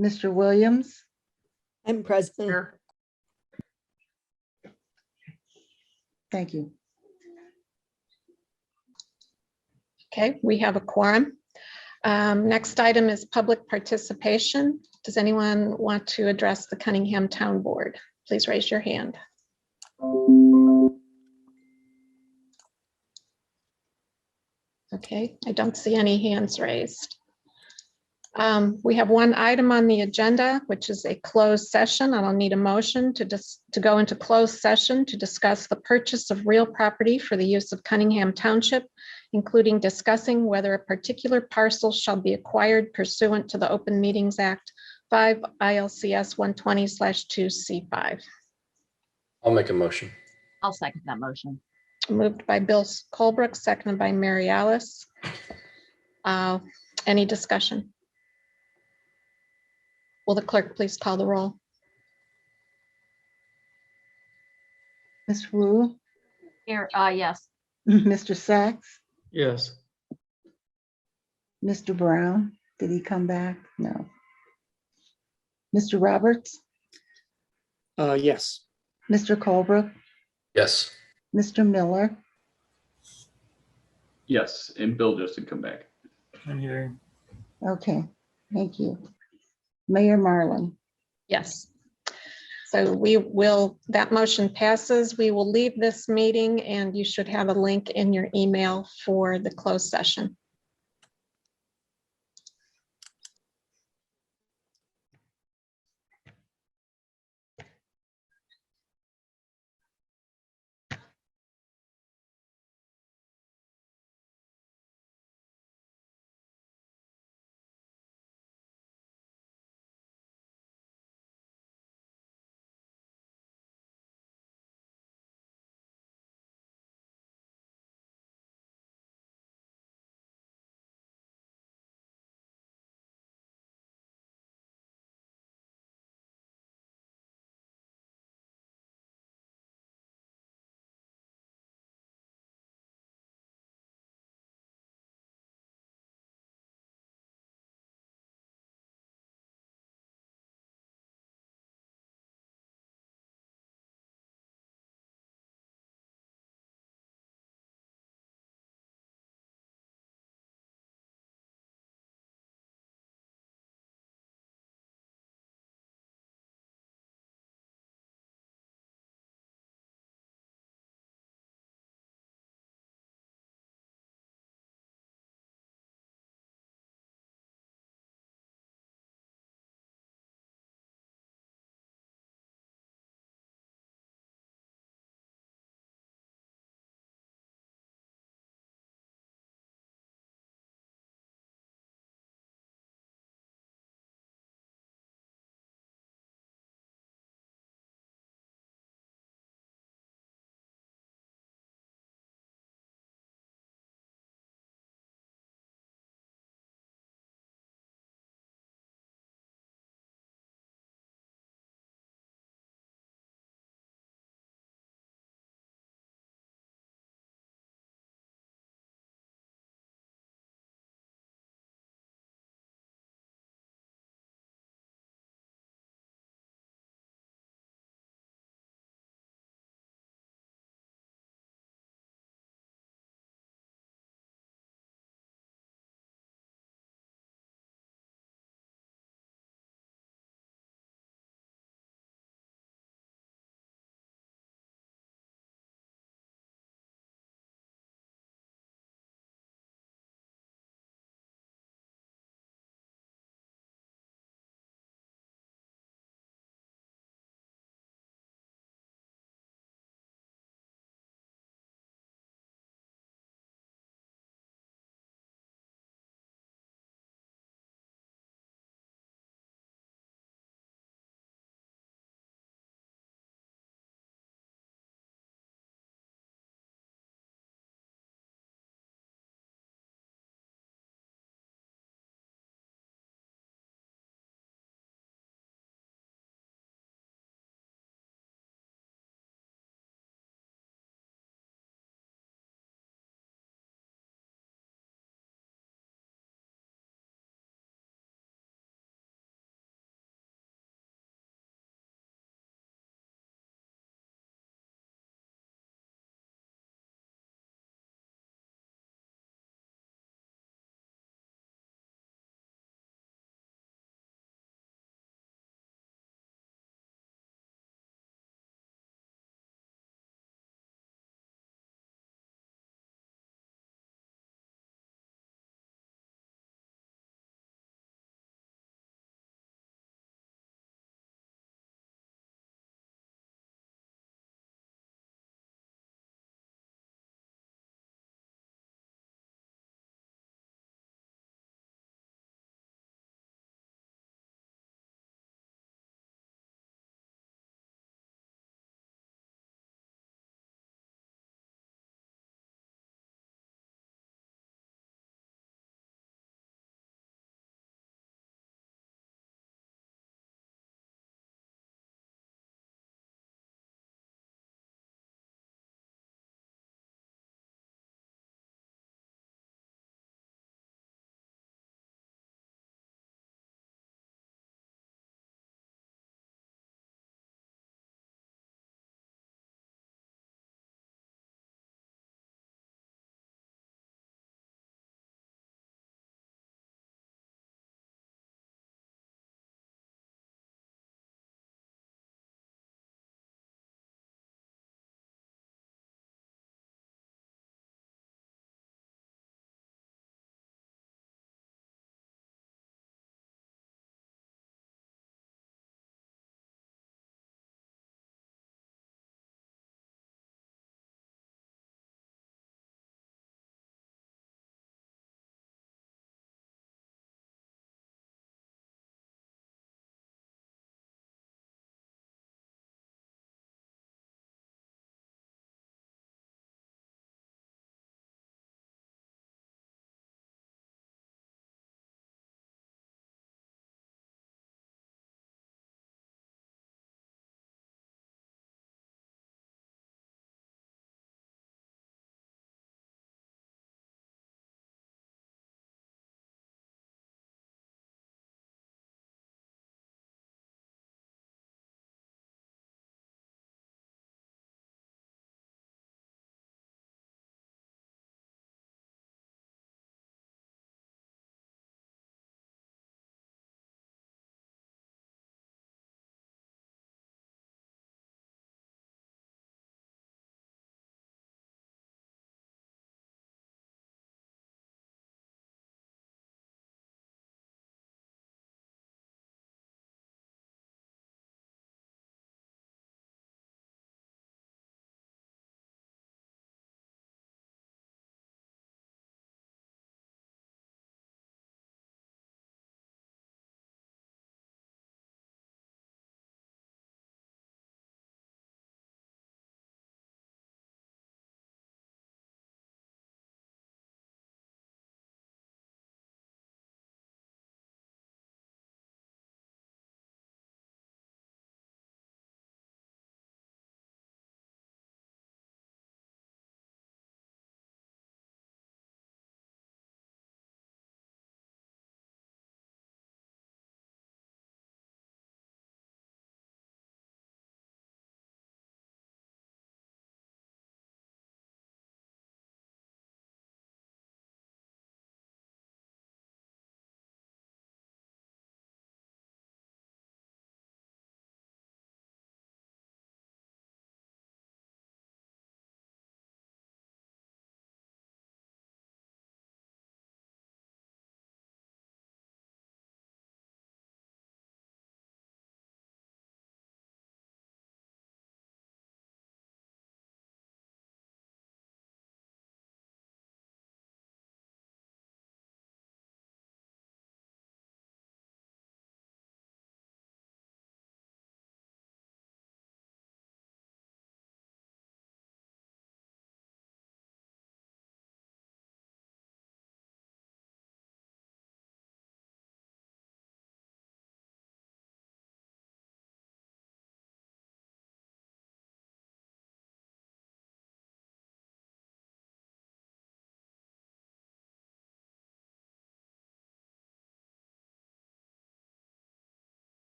Mr. Williams, I'm present. thank you. Okay, we have a quorum. Next item is public participation. Does anyone want to address the Cunningham Town Board? Please raise your hand. Okay, I don't see any hands raised. We have one item on the agenda, which is a closed session. I don't need a motion to go into closed session to discuss the purchase of real property for the use of Cunningham Township, including discussing whether a particular parcel shall be acquired pursuant to the Open Meetings Act 5 ILCS 120/2C5. I'll make a motion. I'll second that motion. Moved by Bill Colebrook, seconded by Mary Alice. Any discussion? Will the clerk please call the roll? Ms. Wu, Here, yes. Mr. Sachs, Yes. Mr. Brown, did he come back? No. Mr. Roberts, Yes. Mr. Colebrook, Yes. Mr. Miller, Yes, and Bill just did come back. I'm here. okay, thank you. Mayor Marlin, Yes. So that motion passes. We will leave this meeting and you should have a link in your email for the closed session.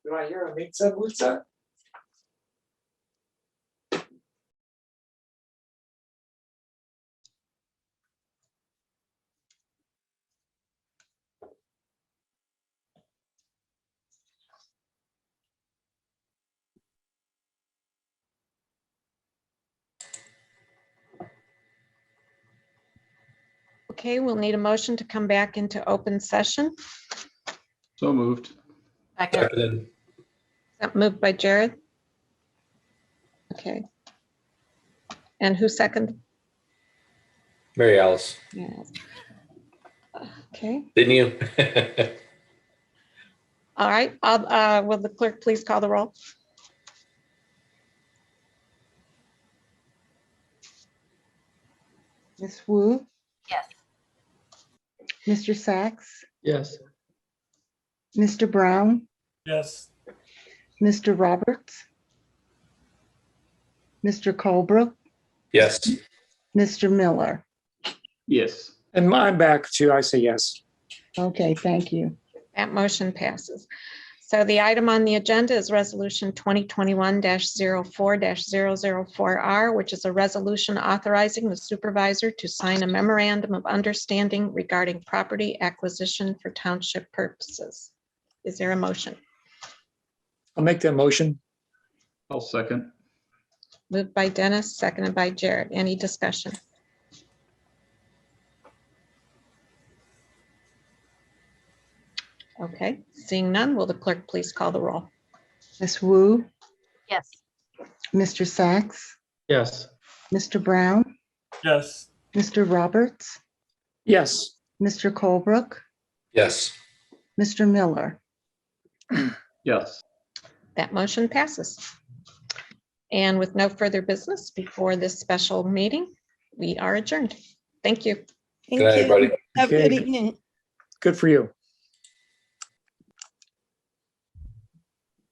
Do I hear a pizza, pizza? Okay, we'll need a motion to come back into open session. So moved. Seconded. That moved by Jared. Okay. And who seconded? Mary Alice, Yeah. Okay, didn't you? all right. Will the clerk please call the roll? Ms. Wu, Yes. Mr. Sachs, Yes. Mr. Brown, Yes. Mr. Roberts, Mr. Colebrook, Yes. Mr. Miller. Yes. And I'm back too. I say yes. Okay, thank you. That motion passes. So the item on the agenda is Resolution 2021-04-004R, which is a resolution authorizing the supervisor to sign a memorandum of understanding regarding property acquisition for township purposes. Is there a motion? I'll make that motion. I'll second. Moved by Dennis, seconded by Jared. Any discussion? Okay, seeing none, will the clerk please call the roll? Ms. Wu, Yes. Mr. Sachs, Yes. Mr. Brown, Yes. Mr. Roberts, Yes. Mr. Colebrook, Yes. Mr. Miller. Yes. That motion passes. And with no further business before this special meeting, we are adjourned. Thank you. Good night, everybody. Have a Okay. good evening. Good for you.